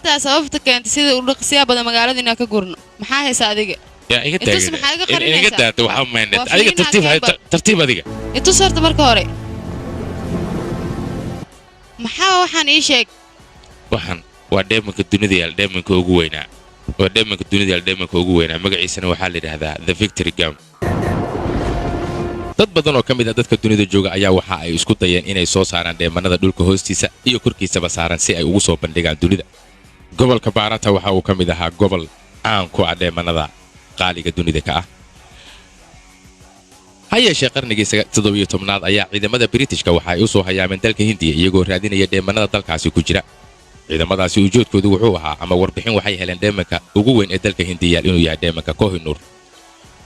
taa sababta keentay sida u dhaqsiya badan magaalada inaan ka gurno maxaa haysa adiga yaa iga intus maxaa iga qarinaysaa iga daata waxa meeynad adiga tartiib adiga intus horta marka hore maxaa waxaan ii sheeg waxaan waa dheemanka dunida yaal dheemanka ugu weynaa waa dheemanka dunida yaal dheemanka ugu weynaa magaciisana waxaa la yidhaahdaa the victory gum dad badan oo ka mid ah dadka dunida jooga ayaa waxa ay isku dayeen inay soo saaraan dheemannada dhulka hoostiisa iyo korkiisaba saaran si ay ugu soo bandhigaan dunida gobolka baarata waxa uu ka mid ahaa gobol caan ku ah dheemannada qaaliga dunida ka ah ha yeeshee qarnigii 17aad ayaa ciidamada Britishka waxa ay u soo hayaameen dalka Hindiya iyagoo raadinaya dheemannada dalkaasi ku jira ciidamadaasi ujeedkoodu wuxuu ahaa ama warbixin waxay heleen dheemanka ugu weyn ee dalka Hindiya inuu yahay dheemanka Kohinoor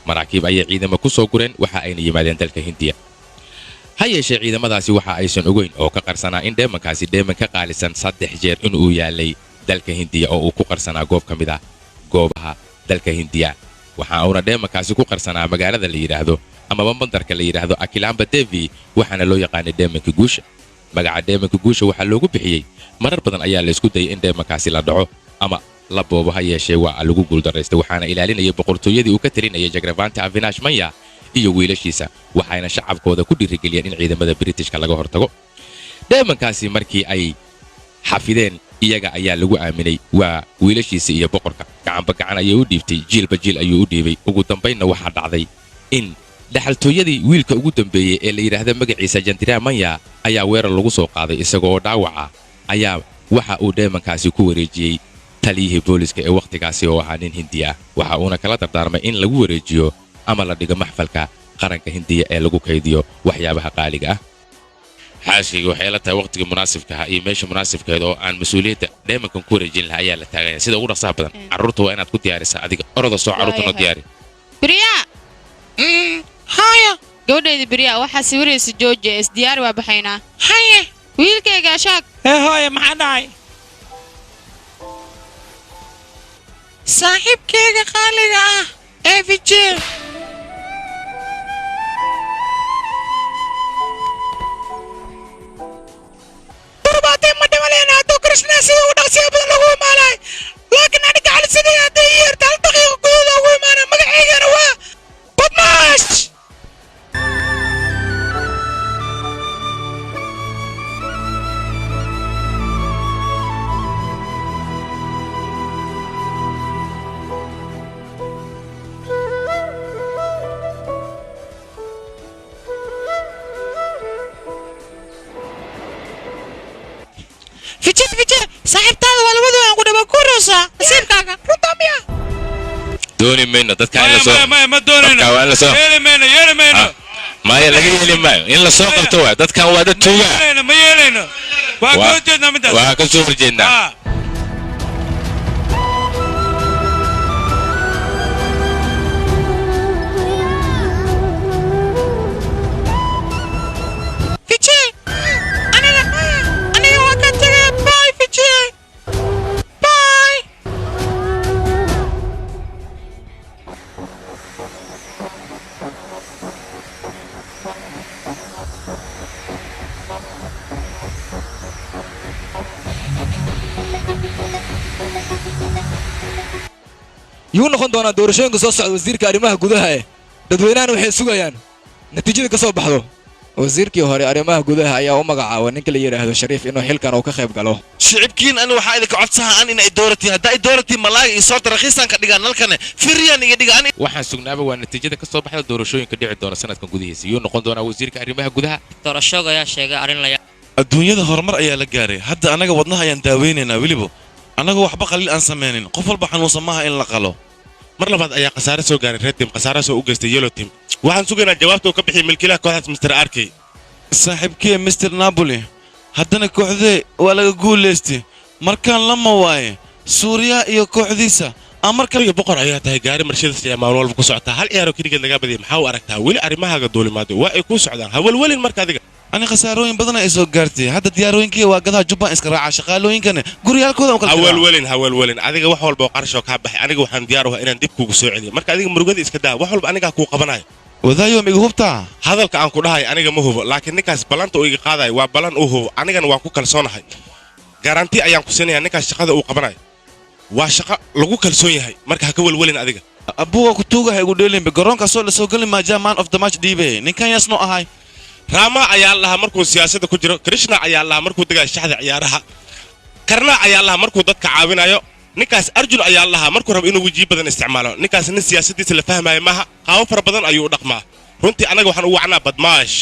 maraakiib ayay ciidamo ku soo gureen waxa ayna yimaadeen dalka Hindiya ha yeeshee ciidamadaasi waxa aysan ogeyn oo ka qarsanaa in dheemankaasi dheeman ka qaalisan 3 jeer inuu yaalay dalka Hindiya oo uu ku qarsanaa goob ka mid ah goobaha dalka Hindiya waxa uuna dheemankaasi ku qarsanaa magaalada la yiraahdo ama bandarka la yiraahdo Akilamba Devi waxaana loo yaqaanay dheemanka guusha magaca dheemanka guusha waxa loogu bixiyay marar badan ayaa la isku dayay in dheemankaasi la dhaco ama la boobo ha yeeshee waa lagu guuldareystay waxaana ilaalinayay boqortooyadii uu ka talinayay Chakravarti Avinash Maya iyo wiilashiisa waxayna shacabkooda ku dhiirigeliyeen in ciidamada Britishka laga hortago dheemankaasi markii ay xafideen iyaga ayaa lagu aaminay waa wiilashiisa iyo boqorka gacan ayay u dhiibtay jiilba jiil ayuu u dhiibay ugu dambeynna waxaa dhacday in dhaxaltooyadii wiilka ugu dambeeyay ee la yiraahdo magaciisa Jantira Maya ayaa weerar lagu soo qaaday isagoo dhaawaca ayaa waxa uu dheemankaasi ku wareejiyay taliyihii booliska ee waqtigaasi oo ahaa nin Hindi ah waxa uuna kala dardaarmay in lagu wareejiyo ama la dhigo maxfalka qaranka Hindiya ee lagu kaydiyo waxyaabaha qaaliga ah xaaskiga waxay la tahay waqtiga munaasibka ah iyo meesha munaasibkeed oo aan mas'uuliyadda dheemankan ku wareejin lahaa ayaa la taagaya sida ugu dhaqsaha badan carruurta waa inaad ku diyaarisaa adiga orada soo carruurtana diyaari Biriya haya gabadheedii Biriya waxa sawiraysa George is diyaar waa baxaynaa haya wiilkayga shaag hooyo maxaa dhacay saaxiibkayga qaaliga ah ee Vijay barbaatay ma dhawaleena hadduu Krishna sida u dhaqsiya badan lagu imaalay laakiin aniga cali sidii hadday yeerta hal daqiiqo gudahood ugu imaanay magaceygana waa badmaash Vijay saaxiibtaada waa labadu aan ku dhaba ku roosaa nasiibkaaga rutamiya dooni mayno dadka in la soo ma doonayno yeeli mayno maya laga yeeli maayo in la soo qabto waa dadkan waa dad tuuga ma yeelayno waa ka horjeednaa midaas waa ka soo horjeednaa Vijay aniga waa ka tagay bye Vijay bye yuu noqon doonaa doorashooyinka soo socda wasiirka arrimaha gudaha dadweynahana waxay sugayaan natiijada ka soo baxdo wasiirkii hore arrimaha gudaha ayaa u magacaabay ninka la yiraahdo Shariif inuu xilkan uu ka qayb galo shicibkiin ani waxa idinka codsaha in ay dooratiin hadda ay dooratiin malaaga iyo soo raqiisan ka dhigaan halkan firyan iga dhigaan waxaan sugnaaba waa natiijada ka soo baxda doorashooyinka dhici doona sanadkan gudihiisa yuu noqon doonaa wasiirka arrimaha gudaha doorashooga ayaa sheegay arrin la adduunyada horumar ayaa la gaaray hadda anaga wadnaha ayaan daaweynaynaa weliba anaga waxba qalil aan samaynin qof walba xanuunsan maaha in la qalo mar labaad ayaa khasaare soo gaaray red team khasaare soo u geystay yellow team waxaan sugaynaa jawaabta uu ka bixiyay milkiilaha kooxdaas Mr. Arkey saaxiibkii Mr. Napoli haddana kooxdee waa laga guuleystay markaan lama waaye Suuriya iyo kooxdiisa amarkaliga boqor ayaa tahay gaari Mercedes ayaa maalin walba ku socota hal ciyaaro kaliya laga badiyay maxaa u aragtaa weli arrimahaaga duulimaado waa ay ku socdaan hawalwalin marka adiga ani khasaarooyin badan ay soo gaartay hadda diyaarooyinkii waa gadaha Jubban iska raaca shaqaalooyinkana guriyaalkooda u kala hawalwalin adiga wax walba oo qarasho ka baxay aniga waxaan diyaar u ahay inaan dib kuugu soo celiyo marka adiga murugada iska daa wax walba aniga ku qabanayo wadaayo miga hubtaa hadalka aan ku dhahay aniga ma hubo laakiin ninkaas balanta uu iga qaaday waa balan uu hubo anigana waan ku kalsoonahay garanti ayaan ku siinayaa ninkaas shaqada uu qabanayo waa shaqo lagu kalsoon yahay marka ha ka welwelin adiga abuga ku tuugahay ugu dheelinba garoonka soo la soo galin maajaa man of the match dhiibe ninkan yaasnoo ahay raama ayaa lahaa markuu siyaasadda ku jiro krishna ayaa lahaa markuu degaa shaxda ciyaaraha karna ayaa lahaa markuu dadka caawinayo ninkaas arjun ayaa lahaa markuu rabo inuu wejiyo badan isticmaalo ninkaas nin siyaasaddiisa la fahmaayo maaha qaabo fara badan ayuu u dhaqmaa runtii annaga waxaan u wacnaa badmaash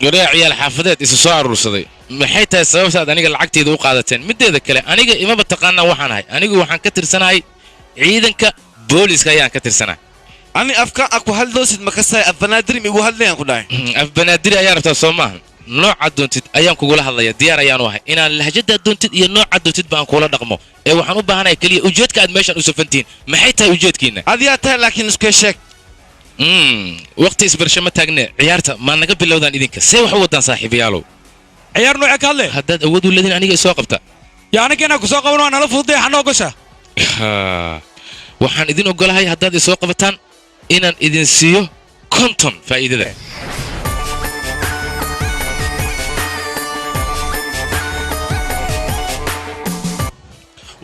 garaa ciyaal xaafadeed isu soo aruursaday maxay tahay sababtaad aniga lacagteeda u qaadateen mideeda kale aniga imaba taqaanaa waxaan ahay anigu waxaan ka tirsanahay ciidanka booliska ayaan ka tirsanahay ani afkaan aku hadloosid makasay afbanaadir igu hadlayaan ku dhahay afbanaadiri ayaan rabtaa soo maahan nooca doontid ayaan kugula hadlaya diyaar ayaanu ahay inaan lahjada doontid iyo nooca doontid baan kula dhaqmo ee waxaan u baahanahay keliya ujeedka aad meeshaan u safantihiin maxay tahay ujeedkiina adiyaa tahay laakiin iskee sheeg waqti isbarsho ma taagne ciyaarta maa naga bilowdaan idinka see wax u wadaan saaxiibayaalow ciyaar nooce ka hadle haddaad awood u leediin aniga isoo qabta yaa aniga inaan ku soo qaban waa nala fududay xanoo gasha waxaan idin ogolahay haddaad isoo qabataan inaan idin siiyo konton faa'iidada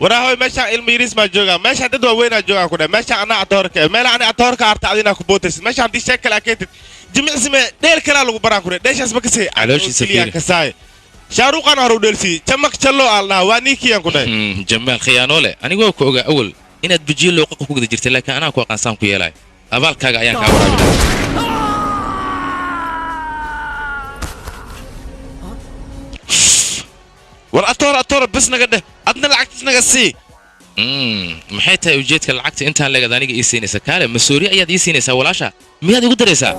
waraahoy meeshaan ilmo yariis maa joogaa meeshaan dad waaweynaa joogaan ku dhahay meeshaan anaa atoorka meel ani atoorka arta adinaa ku bootaysid meeshaan haddii sheeg kale akeentid jimicsime dheel kalaa lagu baraan ku dhahay dheeshaas ma kasay Calooshiisa fiiri. kasaaye shaaruqaan hore u dheelsiiyey jamak jallo aan lahaa waa niikiyaan ku dhahay jamaal khiyaanoole anigu waa ku ogaa awal inaad bujiyo looqaqa ku guda jirtay laakiin anaa ku aqaansaan ku yeelay abaalkaaga ayaan kaa waraabinaa war atoor bes naga dheh adna lacagtiis naga sii maxay tahay ujeedka lacagta intaan leegad aniga ii siinaysa kaale masuuri ayaad ii siinaysaa walaasha miyaad igu daraysaa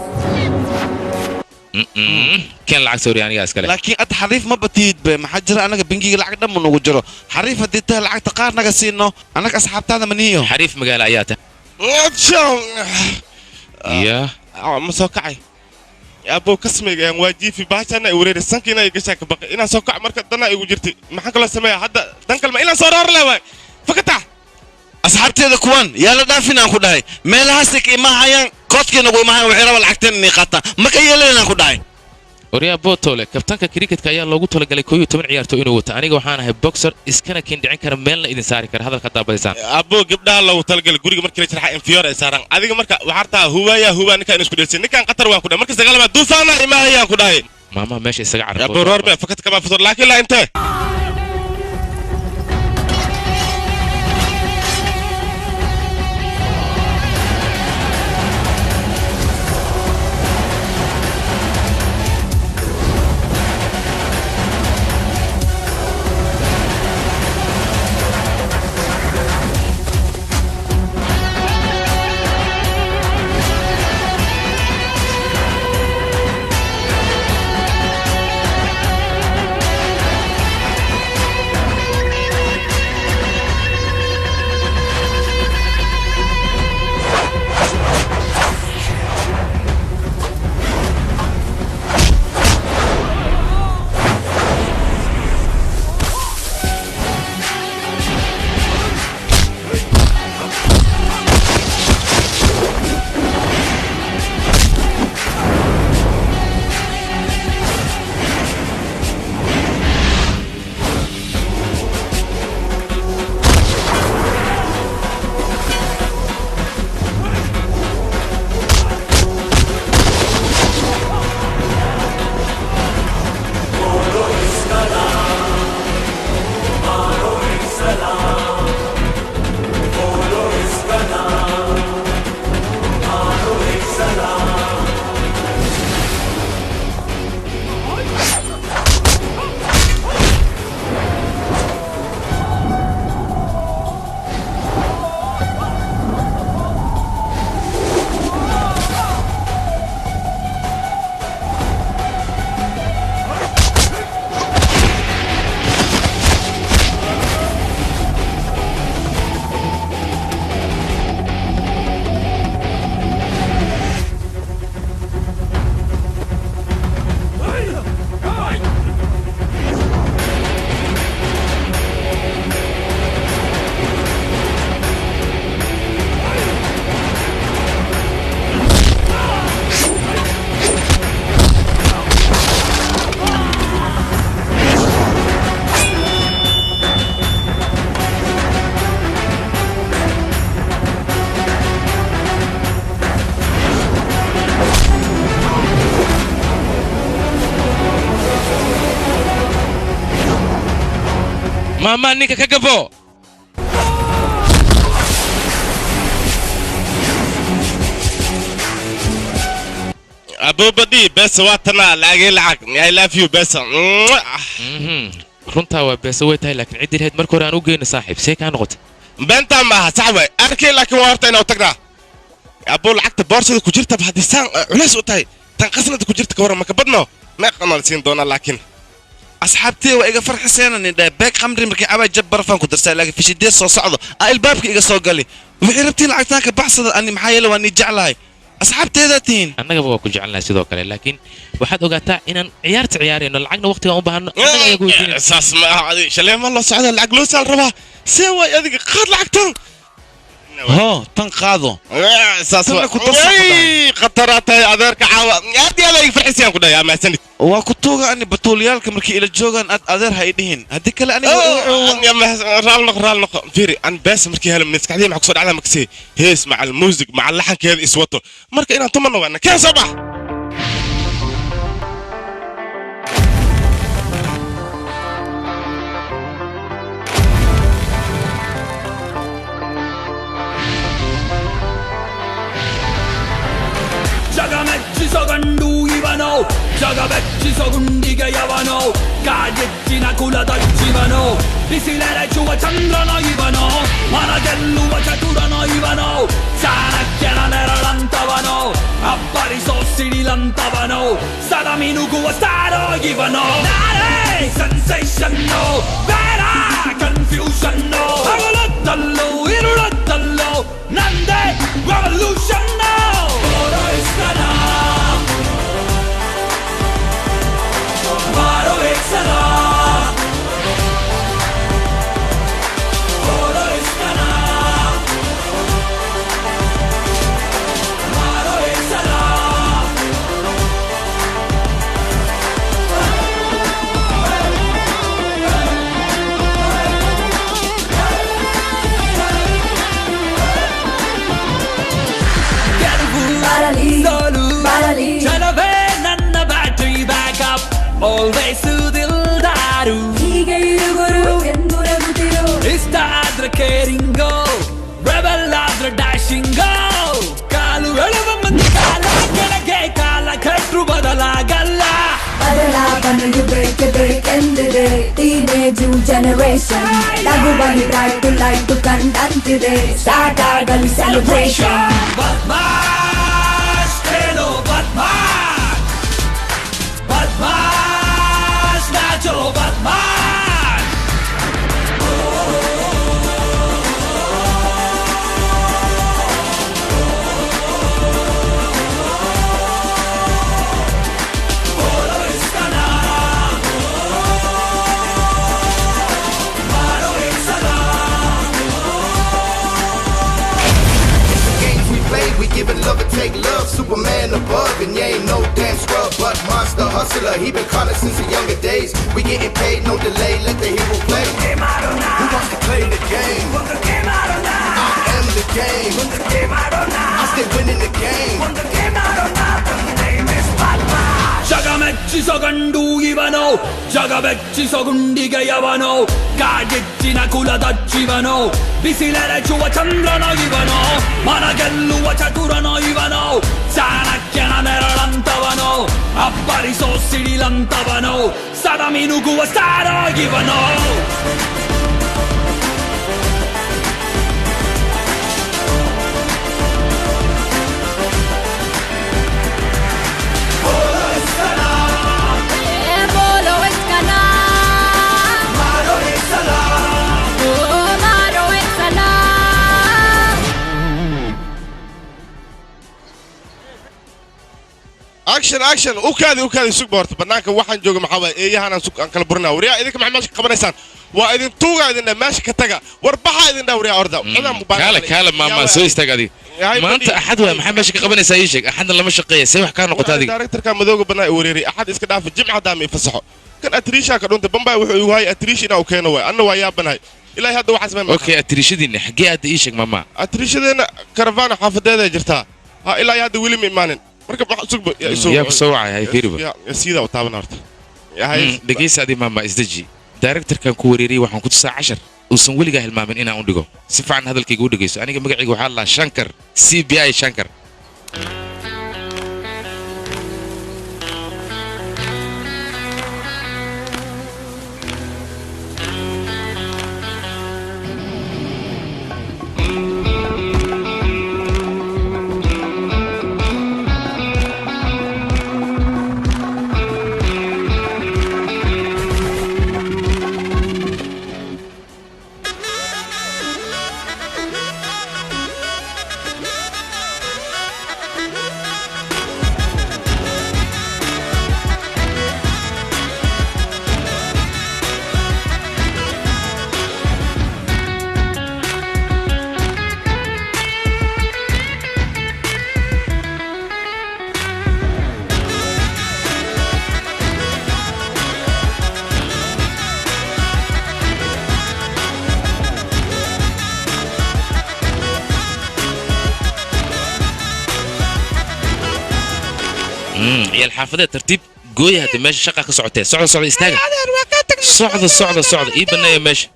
keen lacag sawri anigaa iskale laakiin ad xariif ma batihid be maxaa jira anaga bangiga lacag dhan nugu jiro xariif haddii tahay lacagta qaar naga siino annaga asxaabtaada maniyo xariif magaalo ayaa tahay yaa ma soo kacay abow kasmayga aan waajiifi baashana ay wareeray sankiina ay gashaa ka baqay inaan soo kac marka dana igu jirtay maxaan kaloo sameeyaa hadda dan kalma inaan soo roor leewaay fakata asxaabteeda kuwan yaa la dhaafin aan ku dhahay meelahaasay ka imahayaan koodkeena ugu imahayaan waxay rabaan lacagteena inay qaataan ma ka yeelanaan ku dhahay waryaa bootole kabtanka kriketka ayaa loogu talagalay 11 ciyaarto inuu wato aniga waxaan ahay boxer iskana kiindhicin kara meelna idin saari kara hadalka daabadaysaan abow gabdhaha loogu talagalay guriga markii la jarxa infiyoor ay saaraan adiga marka waxaa taa huwaa ninkaan isku dheelsin ninkaan qatar waan ku dhahay marka sagaalama duufaana imahayaan ku dhahay maamaha meesha isaga abow roor me fakat kama futur laakiin laa intee maamaa ninka ka gabo abubadi beesa waa tanaa lacagay lacag I love you beesa runtaa waa beesa way tahay laakiin ciddii lahayd marka hore aan u geyno saaxiib see kaa noqota beentaa maaha sax waay arkay laakiin waa horta inaa u tagnaa abuu lacagta boorsada ku jirta haddii saan culays u tahay tan qasnada ku jirta ka waran maka badno meeqanoo la siin doonaa laakiin asxaabtee waa iga farxiseenani dhahay beeg khamri markii cabaa jab barafaan ku darsaa laakiin fishideed soo socdo aa ilbaabka iga soo gali wixii rabtiin lacagtaan ka baxsada ani maxaa yeele waa nii jeclahay asxaabteedaa tihiin annagaba waa ku jecelnahay sidoo kale laakiin waxaad ogaataa inaan ciyaarta ciyaarayno lacagna waqtigaan u baahano annaga ayagu weydiinayno saas ma aha adi shalay ma loo socda lacag loo saal rabaa see waay adiga qaad lacagtan hoo tan qaado saas Tanna ku darso ku dhahay. khataraa tahay adeerka caawa aad iyo aad ay farxisayaan ku dhahay amaasanid waa ku tuuga ani batuuliyaalka markii ila joogaan aad adeer ha i dhihin haddii kale aniga raal noqo fiiri an bees markii helo maskaxdii maxaa kusoo dhacdaa makasii hees macal muusig macal laxankeeda iswato marka inaan tumanno waana keen soo bax ಜಗಮೆಚ್ಚಿಸಗೊಂಡು ಇವನೋ ಜಗವೆಚ್ಚಿಸಗುಂಡಿಗೆ ಯವನೋ ಕಾಗೆಚ್ಚಿನ ಕುಲದ ಜೀವನೋ ಬಿಸಿಲೆರಚುವ ಚಂದ್ರನೋ ಇವನೋ ಮನ ಗೆಲ್ಲುವ ಚತುರನೋ ಇವನೋ ಚಾಣಕ್ಯನ ನೆರಳಂತವನೋ ಅಬ್ಬರಿಸೋ ಸಿಡಿಲಂತವನೋ ಸದ ಮಿನುಗುವ ಸ್ಟಾರೋ ಇವನೋ ಸೆನ್ಸೇಷನ್ನೋ ಬೇಡ ಕನ್ಫ್ಯೂಷನ್ನೋ ಹಗಲೊತ್ತಲ್ಲೋ ಇರುಳತ್ತಲ್ಲೋ ನಂದೇ ರೆವಲ್ಯೂಷನ್ನೋ Maro Exana Maro Exana Maro Exana Chalave nanna battery backup always dildaru hige iruguru endu nagutiru ಇಷ್ಟ ಆದ್ರೆ ಕೇರಿಂಗೋ ರೆಬೆಲ್ ಆದ್ರೆ ಡ್ಯಾಶಿಂಗೋ ಕಾಲು ಎಳೆವ ಮಂದಿ ಕಾಲ ಕೆಳಗೆ ಕಾಲ ಕಟ್ರು ಬದಲಾಗಲ್ಲ ಬದಲಾವಣೆಯು break ಎಂದಿದೆ ಟೀನೇಜ್ ಜನರೇಷನ್ ನಗು ಬನ್ನಿ ಬ್ರೈಟ್ ಲೈಟ್ ಕಂಡಂತಿದೆ ಸ್ಟಾರ್ಟ್ ಆಗಲಿ ಸೆಲೆಬ್ರೇಷನ್ ಬದ್ಮಾಶ್ ಕೇಳೋ ಬದ್ಮಾಶ್ ಬದ್ಮಾಶ್ ನಾಚೋ Badmaash Give it love and take love, Superman above, and you ain't no damn scrub, but monster hustler. He been calling since the younger days. We getting paid, no delay. Let the hero play. Who wants to play the game? I am the game. I stay winning the game. ಜಗಮೆಚ್ಚಿಸಗೊಂಡು ಇವನೋ ಜಗವೆಚ್ಚಿಸಗುಂಡಿಗೆ ಯವನೋ ಕಾಗೆಚ್ಚಿನ ಕುಲದ ಜೀವನೋ ಬಿಸಿಲೆರಚುವ ಚಂದ್ರನೋ ಇವನೋ ಮನ ಗೆಲ್ಲುವ ಚತುರನೋ ಇವನೋ ಚಾಣಕ್ಯನ ನೆರಳಂತವನೋ ಅಬ್ಬರಿಸೋ ಸಿಡಿಲಂತವನೋ ಸದ ಮಿನುಗುವ ಸ್ಟಾರೋ ಇವನೋ action ukaadi sug boorta banaanka waxaan jooga maxaa waay eeyahan aan kala burinaa wariyaa idinka maxaa meesha ka qabanaysaan waa idin tuuga idin dha meesha ka taga war baxaa idin dha wariyaa orda kaale maamaa soo istaag adiga maanta axad waay maxaa meesha ka qabanaysaa ii sheeg axadna lama shaqeeya see wax kaa noqota adiga directorka madooga banaa i wareeray axad iska dhaafa jimca daama i fasaxo kan atriishaa ka dhunta bambay wuxuu igu hayay atriish inaa u keeno waay anna waa yaabanahay ilaahay hadda waxaas ma okay atriishadiinna xaggee aadda ii sheeg maamaa atriishadeenna karavaana xaafadeeda jirtaa ha ilaahay hadda weli ma imaanin marka sugba yaa ku soo wacay hay fiiriba sidaa u taaban horta dhegaysa adi maama isdeji directorkan ku wareeriyay waxaan ku tusaa 10 uusan weligaa hilmaamin inaan u dhigo si fiican hadalkayga u dhageyso aniga magacayga waxaa la Shankar CBI Shankar يا الحافظة ترتيب جوي هذا ماشي شقة كسعتين صعد يستاجر صعد إيبنا يا ماشي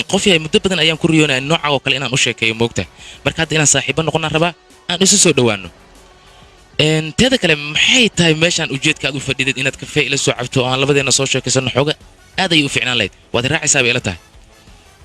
قفيا مدة بدن أيام كوريونا النوع أو كلنا مشيك يوم وقته مركز إنا صاحبنا نقولنا ربا أنا نسوي دوانو إن هذا كلام حي تاي ماشي أن وجدت كأدو فديد إن تكفي إلى سعبته أنا لبدينا صوشة كسرنا حوجة هذا يوفعنا ليد وهذا راعي سابي لته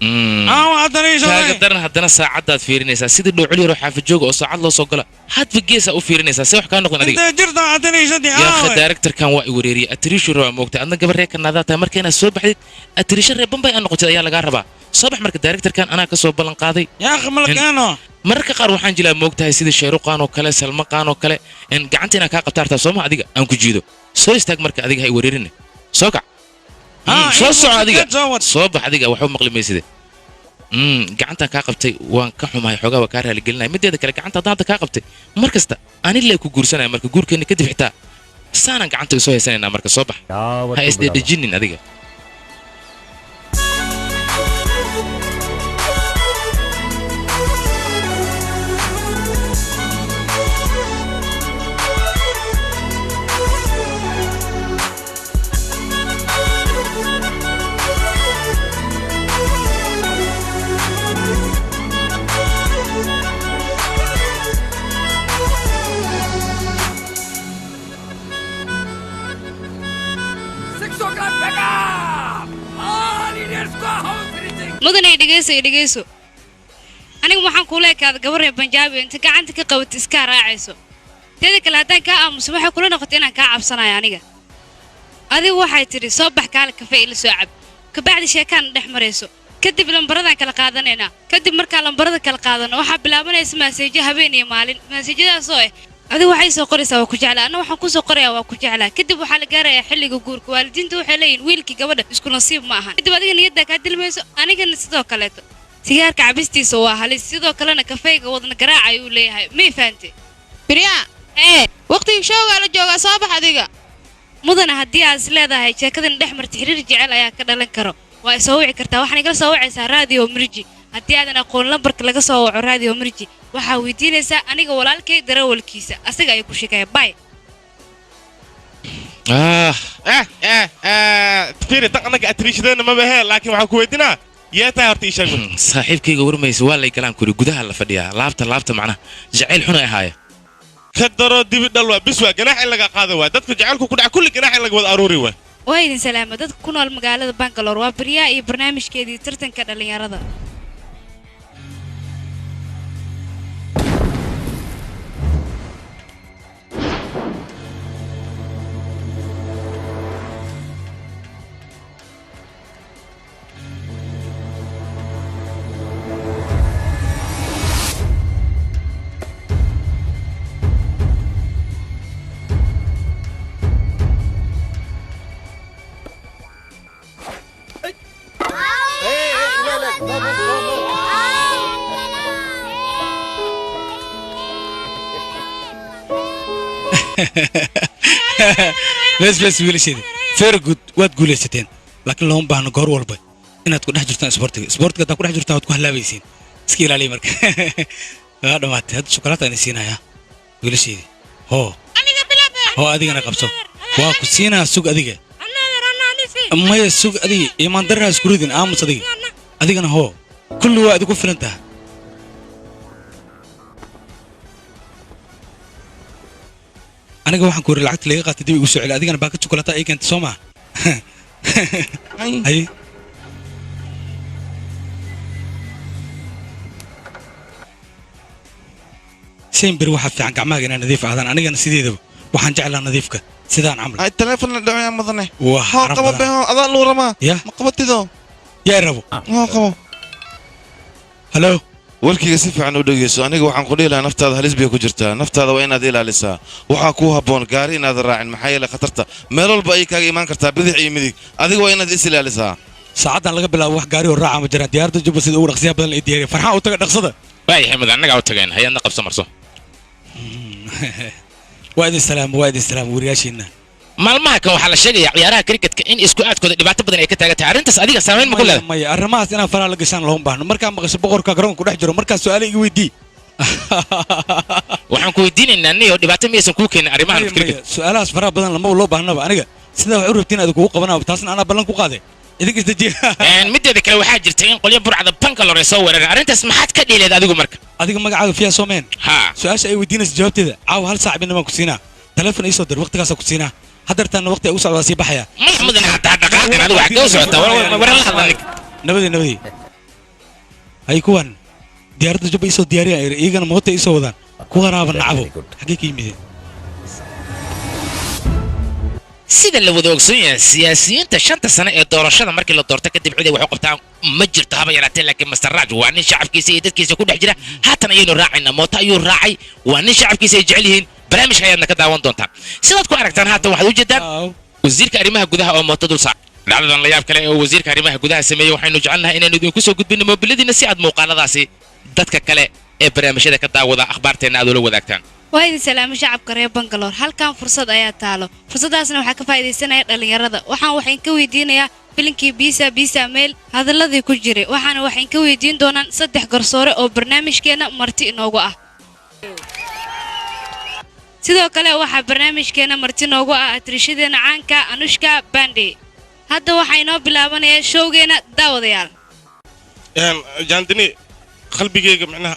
كقدرنا هدنا ساعات فيرنيسا سيد اللي علي روح في الجوج أو ساعات لو صقلا حد في الجيسة أو فيرنيسا سوح كان نقول نادي جرت عدني سدي يا أخي دايركتور كان واقي وريري أتريش الروا موقته أنا قبل ريك النذا تمر كنا الصبح حديد أتريش الربن بي أنا قلت يا لقاربا صباح مرك دايركتور كان أنا كسب بلن قاضي يا أخي ملك أنا مرك قارو حنجلا موقته سيد الشيروقان وكلا سلمقان وكلا إن قعنتنا كقطارته صوما أديك أنا كجيدو سو يستاق مرك أديك هاي وريرني سوكا سو أديك صباح أديك وحوم مقلي ميسيدي gacanta ka qabtay waan ka xumahay xogaa waa ka raali gelinay mideeda kale gacanta daada ka qabtay markasta aan ilaa ku guursanay marka guurkeena kadib xitaa saanan gacanta soo haysanayna marka soo bax ha isdejinin adiga mudane dhigeyso aniga waxaan ku leekaad gabar Banjaabi inta gacanta ka qabat iska raacayso teeda kale hadaan ka aamuso waxa kula noqotay inaan ka cabsanayo aniga adigu waxay tiri soo bax kaal kafee ila soo cab ka bacdi sheekan dhex marayso kadib lambarada kala qaadanayna kadib marka lambarada kala qaadano waxa bilaabanaysa message habeen iyo maalin message-daas oo adigu waxay soo qoraysaa waa ku jeclaa ana waxaan ku soo qorayaa waa ku jeclaa kadib waxa la gaarayaa xilliga guurka waalidiintu waxay leeyihiin wiilkii gabadha isku nasiib ma aha kadib adiga niyadda ka dilmayso anigana sidoo kale sigaarka cabistiisa waa halis sidoo kalena kafeega wadna garaac ayuu leeyahay ma fahanti biriya waqtiga showga la jooga soo bax adiga mudana haddii aad leedahay jeekadan dhex martay xiriir jecel ayaa ka dhalan karo waa soo wici kartaa waxaan igala soo wacaysaa radio mirji haddii aadan aqoon lambarka laga soo waco radio mirji waxaa weydiinaysaa aniga walaalkay darawalkiisa asaga ay ku sheegaya bay تفيري تقنك أتريشدنا ما بها لكن وحكوا ويدنا يا تهرتي شغل صاحبكي ورميس ولا كلام كوري جودها لا فديها لابت معنا جعل حنا هاي كدرو دي بدلوا بسوا جناح اللي قاعدوا دتك جعلكم كل جناح اللي قبل أروري وين سلامة دتك كنا المقالة بانكالور وبريا برنامج كذي ترتن كذا اللي يرضى بس ويلشيدي فير جود واد جوليستين لكن لهم بان غور والبا inaad ku dhex jirtaan sportiga ku dhex jirtaan waad ku halaabaysiin iska ilaaliy marka waa dhamaatay had shukaraad aan siinaya wiilasheedii ho adigana qabso waa ku siinaa sug adiga maya sug adigi imaan darraa isku ridin aamus adiga adigana hoo kulli waa idigu filan taha aniga waxaan ku yiri lacagta laga qaatay dib igu soo celi adigana baakad jukulata ay keentay soo maa hay سيمبر واحد في عن قعماق أنا نظيف هذا أنا جن سيدي ذو وحن جعله نظيفك سيدان عمل هاي التليفون اللي دعوة مظنه واه قبل بها أظن له رما يا ما قبلت ذو يا ربو قبل هلو ولكي يسيف عن ودقيسو أنا وحن قولي لها نفط هذا هلس بيكو جرتا نفط هذا وين هذه لسا وحاكوها بون قارين هذا الراعي المحايلة خطرته ميرول بأي كاي إيمان كرتا بدي أي مديك هذه وين هذه إسلا لسا ساعات أنا قبل واحد قاري والراعي مجرد ديار تجيب بس الأول رخصيها بدل الإدياري فرحان وتقعد نقصده باي حمد أنا قاعد تجين هيا نقب سمرسو وادي السلام ورياشينا maalmaha kan waxaa la sheegayaa ciyaaraha cricketka in isku aadkooda dhibaato badan ay ka taagan arrintaas adiga saameyn ma ku leedahay maya arrimahaas inaan faraha la gashaan looma baahno markaan maqasho boqorka garoonka ku dhex jiro markaan su'aalo iga weydii waxaan ku weydiinaynaa niyo dhibaato miyaysan kuu keenin arrimahan cricket su'aalahaas faraha badan lama loo baahnaba aniga sidaa wax u rabtiin aad kugu qabanaa taasna anaa ballan ku qaaday idinka isdajiya mideeda kale waxaa jirta in qolyo burcada bangalore ay soo weerareen arrintaas maxaad ka dhiileed adigu marka adiga magacaaga fiyaa soomeen ha su'aasha ay weydiinaysa jawaabteeda caawa hal saac baan ku siinaa telefoon ii soo dir waqtigaas ku siinaa hadartaan waqti ay u socdaa sii baxaya maxamed ana hadaa dhaqaaqin adigu wax ka socota war la hadlanik nabadi ay kuwan diyaaradda jubba isoo diyaariya iyagana moota isoo wadaan ku qaraaba nacabo xagee ka yimideen sida la wada ogsoon yahay siyaasiyiinta shanta sano ee doorashada markii la doorto kadib cid ay wax u qabtaan ma jirto haba yaraatee laakiin master raaj waa nin shacabkiisa iyo dadkiisa ku dhex jira haatan ayaynu raacaynaa moota ayuu raacay waa nin shacabkiisa ay jecel yihiin barnaamijka ayaadna ka daawan doontaan sidaad ku aragtaan haatan waxaad u jeedaan wasiirka arrimaha gudaha oo mooto dul saac dhacdadan la yaab kale ee wasiirka arrimaha gudaha sameeyey waxaynu jecelnahay inaynu idinku soo gudbinno mobiladiina si aad muuqaaladaasi dadka kale ee barnaamijyada ka daawada akhbaarteenna aad ula wadaagtaan waa idin salaamo shacabka reer bangaloor halkan fursad ayaa taalo fursadaasna waxaa ka faa'iidaysanaya dhallinyarada waxaan waxaan ka weydiinayaa filinkii biisa meel hadaladii ku jiray waxaana waxaan ka weydiin doonaan 3 garsoore oo barnaamijkeena marti inoogu ah sidoo kale waxaa barnaamijkeena marti noogu ah atriishadeena caanka Anushka Bande hadda waxaa inoo bilaabanayaa showgeena daawadayaal jaandini qalbigayga macnaha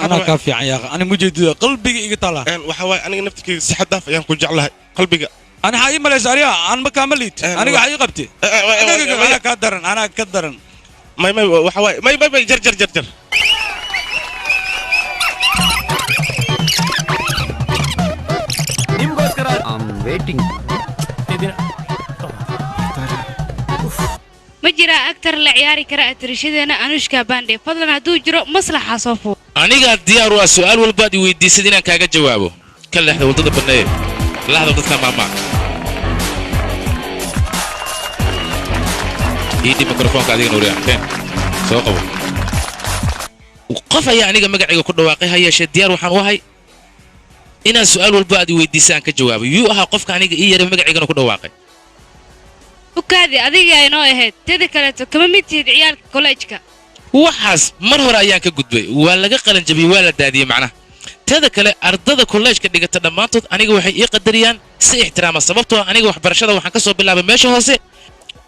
أنا كافي عياق أنا مجد قلبي يقطع وحواي أنا نفتك صحة دافع يعني كل جعلها قلبي أنا حقيقي ملاش عليها أنا ما كملت أنا حقيقي قبتي أنا كدرن ما وحواي ما جر I'm waiting. ma jira aktar la ciyaari kara atriishadeena Anushka Bande fadlan haduu jiro maslaxa soo fuu aniga diyaar waa su'aal walba aad weydiisid inaan kaaga jawaabo ka leexda wadada banneey laxda dadka maama idii mikrofoonka adiga nuuriya keen soo qabo qof ayaa aniga magacayga ku dhawaaqay hayeeshee diyaar waxaan u ahay inaan su'aal walba aad weydiisaan ka jawaabo yuu ahaa qofka aniga ii yaray magacaygana ku dhawaaqay ukaadi adiga ay noo ahayd tada kale kama mid tiid ciyaalka college-ka waxaas mar hore ayaan ka gudbay waa laga qalan jabiyay waa la daadiyay macnaha tada kale ardada college-ka dhigata dhammaantood aniga waxay ii qadariyaan si ixtiraama sababtoo aniga waxbarashada waxaan ka soo bilaabay meesha hoose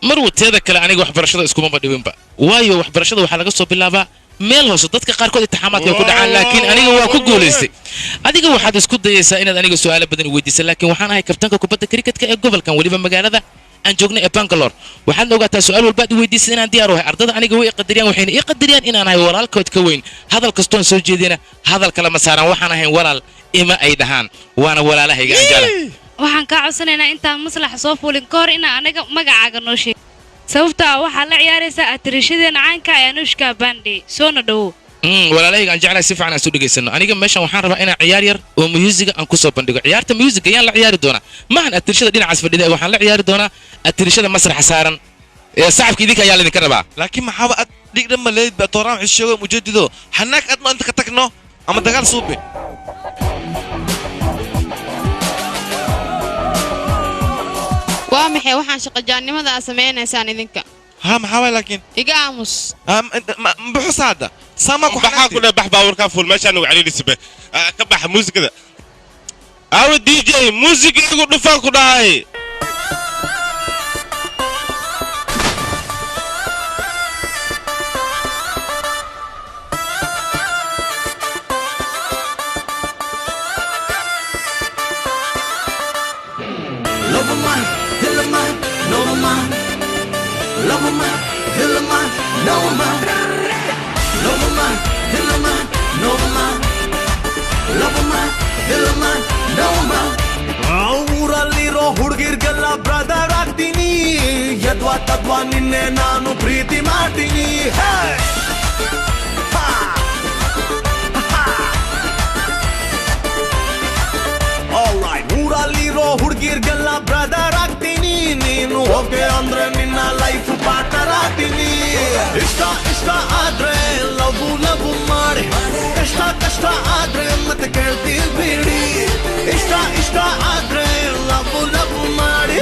marwa tada kale aniga waxbarashada iskuma dhibinba waayo waxbarashada waxaa laga soo bilaabaa meel hoose dadka qaarkood imtixaamaadka ku dhacaan laakiin aniga waa ku guuleystay adiga waxaad isku dayaysaa inaad aniga su'aalo badan weydiiso laakiin waxaan ahay kabtanka kubadda cricketka ee gobolkan waliba magaalada aan joogno ee Bangalore waxaad ogaataa su'aal walba aad weydiisay inaan diyaar u ahay ardada aniga way qadariyaan waxayna ii qadariyaan inaan ahay walaalkood ka weyn hadal kastoon soo jeedina hadal kala ma saaran waxaan ahay walaal ima ay dhahaan waana walaalahayga aan jeclahay waxaan ka codsanaynaa intaan maslaxa soo fuulin ka hor inaan anaga magacaaga noo sheeg sababta waxaa la ciyaaraysaa atriishadeena caanka ee Anushka Bande soo nadhow walaalahayga aan jeclahay si fiican aan soo dhageysano aniga meeshan waxaan rabaa inaan ciyaar yar oo music aan ku soo bandhigo ciyaarta music ayaan la ciyaari doonaa maahan atriishada dhinacaas fadhida waxaan la ciyaari doonaa atriishada masraxa saaran ee sacabka idinka ayaa idinka rabaa laakiin maxaa aad dhigdhan ma leeyd ba tooraan xishoga mujadido xanaak aad ma inta ka tagno ama dagaal suubi waa maxay waxaan shaqo jaannimada sameeynaysaan idinka ها محاول لكن إجامس بحس هذا سامك بحا كنا بح باور كافول ماشي أنا وعلي لسبة كبح موسيقى كذا أو دي جي موسيقى يقول نفاق كنا هاي no man, love man, kill man, no man, love man, kill man, no man. ಊರಲ್ಲಿರೋ ಹುಡುಗಿರ್ಗೆಲ್ಲ ಬ್ರದರ್ ಆಗ್ತೀನಿ ಯದ್ವಾ ತದ್ವಾ ನಿನ್ನೆ ನಾನು ಪ್ರೀತಿ ಮಾಡ್ತೀನಿ ಊರಲ್ಲಿರೋ ಹುಡುಗಿರ್ಗೆಲ್ಲ ಬ್ರದರ್ ಆಗ್ತೀನಿ ನೀನು ಓಕೆ ಅಂದ್ರೆ ನಿನ್ನ ಲೈಫ್ ಪಾರ್ಟ್ನರ್ ಆಗ್ತೀನಿ ಇಷ್ಟ ಇಷ್ಟ ಆದ್ರೆ ಲವ್ ಲವ್ ಮಾಡಿ ಕಷ್ಟ ಕಷ್ಟ ಆದ್ರೆ ಮತ್ತೆ ಕೇಳ್ತೀವಿ ಬಿಡಿ ಇಷ್ಟ ಇಷ್ಟ ಆದ್ರೆ ಲವ್ ಲವ್ ಮಾಡಿ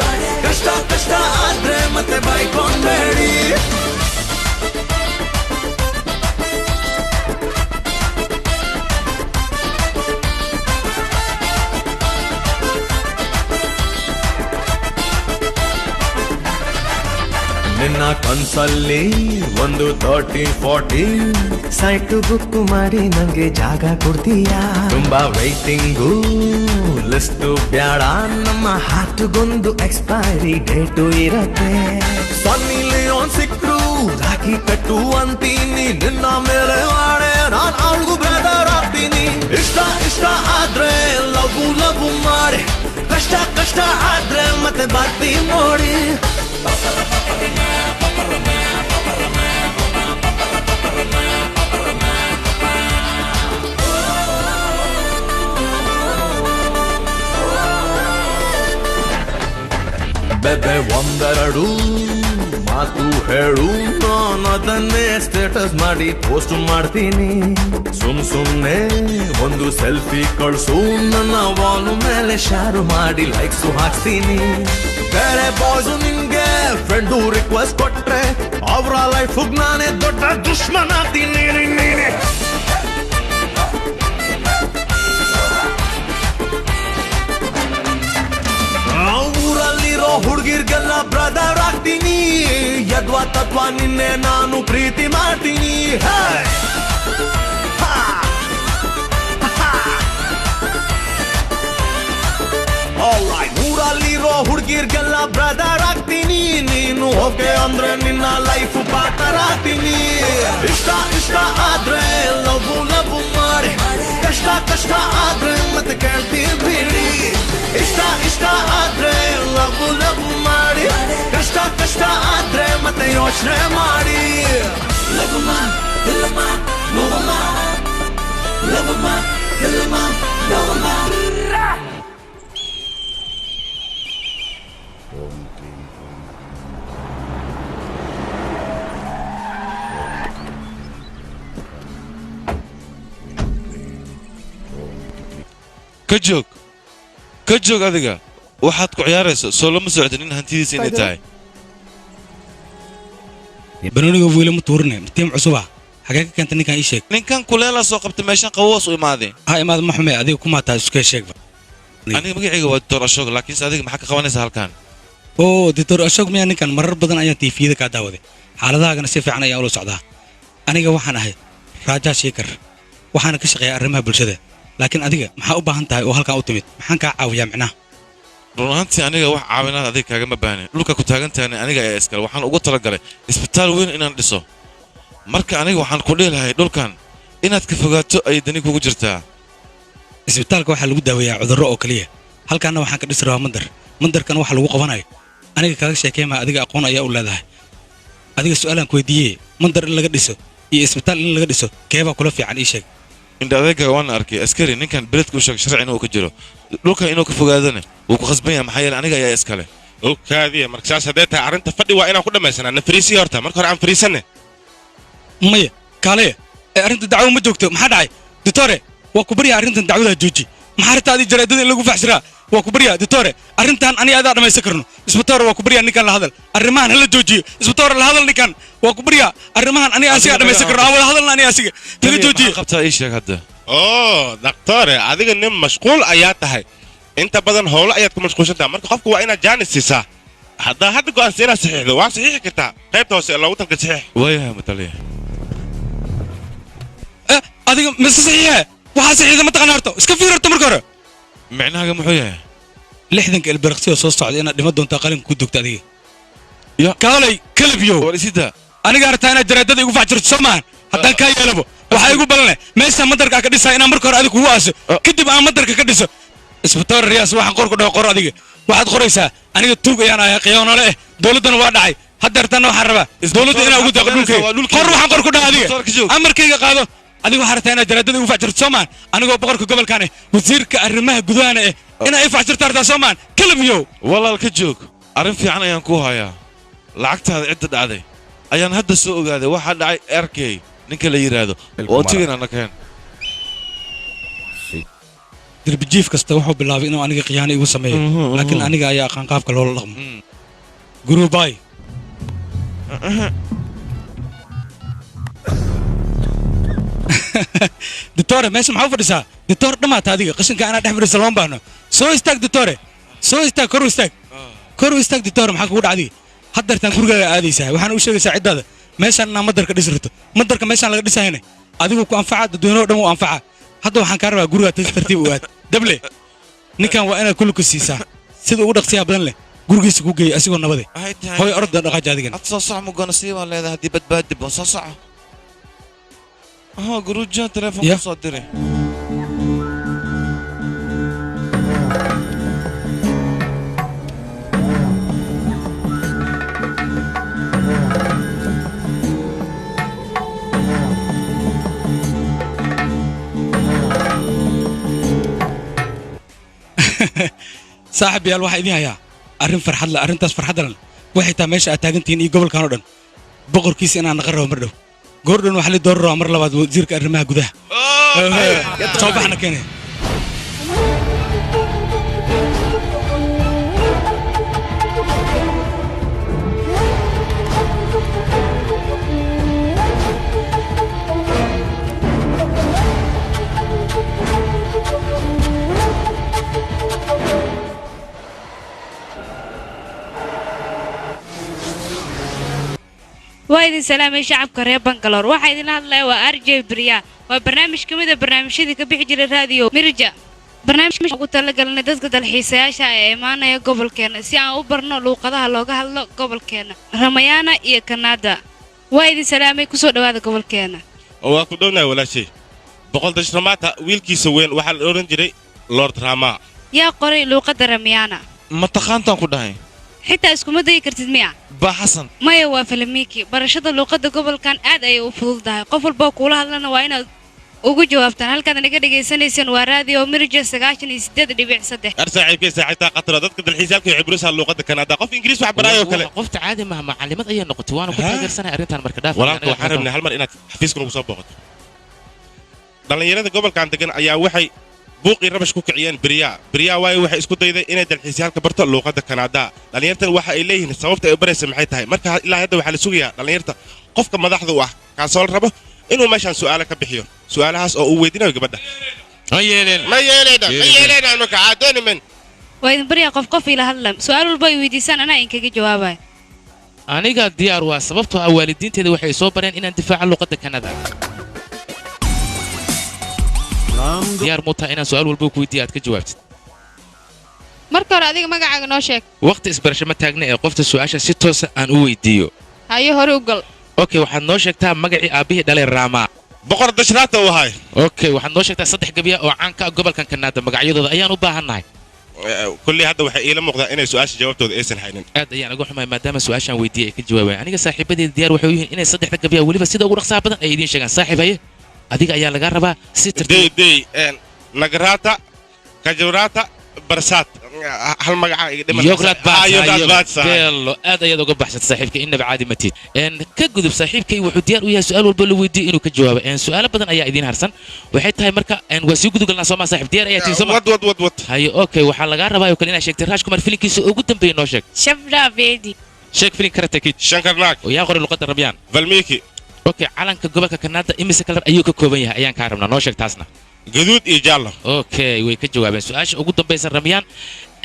ಕಷ್ಟ ಕಷ್ಟ ಆದ್ರೆ ಮತ್ತೆ ಬೈಕೊಂಡ್ಬೇಡಿ ನಿನ್ನ ಕನ್ಸಲ್ಲಿ ಒಂದು 30-40 ಸೈಟ್ ಬುಕ್ ಮಾಡಿ ನಂಗೆ ಜಾಗ ಕೊಡ್ತೀಯಾ ತುಂಬಾ ವೈಟಿಂಗು ಲಿಸ್ಟ್ ಬ್ಯಾಡ ನಮ್ಮ ಹಾರ್ಟ್ಗೊಂದು ಎಕ್ಸ್ಪೈರಿ ಡೇಟು ಇರತ್ತೆ ಸನ್ನಿ ಲಿಯೋನ್ ಸಿಕ್ರು ರಾಖಿ ಕಟ್ಟು ಅಂತೀನಿ ನಿನ್ನ ಮೇಲೆ ಆಡೆ ನಾನ್ ಅವಳಿಗೂ ಬ್ರದರ್ ಆಗ್ತೀನಿ ಇಷ್ಟ ಇಷ್ಟ ಆದ್ರೆ ಲವ್ ಲವ್ ಮಾಡಿ ಕಷ್ಟ ಕಷ್ಟ ಆದ್ರೆ ಮತ್ತೆ ಬರ್ತೀವಿ ನೋಡಿ ಬೆಬೆ ಒಂದೆರಡು ಮಾತು ಹೇಳು ನಾನು ಅದನ್ನೇ ಸ್ಟೇಟಸ್ ಮಾಡಿ ಪೋಸ್ಟ್ ಮಾಡ್ತೀನಿ ಸುಮ್ನೆ ಒಂದು ಸೆಲ್ಫಿ ಕಳ್ಸು ನನ್ನ ವಾಲ್ ಮೇಲೆ ಶೇರ್ ಮಾಡಿ ಲೈಕ್ಸ್ ಹಾಕ್ತೀನಿ ಬೇರೆ ಬಾಯ್ಸ್ ನಿಂಗೆ ಫ್ರೆಂಡು ರಿಕ್ವೆಸ್ಟ್ ಕೊಟ್ರೆ ಅವರ ಲೈಫ್ ನಾನೇ ದೊಡ್ಡ ದುಶ್ಮನ್ ಆಗ್ತೀನಿ ನೀನೆ ಊರಲ್ಲಿರೋ ಹುಡುಗಿರ್ಗೆಲ್ಲ ಬ್ರದರ್ ಆಗ್ತೀನಿ ಯದ್ವಾ ತತ್ವ ನಿನ್ನೆ ನಾನು ಪ್ರೀತಿ ಮಾಡ್ತೀನಿ ಊರಲ್ಲಿರೋ ಹುಡುಗಿರ್ಗೆಲ್ಲ ಬ್ರದರ್ ಆಗ್ತೀನಿ ನೀನು ಓಕೆ ಅಂದ್ರೆ ನಿನ್ನ ಲೈಫ್ ಪಾರ್ಟ್ನರ್ ಆಗ್ತೀನಿ ಇಷ್ಟ ಇಷ್ಟ ಆದ್ರೆ ಲವ್ ಲವ್ ಮಾಡಿ ಕಷ್ಟ ಕಷ್ಟ ಆದ್ರೆ ಮತ್ತೆ ಕೇಳ್ತೀವಿ ಬಿಡಿ ಇಷ್ಟ ಇಷ್ಟ ಆದ್ರೆ ಲವ್ ಲವ್ ಮಾಡಿ ಕಷ್ಟ ಕಷ್ಟ ಆದ್ರೆ ಮತ್ತೆ ಯೋಚನೆ ಮಾಡಿ ಲವ್ ಮಾನ್ ಇಲ್ಲ ಮಾನ್ ನೋ ಮಾನ್ ಲವ್ ಮಾನ್ ಇಲ್ಲ ಮಾನ್ ನೋ ಮಾನ್ ka joog adiga waxaad ku ciyaarayso soo lama socdo nin hantidiisa inay tahay banooniga wiilama tuurine tiim cusuba xagee ka keenta ninkan ii sheeg ninkan kuleela soo qabtay meeshan qaboos u imaadeen ha imaad ma xume adiga kuma taa isku sheeg aniga magacayga waa Dr. Ashok laakiin adiga maxaa ka qabanaysaa halkan oo Dr. Ashok miyaa ninkan marar badan ayaan TV-da ka daawaday xaaladahaagana si fiican ayaan ula socdaa aniga waxaan ahay Raja Shekhar waxaan ka shaqeeyaa arrimaha bulshada laakiin adiga maxaa u baahan tahay oo halkan u timid maxaan ka caawiyaa macnaha runtii aniga wax caawinaad adiga kaaga ma baahneen dhulka ku taagan tahay aniga ayaa iskale waxaan ugu talagalay isbitaal weyn inaan dhiso marka aniga waxaan ku dheelahay dhulkan inaad ka fogaato ay dani kugu jirtaa isbitaalka waxa lagu daaweeyaa cudurro oo kaliya halkaana waxaan ka dhisi rabaa mandarkan waxa lagu qabanayo aniga kaaga sheekeema adiga aqoon ayaa u leedahay adiga su'aalan ku weydiiyay mandar in laga dhiso iyo isbitaal in laga dhiso keeba kula fiican ii sheeg inta adeega waan arkay askari ninkan beledku sheeg sharci inuu ka jiro dhulka inuu ka fogaadana wuu ku khasban yahay maxaa yeelay aniga ayaa iskale oo kaadiya markaas haday tahay arinta fadhi waa inaan ku dhameysana nafriisi horta marka hore aan fariisane maya kaale arinta dacwo ma joogto maxaa dhacay doctore waa ku bariya arintan dacwada jooji maxaa ritaadii jareedada in lagu faxsiraa waa ku bariya doctore arintan ani aad dhamaysan karno isbitaal waa ku bariya ninkan la hadal arrimahan hala joojiyo isbitaal la hadal ninkan waa ku bariya arrimahan ani asiga dhamaysan karno wada hadalna ani asiga laga joojiyo qabtaa ii sheeg hadda doctore adiga nin mashquul ayaa tahay inta badan howlo ayaad ku mashquulsantahay marka qofku waa inaad jaanis siisaa hadda go'aan siinaa saxiixdo waa saxiixi kartaa qaybta hoose loogu talka saxiix waayahay mataliya adiga ma saxiixa waxa saxiixda ma taqaan horto iska fiir horto marka hore macnaaga muxuu yahay 60 ilbirqsi oo soo socda inaad dhimo doonto qalin ku dugta adiga ya kaalay kalbiyo walisida aniga artaa inaad jaraadada igu facjirto soo maahan haddaan kaa yeelabo waxaa igu balane meesha madarkaa ka dhisaa inaan marka hore adiga kugu aaso kadib aan madarka ka dhiso isbitaal riyaas waxaan qor ku dhaho qor adiga waxaad qoraysaa aniga tuug ayaan ahay qiyoonole eh dowladdana waa dhacay haddeertanna waxaan rabaa dowladda inaa ugu daaqo dhulkayga qor waxaan qor ku dhaho adiga amarkayga qaado adiga waxaa rabtaa inaad jaraadada igu facjirto soo maahan anigoo boqorka gobolkan eh wasiirka arrimaha gudahana eh inaa i facjirto artaa soo maahan kalamiyow walaal ka joog arrin fiican ayaan ku hayaa lacagtaada cidda dhacday ayaan hadda soo ogaaday waxaa dhacay erkey ninka la yidhaahdo oo tigana na keen دربجيف كسته وحب بالله إنه أنا قياني وسميه لكن أنا جاي أخان قاف كل والله جرو باي دكتورة ما اسمه حافظ رسا دكتور ما تادي قسم كأنا دحمر السلام بانه سو استاك دكتورة سو استاك كرو استاك دكتورة محك ود عادي حضر تنكرجة عادي سه وحنا وش ساعد هذا ما يسان مدرك دسرته مدرك ما يسان لقى دسه هنا عادي وكو أنفعه دونه دمو أنفعه hadda waxaan ka rabaa guriga tartiib u aad dable ninkan waa inaad kullu ku siisaa sida ugu dhaqsiya badan leh gurigiisa ku geey asigoo nabade hooy orda dhaqaaja adigan ad soo sax mugana sii waan leedahay hadii badbaadi baan soo sax guruja telefoon ku soo diray صاحب يا الواحد هيا أرين فرحة لا أرين تاس فرحة لنا واحد تمشي أتاجنتين يقبل كانوا دن بقر كيس أنا نقرره مرة جوردن وحلي دور أمر لبعض وزير كأرمها جده صوب إحنا كنا وايد سلام شعب كريه بنغلور واحد هذا وارجي بريا وبرنامج كميده برنامجيدي كبخي جيري راديو مرجا برنامج مش ugu talagalnay dadka dalxiisayaasha ee imaanaya gobolkeena si aan u barno luuqadaha looga hadlo gobolkeena Ramayana iyo Kanada وايد سلامay ku soo dhawaada gobolkeena waa ku dhownaay walaashay boqol dashramata wiilkiisa weyn waxa la oran jiray Lord Rama yaa qoray luuqada Ramayana ma taqaantaan ku dhahay xitaa isku ma day kartid miya ba xasan maya waa filmiiki barashada luuqada gobolkan aad ay u fududahay qof walba kula hadlana waa inaad ugu jawaabtaan halkaad naga dhageysanaysan waa radio Mirja 98.3 arsaacibkay saacita qatra dadka dalxiisalka ee cibrus luuqada Kanada qof Ingiriis wax baraayo kale qofta caadi ma macallimad ay noqotay waana ku taageersanay arintan marka dhaaf walaalka waxaan rabnaa hal mar inaad xafiiska ugu soo booqato dhalinyarada gobolkan degan ayaa waxay buuqi rabash ku kiciyeen bariya way waxay isku dayday inay dalxiisyaalka barto luuqada Kanada dhalinyartan waxa ay leeyihiin sababta ay u baraysa maxay tahay marka ilaa hadda waxa la sugayaa dhalinyarta qofka madaxda u ah ka soo rabo inuu meeshan su'aalo ka bixiyo su'aalahaas oo uu weydiinayo gabadha ma yeeleen anu ka caadeen min wayn bariya qof ila hadlam su'aal walba ay weydiisan ana in kaga jawaabay aniga diyaar waa sababtoo ah waalidiinteeda waxay soo bareen inaan difaaco luuqada Kanada diyaar muta inaan su'aal walba ku weydiiyo aad ka jawaabtid marka hore adiga magacaaga noo sheeg waqti isbarasho ma taagna ee qofta su'aasha si toos ah aan u weydiiyo haye hore u gal okay waxaad noo sheegtaa magacii aabihii dhalay Rama boqor dashraata u ahay okay waxaad noo sheegtaa saddex gabiya oo caan ka ah gobolkan Kanada magacyadooda ayaan u baahanahay kulli hadda waxa ila muuqdaa inay su'aasha jawaabtooda aysan haynin aad ayaan uga xumahay maadaama su'aashan weydiiyay ay ka jawaabeen aniga saaxiibadeeda diyaar waxay u yihiin inay saddexda gabiya waliba sida ugu dhaqsaha badan ay idiin sheegaan saaxiib haye adiga ayaa laga rabaa si tartiib nagrata kajurata barsat hal magaca iga dhiman yograt bello aad ayaad uga baxsatay saaxiibka inaba caadi ma tiid ka gudub saaxiibkay wuxuu diyaar u yahay su'aal walba la weydiiyo inuu ka jawaabo su'aalo badan ayaa idiin harsan waxay tahay marka waa sii gudugalnaa soo ma saaxiib diyaar ayaa tii soo ma wad haye okay waxaa laga rabaa oo kale inaad sheegtay Raj Kumar filinkiisa ugu dambeeyay noo sheeg Shabra Vedi sheeg filin Karate Kid Shankarnaag oo yaa qoray luqadda Ramayana Valmiki okay calanka gobolka Kanada imise kalar ayuu ka kooban yahay ayaan ka rabnaa noo sheeg taasna gaduud iyo jaallo okay way ka jawaabeen su'aasha ugu dambaysa Ramayana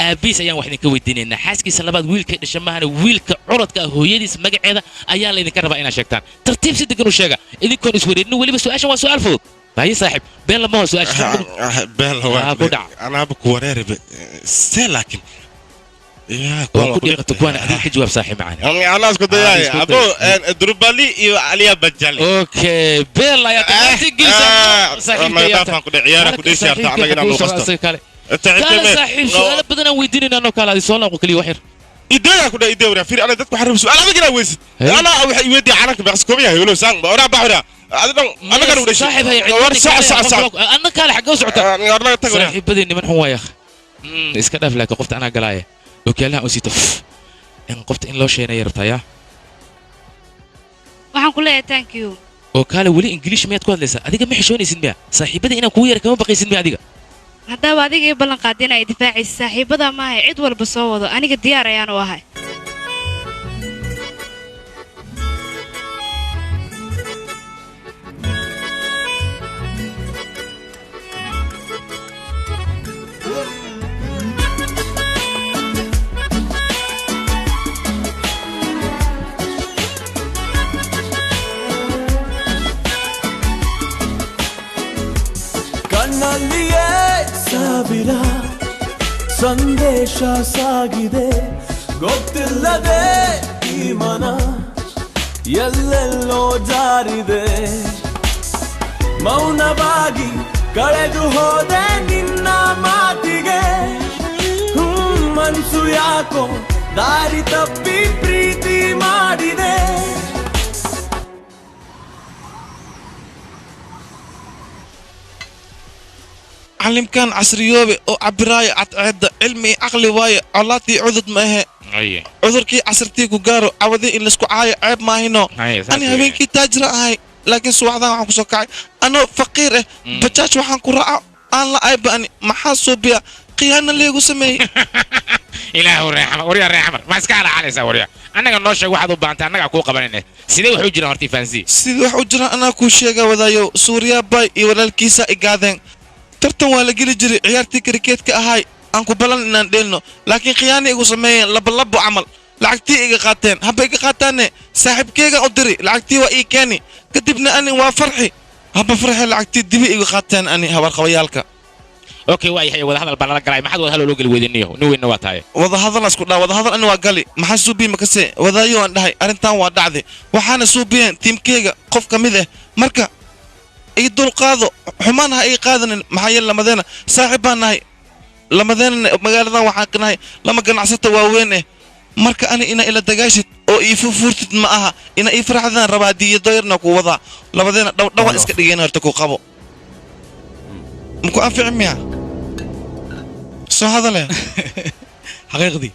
aabiis ayaan wax idinka weydiinaynaa xaaskiisa labaad wiilka dhashay maahana wiilka curadka ah hooyadiis magaceeda ayaa la idinka rabaa inaad sheegtaan tartiib si degan u sheega idinkoon iswareerin waliba su'aashan waa su'aal fudud bayi saaxiib been lama waa su'aasha been waa ku dhac ana ku wareerbe see laakiin waa ku dhiiqato kuwana adiga ka jawaab saaxiib macaan أنا أسكت يا أبو دروبالي يو عليا بجالي اوكي بيلا يا تغاتي جلسة صاحب ما يدافع كده عيالك كده شيء أنا جينا نوقفته كale صاحب سؤال بدنا ويدين انه كلا هذه سؤال وكلي وحير إيديا كده إيديا ولا فير أنا دتك بحرب سؤال أنا كده ويست أنا يودي عنك بس كوميا يقولوا سان بورا بحرا أنا كده ولا صاحب هي صح أنا كلا حق وسعته صاحب بدني من هو يا أخ iska dhaaf laakiin qofta anaa galaaya okeelaha u siito in qofta in loo sheeynaya rabtaa yaa waxaan ku leeyahay thank you oo kaale weli ingiliish miyaad ku hadlaysaa adiga ma xishoonaysid miya saaxiibada inaan kugu yara kama baqaysid miya adiga haddaaba adiga ii ballan qaadin ay difaacaysa saaxiibada maahay cid walba soo wado aniga diyaar ayaan u ahay ಕಣ್ಣಲ್ಲಿಯೇ ಸಾವಿರ ಸಂದೇಶ ಸಾಗಿದೆ ಗೊತ್ತಿಲ್ಲದೆ ಈ ಮನ ಎಲ್ಲೆಲ್ಲೋ ಜಾರಿದೆ ಮೌನವಾಗಿ ಕಳೆದು ಹೋದೆ ನಿನ್ನ ಮಾತಿಗೆ ಮನ್ಸು ಯಾಕೋ ದಾರಿ ತಪ್ಪಿ ಪ್ರೀತಿ ಮಾಡಿದೆ علمكان عصريوبي او عبراي عد علمي عقلي واي علاتي عذد ما هي اي عذركي عصرتي كو غارو عودي ان اسكو عاي عيب ما هينو انا هبينكي تاجر هاي لكن سوعدان waxaan ku soo kacay ano faqiir ah bajaaj waxaan ku raaca aan la ayb ani maxaa soo biya qiyaana leegu sameeyay ilaahu raxmar wariya raxmar ma iska ala calaysa wariya annaga noo sheeg waxaad u baantay annaga ku qabanayna sidee wax u jiraan hortii faansi sidee wax u jiraan anaa ku sheega wadaayo suuriya bay iyo walaalkiisa igaadeen tartan waa la geli jiray ciyaartii krikeetka ahay aan ku balan inaan dheelno laakiin khiyaani igu sameeyeen labo camal lacagtii iga qaateen haba iga qaataane saaxiibkeyga u diri lacagtii waa ii keeni kadibna ani waa farxi haba farxi lacagtii dibi iga qaateen ani habar qabayaalka okay waa yahay wada hadal baan la galay maxaad wada hadal loo gali weydiniyo nin weyn waa tahay wada hadal isku dhaa wada hadal ani waa gali maxaa suubi makase wadaayo aan dhahay arintan waa dhacday waxaana suubiyeen tiimkeyga qof kamid ah marka ay dul qaado xumaan ha ay qaadanin maxaa yeelay lamadeena saaxiib baan nahay lamadeena magaaladan waxaan ka nahay lama ganacsato waaweyn eh marka ani ina ila dagaashid oo ii furfurtid ma aha ina ii farxadaan rabaa diiyo doyarna ku wada labadeena dhawa iska dhigeen horta ku qabo muku anfici miya soo hadale xaqiiqdii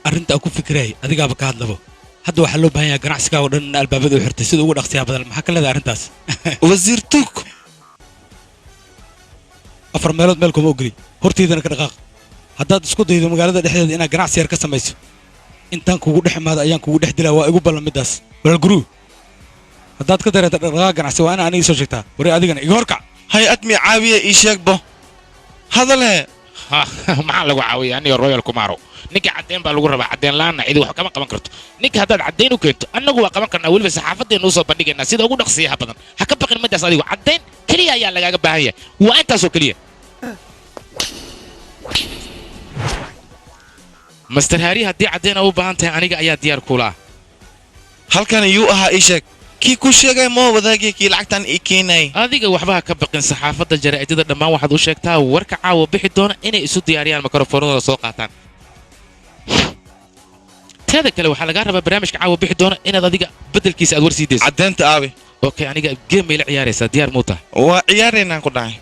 arrinta aan ku fikiray adigaaba ka hadlabo hadda waxaa loo baahan yahay ganacsiga oo dhan albaabada u xirtay sida ugu dhaqsiyaa badan maxaa ka leedahay arrintaas wasiir tuug afar meelood meel kuma ogoli horteydana ka dhaqaaq haddaad isku daydo magaalada dhexdeeda inaad ganacsi yar ka samayso intaan kugu dhex imaada ayaan kugu dhex dilaa waa igu ballan middaas walaal guruu haddaad ka dareenta dhaqdhaqaaq ganacsi waa ina aniga soo sheegtaa wari adigana iga horkac hay-ad mi caawiye ii sheegbo hadale maxaa lagu caawiya aniga royal kumaro ninka cadeen baa lagu rabaa cadeen laana cidi wax kama qaban karto ninka haddaad cadeen u keento annagu waa qaban karnaa weliba saxaafadeenu usoo bandhigaynaa sida ugu dhaqsiyaha badan ha ka baqin middaas adigu cadeen keliya ayaa lagaaga baahan yahay waa intaasoo keliya master hari haddii cadeen u baahan tahay aniga ayaa diyaar kula ah halkan yuu ahaa ii sheeg kii ku sheegay moo wadaagay kii lacagtan ii keenay adiga waxba ha ka baqin saxaafadda jaraa'idada dhammaan waxaad u sheegtaa warka caawa bixi doona inay isu diyaariyaan mikrofoonadooda soo qaataan teeda kale waxaa lagaa rabaa barnaamijka caawa bixi doona inaad adiga beddelkiisa aad war sii dayso caddeynta aabe okay aniga geem bay la ciyaaraysaa diyaar muu tahay waa ciyaaraynaan ku dhahay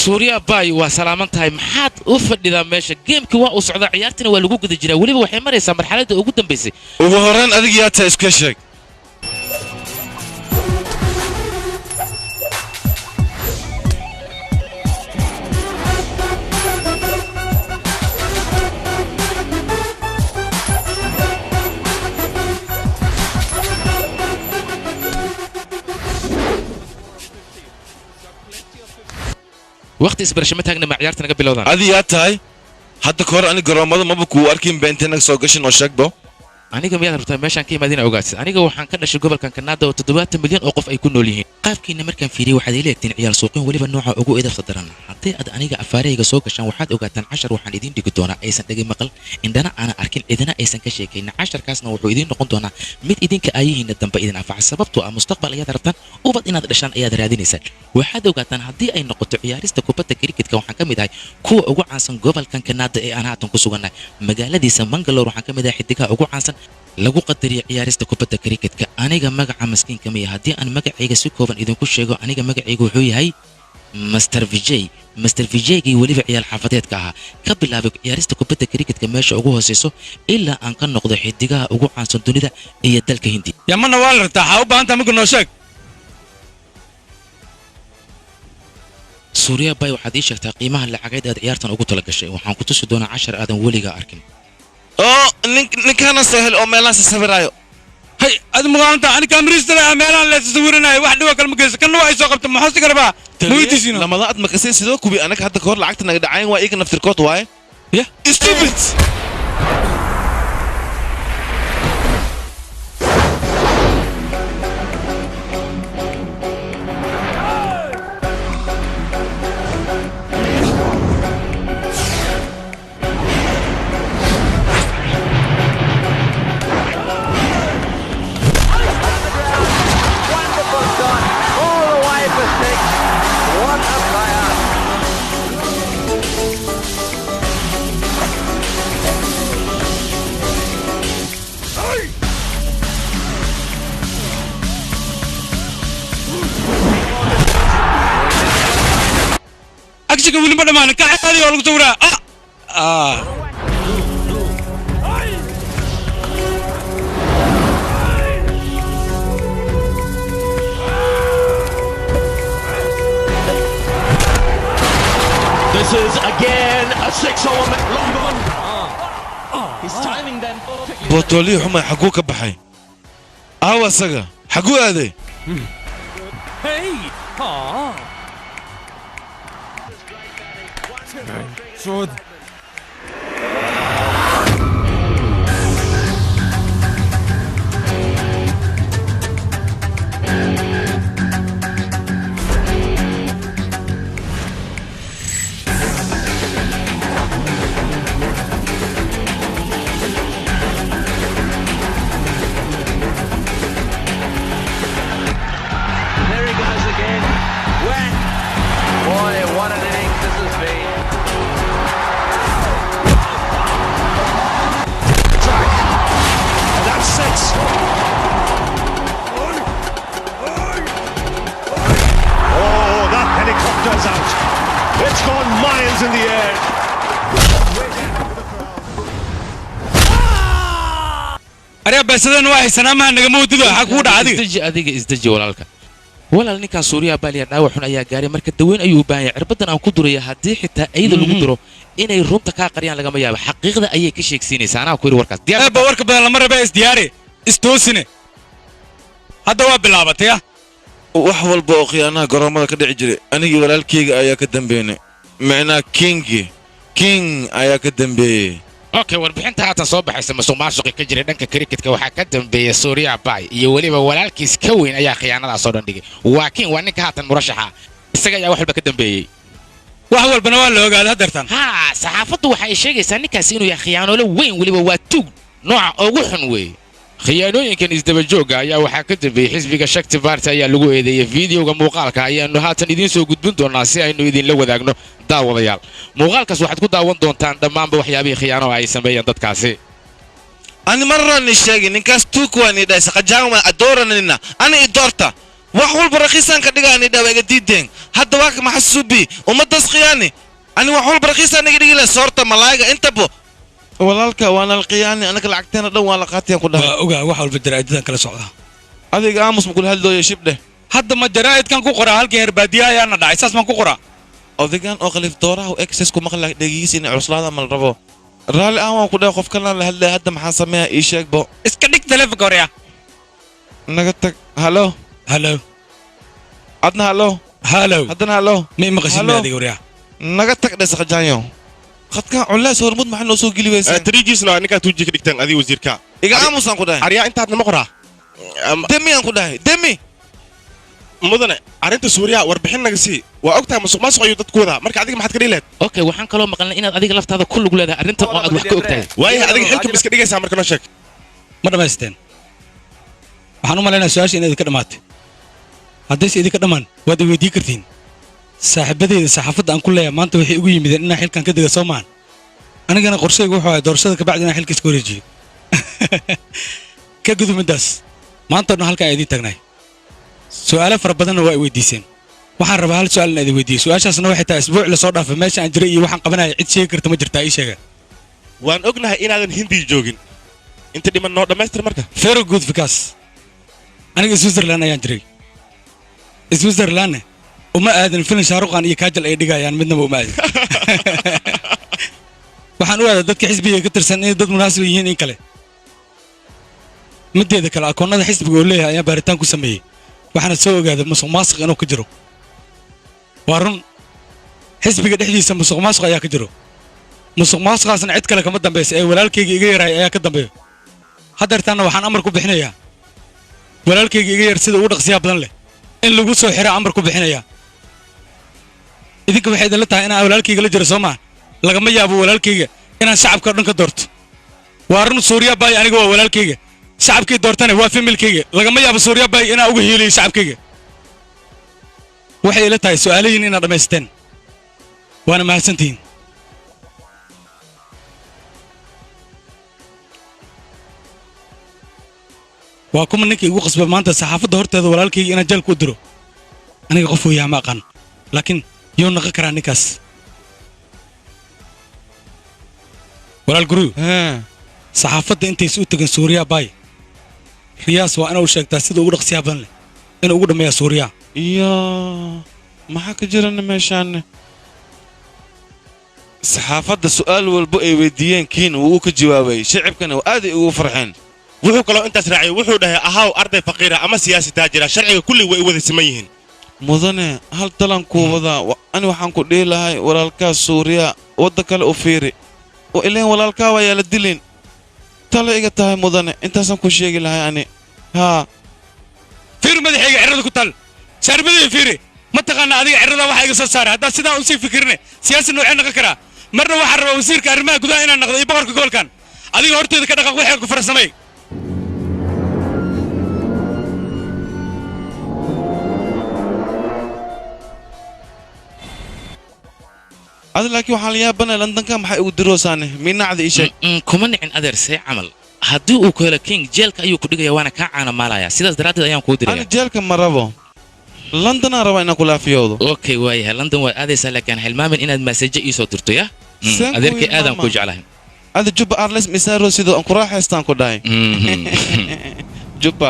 suuriya baay waa salaaman tahay maxaad u fadhidaa meesha geemkii waa uu socdaa ciyaartina waa lagu guda jiraa weliba waxay maraysaa marxaladda ugu dambaysay ugu horrayn adiga yaa tahay iska sheeg waqti isbarashama taagna ma ciyaarta naga bilowdaan adi yaa tahay hadda ka hor ani garoomada maba kuu arkin ba intay naga soo gashin oo sheegbo aniga miyaad rabtaa meeshaan ka imaad inaa ogaatid aniga waxaan ka dhashay gobolkan kanaada oo 70 milyan oo qof ay ku nool yihiin qaabkiina markaan fiiriyay waxaad ila egtiin ciyaal suuqin weliba nooca ugu edabta daran haddii aad aniga afaarahayga soo gashaan waxaad ogaataan cashar waxaan idiin dhigi doonaa aysan dhagay maqal indhana aanan arkin cidina aysan ka sheekaynin casharkaasna wuxuu idiin noqon doonaa mid idinka aayihiinna dambe idin anfaca sababtoo ah mustaqbal ayaad rabtaan ubad inaad dhashaan ayaad raadinaysaan waxaad ogaataan haddii ay noqoto ciyaarista kubadda kriketka waxaan ka mid ahay kuwa ugu caansan gobolkan kanaada ee aan haatan ku sugannahay magaaladiisa mangalore waxaan ka mid ahay xidigaha ugu caansan lagu qadariya ciyaarista kubadda kriketka aniga magaca maskiinka miya haddii aan magacayga si kooban idinku sheego aniga magacaygu wuxuu yahay master vijay weliba ciyaal xaafadeedka ahaa ka bilaabay ciyaarista kubadda kriketka meesha ugu hooseyso ilaa aan ka noqdo xidigaha ugu caansan dunida iyo dalka hindi yamana waa la rabtaa waxaa u baahan tahay marka noo sheeg suuriya bay waxaad ii sheegtaa qiimaha lacageed aad ciyaartan ugu tala gashay waxaan ku tusi doonaa cashar aadan weligaa arkin oo ninkaana soo hel oo meelahaas sawiraayo hay ad mugaanta ani kaamiriistana meelahan la sawiranayo wax dhiwa kale ma geysan kan waa ay soo qabta maxaa si garba muuydiisina lamada ad makasay sidoo kubi anaga hadda ka hor lacagta naga dhacayn waa iga naftirkood waaye ya stupid agshiga weli ma dhammaan ka caadi oo lagu sawiraa This is again a 6-element London. His timing then. bootolii xumay xaguu ka baxay aawa asaga xaguu aaday Hey! Aw. Should. There he goes again. Whack! Boy, what an innings this has been. Track. And that's six. Oh, that helicopter's out. It's gone miles in the air. ariga beesadeen waa haysanaa ma naga moodido waxa ku dhacday adiga isdaji walaalka walaal ninkan suuriya baaliya dhaawac xun ayaa gaaray marka daweyn ayuu u baahan yahay cirbadan aan ku duraya haddii xitaa ayda lagu diro inay runta kaa qariyaan lagama yaabo xaqiiqda ayay ka sheegsiinaysaa anaa ku yiri warkaas ba warka badan lama rabe isdiyaari istoosine hadda waa bilaabatay wax walba oo khiyaanaha garoomada ka dhici jiray anigii walaalkayga ayaa ka dambeynay macnaa king ayaa ka dambeeyey okay warbixinta haatan soo baxaysa masuqmaasuqi ka jiray dhanka kriketka waxaa ka dambeeya suuriya bay iyo weliba walaalkiis ka weyn ayaa khiyaanadaas oo dhan dhigay waa king waa ninka haatan murashaxa isaga ayaa wax walba ka dambeeyey wax walbana waa la ogaaday hadeertan ha saxaafaddu waxay sheegaysaa ninkaasi inuu yahay khiyaanoole weyn weliba waa tuug nooca ugu xun weeye khiyaanooyinkan isdaba joogga ayaa waxaa ka dambeeyey xisbiga shakti baarti ayaa lagu eedeeyey fiidiyowga muuqaalka ayaannu haatan idiin soo gudbin doonaa si aynu idinla wadaagno daawadayaal muuqaalkaas waxaad ku daawan doontaan dhammaanba waxyaabihii khiyaano ay sameeyeen dadkaasi ani marrani sheegin ninkaas tuukwani dhaysa qajaama adooranina ani idoorta wax walba raqiisaan ka dhigaani dhawa iga diideen hadda waa ka maxasuubi ummaddaas khiyaani ani wax walba raqiisaan iga dhigila soorta malaayiga intabo walaalka waana alqiyaani anaka lacagteena dhan waa la qaatiyaan ku dhahay waa ogaa wax walba jaraa'idadan kala socda adiga aamus ma kula hadlooyo shibdhe hadda ma jaraa'idkan ku qoraa halkii heer baadiya ayaana dhacay saas maan ku qoraa odagaan oo khaliif dooraha excess ku maqla dhegihiisa inay cuslaada mal rabo raalli ah waan ku dhahay qof kalena la hadlaya hadda maxaa sameeya ii sheegbo iska dhig telefonka horya naga tag halo adna halo haddana halo ma maqashin adiga horya naga tag dhaysa qajaanyo khadkaan culays hormud maxaa noo soo geli weysaa tariijiisna ninkaa tuuji ka dhigtaan adii wasiirka iga aamusaan ku dhahay aryaa intaad nama qoraa demiyaan ku dhahay demi mudane arrinta suuriya warbixin naga sii waa ogtahay musuqmaasuq ayuu dadku wadaa marka adiga maxaad ka dhihi lahayd okay waxaan kaloo maqalnay inaad adiga laftaada ku lug leedahay arrintan oo aad wax ka ogtahay waayahay adiga xilka miska dhigaysaa marka noo sheeg ma dhammaysteen waxaan u malaynayaa su-aasha inaad idinka dhammaatay haddayse idinka dhammaan waad i weydii kartiin saaxiibadeyda saxaafadda aan ku leeyahay maanta waxay ugu yimideen inaan xilkan ka dega soo maahan anigana qorshaygu wuxuu ahay doorashada kabacdi inaan xilka iska wareejiyo ka gudub middaas maanta o dhan halkaan idiin tagnay su'aalo fara badanna waa i weydiiseen waxaan rabaa hal su'aal inaan idin weydiiyo su'aashaasna waxay tahay isbuuc la soo dhaafay meesha aan jiray iyo waxaan qabanaya cid sheegi karta ma jirtaa ii sheega waan ognahay inaadan hindiya joogin inta dhiman noo dhammaystir marka very good vikas aniga switzerland ayaan jiray switzerlandne uma aadan filin shaaruqan iyo kaajal ay dhigayaan midnaba uma aadan waxaan u aadaa dadka xisbiga ka tirsan inay dad munaasib yihiin in kale mideeda kale akoonnada xisbiga oo leeyahay ayaan baaritaan ku sameeyey waxaana soo ogaaday musuq maasuq inuu ka jiro waa run xisbiga dhexdiisa musuq maasuq ayaa ka jiro musuq maasuqaasna cid kale kama dambaysa ee walaalkayga iga yaraay ayaa ka dambeeyo haddeertaanna waxaan amar ku bixinayaa walaalkayga iga yar sida ugu dhaqsiyaa badan leh in lagu soo xiro amar ku bixinayaa idinka waxay idinla tahay inaan walaalkayga la jiro soo maa lagama yaabo walaalkayga inaan shacabka o dhan ka doorto waa run suuriya baay aniga waa walaalkayga shacabkii doortane waa familkayga lagama yaabo suuriya baay inaan uga hiiliyo shacabkayga waxay ila tahay su'aalayiin inaad dhammaysteen waana mahadsantihiin waa kuma ninkii igu qasbay maanta saxaafadda horteeda walaalkayga inaan jaalka u diro aniga qof weeyaha ma aqaan laakiin yuu naqan karaa ninkaas walaal guruu saxaafadda intaysa u tegin suuriya baay riyaas waa inuu sheegtaa sida ugu dhaqsiyaa badan leh inuu ugu dhammeeyaa suuriya iyo maxaa ka jirana meeshaanne saxaafadda su'aal walba ay weydiiyeen kiina wuu ka jawaabay shacibkana aaday ugu farxeen wuxuu kaloo intaas raaciyay wuxuu dhahay ahaw arday faqiira ama siyaasi taajira sharciga kulli way wada siman yihiin mudane hal talanku wadaa ani waxaan ku dhihi lahay walaalkaas suuriya wadda kale u fiiri oo ileen walaalkaa waa yaa la dilin tale iga tahay mudane intaasaan ku sheegi lahay ani haa fiir madaxayga cirrada ku tal shaarbadayda fiiri ma taqaana adiga cirrada waxaa iga soo saaray haddaa sidaan usii fikirne siyaasi noocee naqan karaa marna waxaan rabaa wasiirka arrimaha gudaha inaan naqdo iyo boqorka gobolkan adiga horteeda ka dhaqaq waxay ku farsamay adi laakiin waxaan la yaabanay landanka maxay ugu diroosaane miinacda ii sheeg kuma nicin adeer see camal haddii uu ku helo king jeelka ayuu ku dhigaya waana kaa caana maalaya sidaas daraaddeed ayaan kuu diraya ani jeelka ma rabo londonaan rabaa inaan ku laafiyoodo okay waayahay london waad aadaysaa laakiin hilmaamin inaad maasejo ii soo dirto ya adeerkay aadaan ku jeclahay adi jubba arles misaaro sidoo aan ku raaxaystaan ku dhahay jubba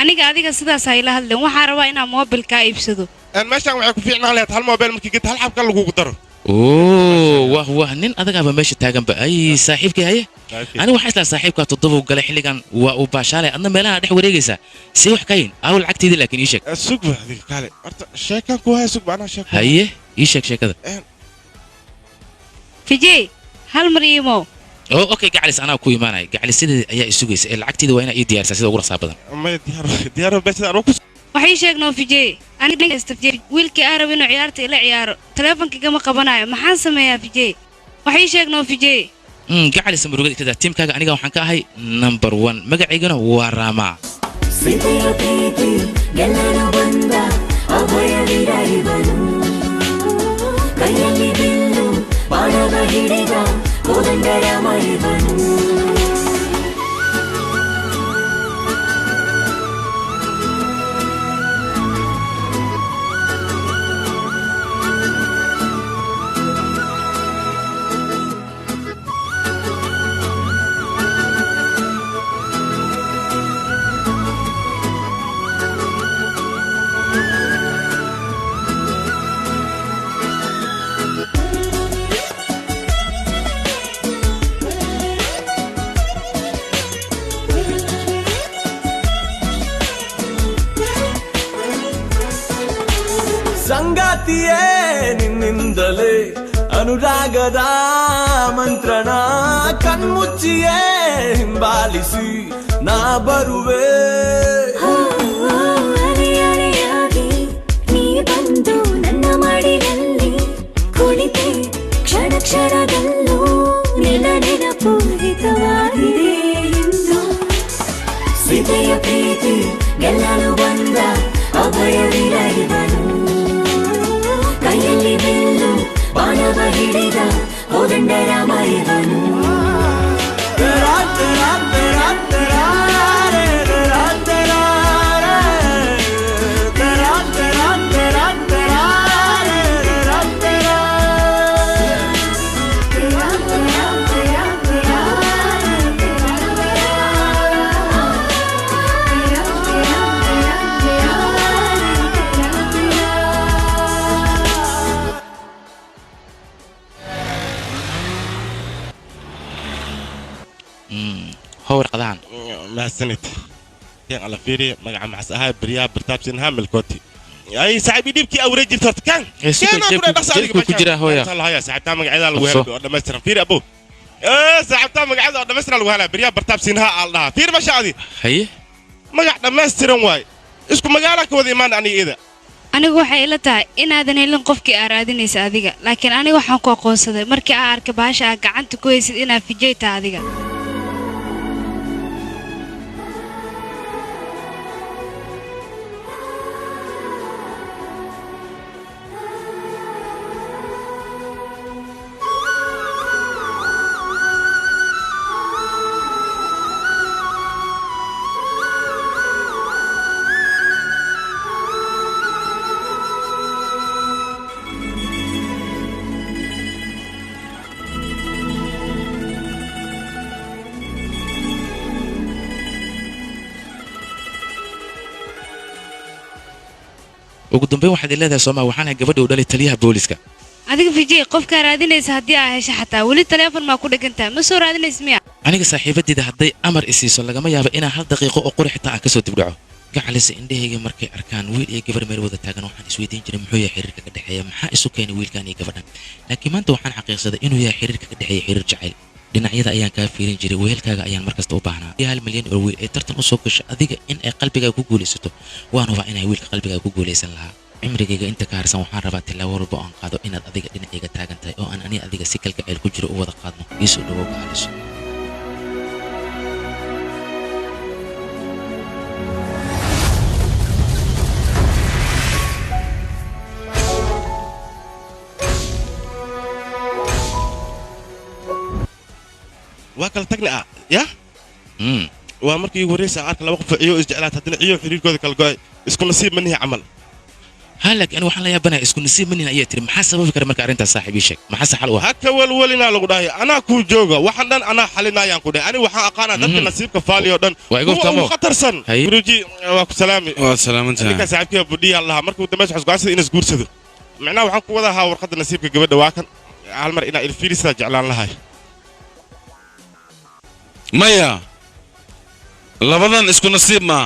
aniga adiga sidaas hayla hadleen waxaan rabaa inaan moobilkaa iibsado meeshaan waxay ku fiicnaan lahayd hal moobeel markii ged hal xabka lagugu daro wah nin adagaaba meesha taaganba ay saaxiibkay haye ani waxaa islaa saaxiibkaa toddoba galay xilligan waa uu baashaalay adna meelaha dhex wareegaysaa see wax kayin aaw lacagteydii laakiin ii sheeg sugba adiga kaale horta sheekan ku haya sugba anaa sheek haye ii sheeg sheekada fijey hal mar iimow okay gaclis anaa ku imaanaya gaclisadeeda ayaa isugaysa ee lacagteeda waa inaa ii diyaarisaa sida ugu rasaa badan waxay sheegnoo fijey wiilkii aan rabo inuu ciyaarta ila ciyaaro taleefonkigama qabanayo maxaan sameeyaa fijey waxay sheegnoo fijey gacalisa murugada kada tiimkaaga aniga waxaan ka ahay number 1 magacaygana waa raamaa ಸಂಗಾತಿಯೇ ನಿನ್ನಿಂದಲೇ ರಾಗದ ಮಂತ್ರಣ ಕಣ್ಮುಚ್ಚಿಯೇ ಹಿಂಬಾಲಿಸಿ ನಾ ಬರುವೆ ಅರೆಯಾಗಿ ನೀ ಬಂದು ನನ್ನ ಮಡಿಲಲ್ಲಿ ಕುಳಿತೆ ಕ್ಷಣ ಕ್ಷಣದಲ್ಲೂ ನಿನ್ನ ನೆನಪು ಹಿತವಾಗಿದೆ ಎಂದು ಸೀತೆಯ ಪ್ರೀತಿ ಗೆಲ್ಲಲು ಬಂದ ಅಭಯವಿರ ಇವನು ಕೈಯಲ್ಲಿ ಬಿಲ್ಲು ಬಾಣವ ಹಿಡಿದ ಕೋದಂಡರಾಮ ಇವನು هو رقدان ما سنت كان على فيري مع معسها بريا برتاب سنها ملكوتي اي صاحب يديبكي او رجل صوت كان كان بس كجرا هويا الله يا صاحب تام قاعد الوهاب ولا مستر فيري ابو ايه صاحب تام قاعد ولا مستر الوهاب بريا برتاب سنها الله فيري ما شادي هي ما قاعد مستر واي اسكو مقالك ودي ما اني اذا anigu waxay ila tahay inaadan helin qofkii aad raadinaysa adiga laakiin aniga waxaan ku aqoonsaday markii aan arkay baasha aad gacanta ku haysid inaad fijayta adiga ugu dambeyn waxaad leedahay Soomaa waxaan ahay gabadha u dhalay taliyaha booliska adiga fijay qofka raadinaysa hadii aad hesho xataa wali telefoon ma ku dhagantaa ma soo raadinaysa miya aniga saaxiibadeyda hadday amar isiiso lagama yaabo inaan hal daqiiqo oo qori xitaa aan ka soo dibdhaco gacalisa indhahayga markay arkaan wiil iyo gabar meel wada taagan waxaan isweydiin jiray muxuu yahay xiriirka ka dhexeeya maxaa isu keenay wiilkan iyo gabadhan laakiin maanta waxaan xaqiiqsaday inuu yahay xiriirka ka dhexeeya xiriir jacayl dhinacyada ayaan kaa fiirin jiray weelkaaga ayaan markasta u baahnaa 1 milyan oo wiil ay tartan u soo gasho adiga in ay qalbigaaga ku guulaysato waan hubaa inay wiilka qalbigaaga ku guulaysan lahaa cimrigayga inta ka harsan waxaan rabaa tilaabo walba aan qaado inaad adiga dhinacayga taagan tahay oo aan ani adiga si kalgacayl ku jiro u wada qaadno iisoo dhawow gacaliso واكل تقلع يا ومركي يوريس عارك لو وقف عيو اسجعلات هدنا عيو xiriirkooda kala go'ay isku nasiib manihi camal halak ana waxaan la yaabanahay isku nasiib manina ayay tiri maxaa sababi kara marka arinta saaxiib sheeg maxaa saxal u ah haka walwalina lagu dhahay ana ku jooga waxaan dhan ana xalinayaan ku dhahay ani waxaan aqaana dadka nasiibka faaliyo dhan waa khatarsan guruji waa ku salaami waa salaamanta ninka saaxiibka budiya Allah markuu dambeys xusgaasada in isguursado macnaa waxaan ku wada haa warqada nasiibka gabadha waa kan hal mar ina ilfiirisa jeclaan lahay maya labadan isku nasiib ma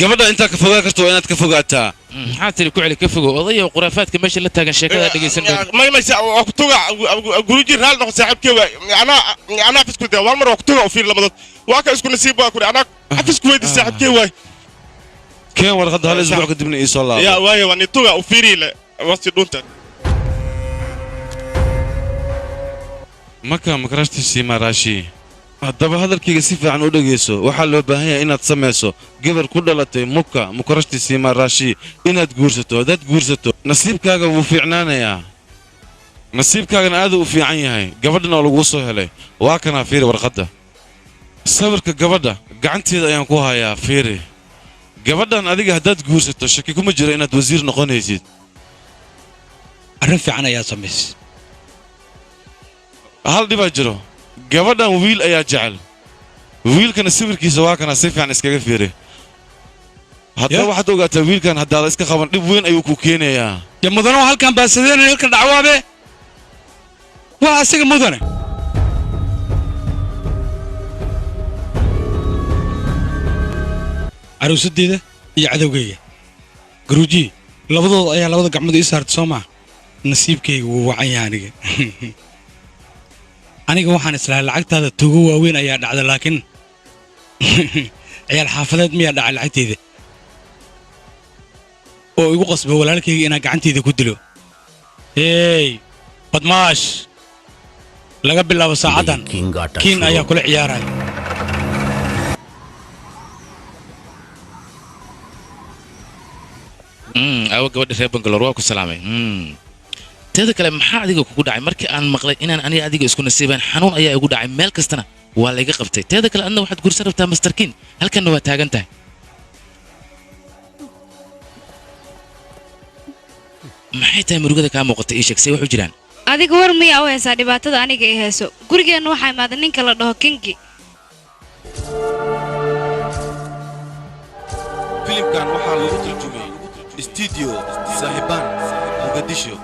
gabadha inta ka fogaa karto inaad ka fogaataa maxaa tiri ku celi ka fogo odayo quraafaadka meesha la taagan sheekada dhageysan may ku tuga guruji raal noqo saaxiibkeega ana fisku daa war mar ku tuga oo fiir labadood waa ka isku nasiib waa ku ana fisku weedi saaxiibkeega way keen warqad hal isbuuc kadibna ii soo laabo ya way waan tuga oo fiirile wasi dhunta maka makrashtiisii marashi haddaba hadalkayga si fiican u dhegayso waxaa loo baahan yahay inaad samayso gabar ku dhalatay muka mukarashtiisii marashi inaad guursato haddaad guursato nasiibkaaga wuu fiicnaanayaa nasiibkaagana aad u fiican yahay gabadhan oo laguu soo helay waa kanaa fiiri warqadda sawirka gabadha gacanteeda ayaan ku hayaa fiiri gabadhan adiga haddaad guursato shaki kuma jiro inaad wasiir noqonaysid arrin fiican ayaa samaysay hal dhibaa jiro gabadhan wiil ayaa jecel wiilkana sawirkiisa waa kana si fiican iskaga fiiri hadda waxaad ogaataa wiilkan haddaada iska qaban dhib weyn ayuu ku keenayaa ya mudano halkan baasadeen halka dhacwaabe waa asiga mudane caruusadeeda iyo cadowgayga garuuji labadooda ayaa labada gacmood ii saartay soo maa nasiibkayga wuu wacan yahay aniga aniga waxaan islahay lacagtaada tuugo waaweyn ayaa dhacda laakiin ciyaal xaafadeed miyaa dhacay lacagteyda oo igu qasba walaalkayga inaan gacanteyda ku dilo hey badmaash laga bilaabo saacaddan kiin ayaa kula ciyaaraya awa gabadha reer bangaloor waa ku salaamay teeda kale maxaa adiga kugu dhacay markii aan maqlay inaan aniga adiga isku nasiibaan xanuun ayaa igu dhacay meel kastana waa layga qabtay teeda kale adna waxaad gursan rabtaa mastarkiin halkanna waa taagan tahay maxay tahay murugada kaa muuqatay ii sheeg say wax u jiraan adiga war miyaa u haysaa dhibaatada aniga i hayso gurigeenna waxaa imaaday ninka la dhaho kingi filimkan waxaa lagu tarjumay studio saaxiibaan muqdisho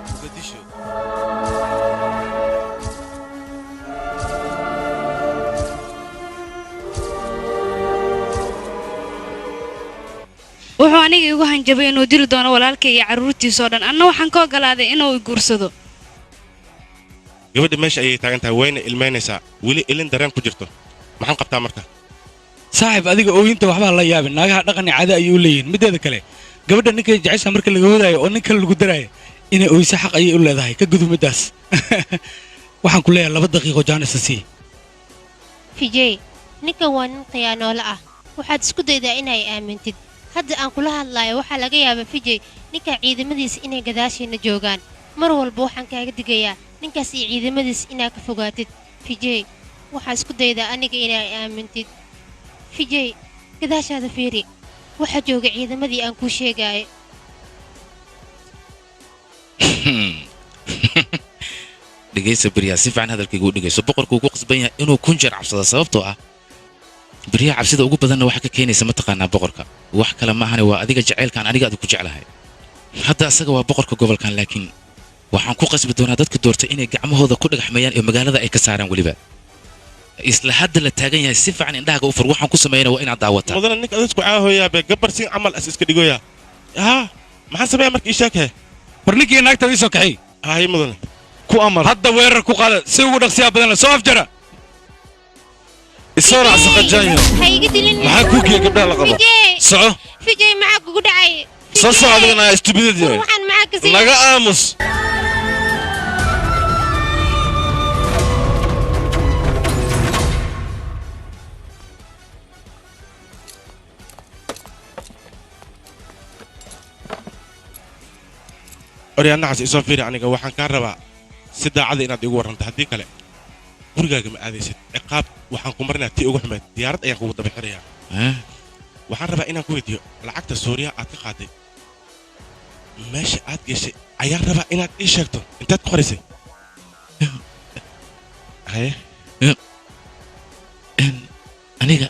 wuxuu aniga igu hanjabay inuu dili doono walaalkay iyo carruurtiisoo dhan anna waxaan ka ogolaaday inuu i guursado gabadha meesha ayay taagan tahay wayna ilmaynaysaa weli ilin dareen ku jirto maxaan qabtaa marka saaxiib adiga ooyinta waxbaa la yaabin naagaha dhaqan caado ayay u leeyihiin mideeda kale gabadha ninka jecesha marka laga wadaayo oo ninka lagu daraayo inay ooyso xaq ayay u leedahay ka gudub middaas waxaan ku leeyahay 2 daqiiqo jaanisa sii fijay ninkan waa nin khiyaanoole ah waxaad isku daydaa inay aamintid hadda aan kula hadlaayo waxaa laga yaabaa fijay ninka ciidamadiisa inay gadaashiina joogaan mar walba waxaan kaaga digayaa ninkaas iyo ciidamadiisa inaad ka fogaatid fijay waxaa isku daydaa aniga inay aamintid fijay gadaashaada fiiri waxaa jooga ciidamadii aan kuu sheegaayo dhegaysa beriyaa si fiican hadalkayga u dhegayso boqorkuu ku qasban yahay inuu kun jeer cabsado sababtoo ah beriyaa cabsida ugu badanna waxaa ka keenaysa mataqaanaa boqorka wax kale maahane waa adiga jacaylkaan aniga adigu ku jeclahay hadda asaga waa boqorka gobolkan laakiin waxaan ku qasbi doonaa dadka doortay inay gacmahooda ku dhagaxmeeyaan ee magaalada ay ka saaraan weliba isla hadda la taagan yahay si fiican indhahaga u fur waxaan ku sameeyana waa inaad daawataa mudana ninka adisku caahoyaa bee gabar siin camal as iska dhigoyaa haa maxaan sameeyaa marka ii sheekhe war ninkii naagtaada ii soo kaxay hay mudane ku amar hadda weerar ku qaada si ugu dhaqsiyaa badan la soo afjara isoo raacsa qajaanyo maxaa kuu geeyey gabdhaha la qabo soco fijay maxaa kugu dhacay soo soco adigana istubidad yahay waxaan maxaa ka sii naga aamus oryaanacaas isoo fiiri aniga waxaan kaa rabaa si daacada inaad igu warranto haddii kale gurigaaga ma aadaysid ciqaab waxaan ku marinayaa tii ugu xumeed diyaarad ayaan kugu daba xirayaa waxaan rabaa inaan ku weydiiyo lacagta suuriya aad ka qaaday meesha aad geshay ayaan rabaa inaad ii sheegto intaad ku qoraysay haye aniga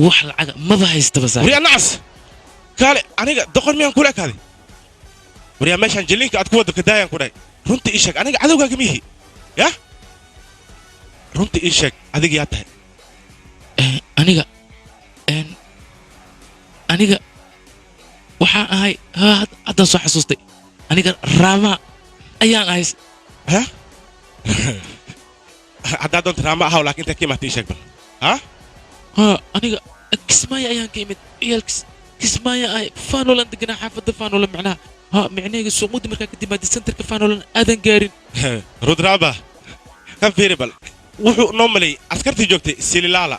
wax lacaga maba haystaba saa oryaanacas kaale aniga doqon miyaan kula ekaaday waryaa meeshaan jilliinka aad ku waddo kadaayaan ku dhahay runtii ii sheeg aniga cadowgaaga miihi yah runtii ii sheeg adiga yaa tahay aniga waxaan ahay haddaan soo xasuustay aniga raamaa ayaan ahay haddaa doonta raama ahaw laakiin intaad ka imaata ii sheeg bal aniga kismaayo ayaan ka imid ciyaal kismaayo ahay faanolan deganaa xaafadda faanolan macnaha micnahayga suuqmudda markaa ka timaada sentarka faanolan aadan gaarin rudraaba kan fiiri bal wuxuu noo maleeyey askartii joogtay sililaala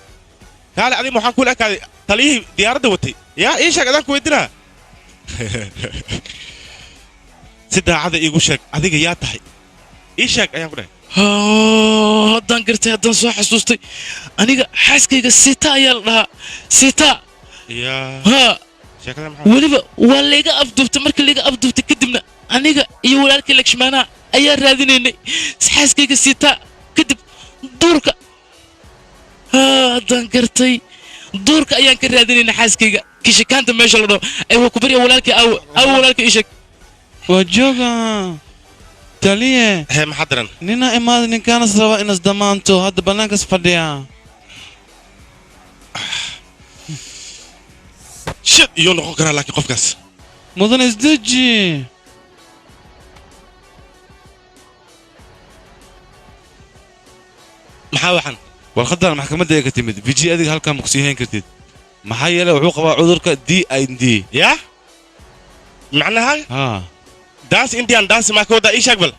kaale adiga waxaan kula ekaaday taliyihii diyaaradda watay yaa ii sheeg adaan ku weydinaa si daacada iigu sheeg adiga yaa tahay ii sheeg ayaan ku dhahay haddaan gartay haddaan soo xasuustay aniga xaaskayga sita ayaa la dhahaa sita weliba waa layga afduubtay marka layga afduubtay kadibna aniga iyo walaalkay lakshmaanaha ayaa raadinaynay xaaskayga sita kadib duurka haddaan gartay duurka ayaan ka raadinaynay xaaskayga kishikaanta meesha la dhaho ay waa ku barya walaalkay aawo walaalkay ii sheeg waa jooga taliye hee maxaa daran nina imaada ninkaanas raba inas damaanto hadda bannaankas fadhiya shid iyuu noqon karaa laakiin qofkaas mudan isdeji maxaa waxan warqadan maxkamadda ay ka timid viji adiga halkan ma ku sii hayn kartid maxaa yeelay wuxuu qabaa cudurka DID yaa macnaha dance indian dance ma ka wada ii sheeg bal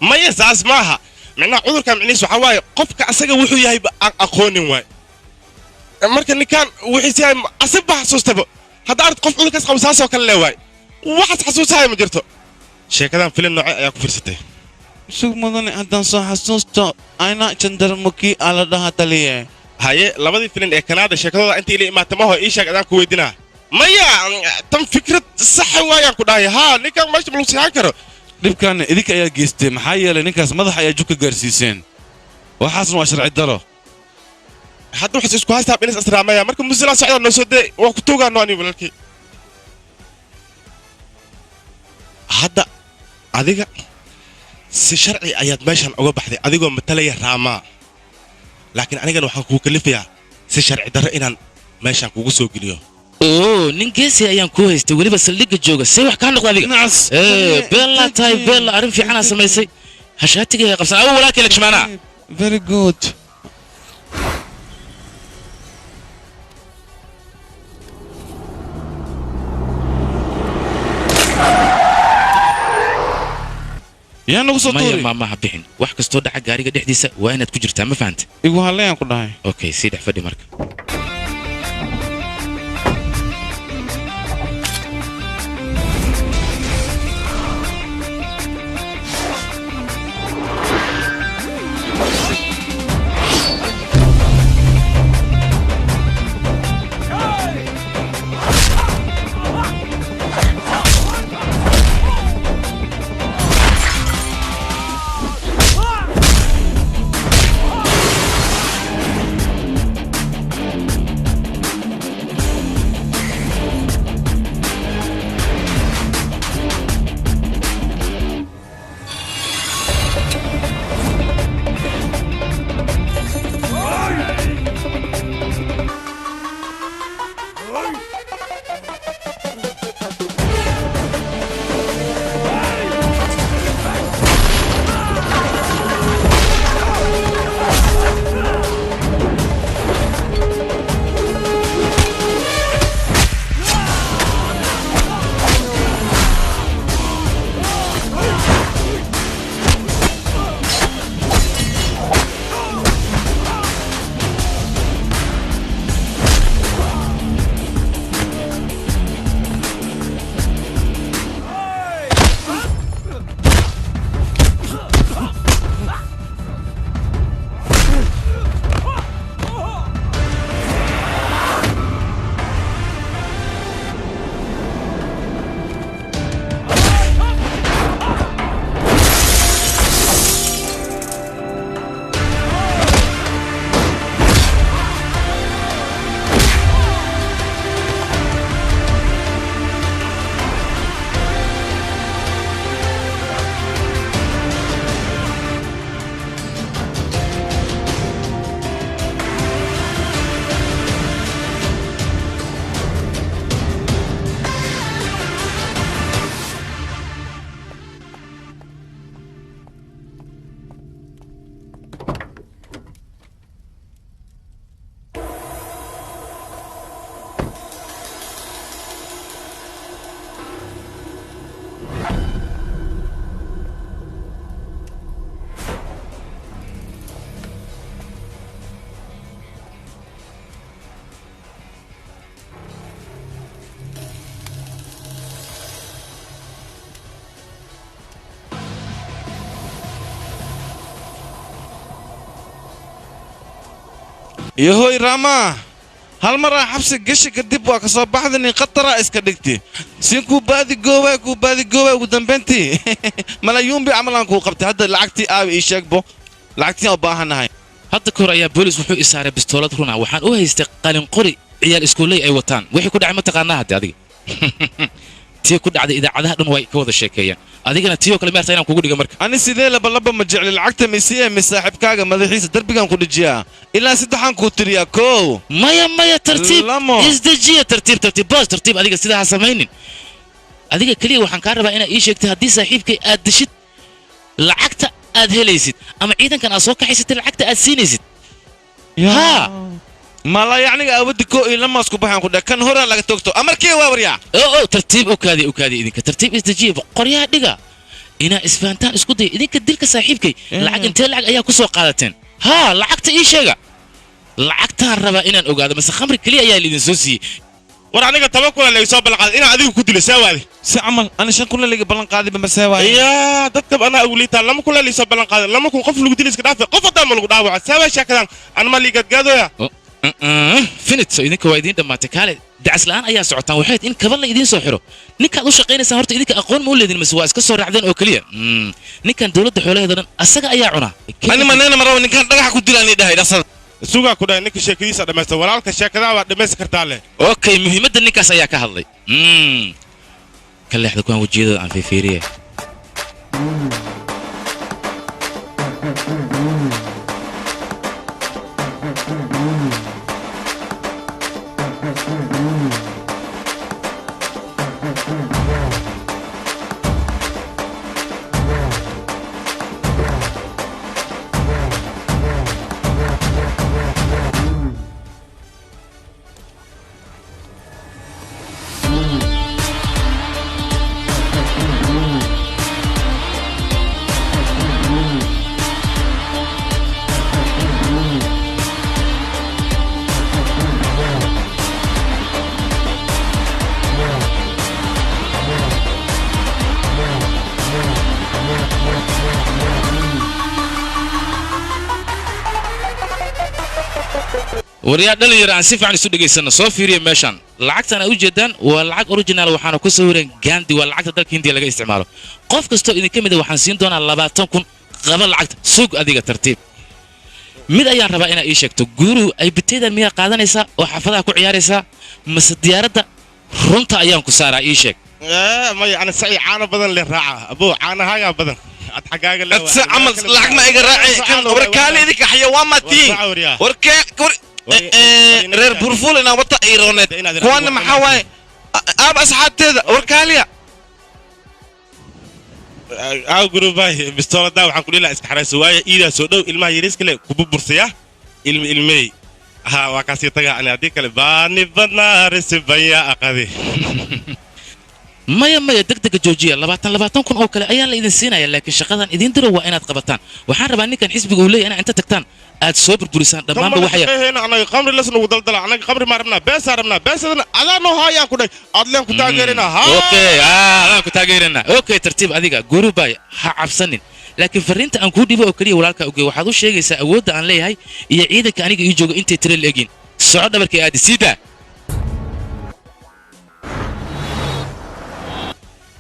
maya saas maaha macnaha cudurka macnihiisu waxaa waaye qofka asaga wuxuu yahay aan aqoonin waay marka ninkan wixiisi yahay asig baa xasuustaba hadda arad qof cudurkaas qabo saasoo kale le waay waxaas xasuusahay ma jirto sheekadan filin nooce ayaa ku fiirsatay sug mudane haddaan soo xasuusto ayna jandarmuki aa la dhahaa taliye haye labadii filin ee kanaada sheekadooda inta ila imaata maho ii sheeg adaan ku weydinaa maya tan fikrad saxa waayaan ku dhahay haa ninkan meesha malu siixan karo dhibkaana idinka ayaa geystay maxaa yeelay ninkaas madax ayaa jug ka gaarsiiseen waxaasna waa sharci daro hadda waxaas isku haystaa binis asraamaya marka musila socda noo soo dee waa ku tuugaano ani walaalkii hadda adiga si sharci ayaad meeshan uga baxday adigoo matalaya raamaa laakiin anigana waxaan kugu kalifayaa si sharci darro inaan meeshan kugu soo geliyo nin geesi ayaan kuu haystay weliba saldhigga jooga see wax kaa noqda adiga beella tahay beella arrin fiicanaa samaysay hashaatiga qabsan awo walaalkii lagshmaanaa very good yaa nagu soo tuuri maya maamaha bixin wax kastoo dhaca gaariga dhexdiisa waa inaad ku jirtaa ma fahanta igu hallayaan ku dhahay okay sii dhex fadhi marka yahoy raamaa hal mar aa xabsi gashi kadib waa ka soo baxdani khataraa iska dhigti siin kuu baadigoobaa ugu dambayntii malayuunbi camalaan kuu qabtay hadda lacagtii aabi ii sheegbo lacagtii aan u baahannahay hadda kahor ayaa boolis wuxuu i saaray bistoolad runa waxaan u haystay qalin qori ciyaal iskuulley ay wataan wixii ku dhacay ma taqaanaa hadde adiga tii ku dhacday idaacadaha dhan way ka wada sheekeeyaan adigana tiyoo kale meerta inaan kugu dhiga marka ani sidee labalaba ma jecli lacagta misiye mi saaxiibkaaga madaxiisa derbigaan ku dhijiyaa ilaa saddexaan kuu tiriyaa kow maya tartiib isdejiya tartiib boos tartiib adiga sidaa ha samaynin adiga keliya waxaan kaa rabaa inaad ii sheegtay haddii saaxiibkay aad dishid lacagta aad helaysid ama ciidankan aad soo kaxaysatay lacagta aad siinaysid ها ما لا يعني أودي كو لما أسكو بحان كده كان هورا لك توكتو أمر كي وابريا أو ترتيب أوكادي إذنك ترتيب استجيب قرية دقة إنا إسفانتان إسكودي إذنك ديلك صاحبك لعق أنت لعق أيها كسو قادتين ها لعقت إيه شيء لعقتها الربا إنا أوقاد بس خمر كلي أيها اللي نسوسي ورانيga tabankula la soo balqaad ina adigu ku dilay sawaadi si amal ana shan kula laga balan qaadi bama sawaadi ya dadka ana awliita lama kula la soo balan qaad lama kun qof lagu dilay iska dhaafay qof hadaa ma lagu dhaawac sawa shakadan an ma liigad gaadooya finit so idinka waa idin dhamaatay kaale dacas la'aan ayaa socotaan waxayd in kabal la idin soo xiro ninkaad u shaqaynaysaa horta idinka aqoon ma u leedin mise waa iska soo raacdeen oo kaliya ninkan dawladda xoolaheeda dhan asaga ayaa cuna ani ma neena maraw ninkan dhagax ku dilaan dhahay dhasada suuga ku dhaay ninka sheekadiisa dhameystay walaalka sheekadaha waa dhameys kartaa le okay muhiimadda ninkaas ayaa ka hadlay ka leexda kuwan wajiyada aan fiiriye waryaa dhalinyaro aan si fiican isu dhageysano soo fiiriya meeshan lacagtan aad u jeedaan waa lacag original waxaana ku sawiran gandi waa lacagta dalka hindiya laga isticmaalo qof kastoo idin ka mid waxaan siin doonaa 20,000 qaba lacagta suug adiga tartiib mid ayaan rabaa inaad ii sheegto guru ay biteedan miyaa qaadanaysaa oo xafadaha ku ciyaaraysaa mase diyaaradda runta ayaan ku saaraa ii sheeg ma yani saci caana badan le raaca abuu caanahaaga badan ad xagaaga le amal lacag ma iga raaci kan warkaali idinka xayawaamatiin warkee reer burful inaan wata ironeed kuwana maxaa waaye aab asxaabteeda warkaaliya aa gurubay bistoolada waxaan ku dhilaa iska xarayso waaye iidaa soo dhow ilmaha yariiska le ku burbursaya ilmey ha waa kaasii taga ani haddii kale baani badnaa risibaya aqadi maya degdega joojiya 20,000 oo kale ayaa la idin siinaya laakiin shaqadan idin diro waa inaad qabataan waxaan rabaa ninkan xisbiga uu leeyahay inaad inta tagtaan aad soo burburisaan dhammaanba waxay anaga qamri lasna ugu daldala anaga qamri ma rabnaa beesa rabnaa beesadana adaan noo haayaan ku dhahay adleen ku taageerina adaan ku taageerina okay tartiib adiga gurubay ha cabsanin laakiin fariinta aan kuu dhibo oo kaliya walaalka ogeey waxaad u sheegaysaa awoodda aan leeyahay iyo ciidanka aniga ii joogo intay tiro leegin soco dhabarkay aadi siida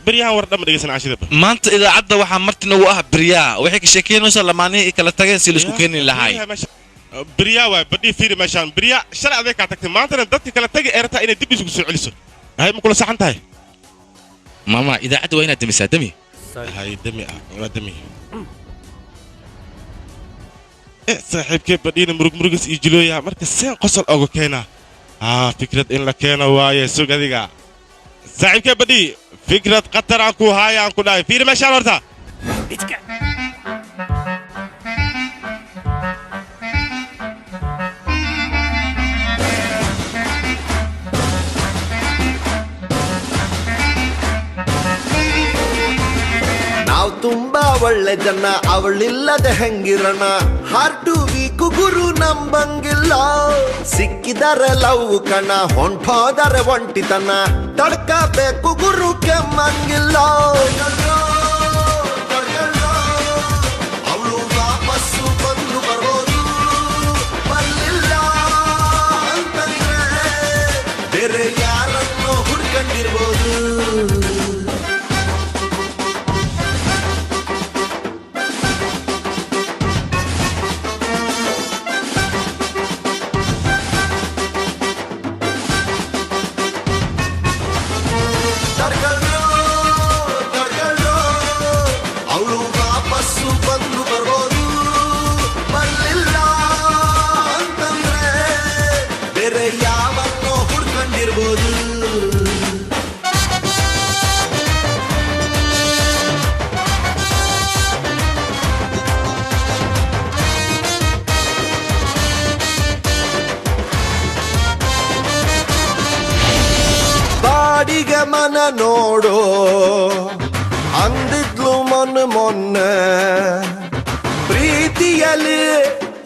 بريان ورد أمر يجلس عشرة ما أنت إذا عدى واحد مرتنا وقه بريا وهيك شكين مثلا لما نيجي كلا تجين سيلسكو كيني لهاي بريا وبدي فير مشان بريا شرع ذيك عتكت ما أنت ندت كلا تجي إرتا إن دبي سوق علسو هاي مكلا صح أنت هاي ماما إذا عدى وين دمي سادمي هاي دمي دمي صاحب كيف بدينا مرقس يجلو يا مركز سين قصر أو كينا فكرة إن لكينا واي سوق هذيك صاحب كيف بدي فكرة قطر عنكو هاي عنكو داي فير مشان ورتا ನಾವು ತುಂಬಾ ಒಳ್ಳೆ ಜನ ಅವಳಿಲ್ಲದೆ ಹೆಂಗಿರಣ heart week ಗುರು ನಂಬಂಗಿಲ್ಲ ಸಿಕ್ಕಿದರೆ ಲವ್ ಕಣ ಹೊಂಟೋದರೆ ಒಂಟಿತನ ತಡ್ಕಬೇಕು ಗುರು ಕೆಮ್ಮಂಗಿಲ್ಲ ಅವಳು ವಾಪಸ್ಸು ಬಂದು ಬರೋದು ಬರ್ಲಿಲ್ಲ ಅಂತಂದ್ರೆ ಬೇರೆ ಯಾರನ್ನೋ ಹುಡ್ಕೊಂಡಿರ್ಬೋದು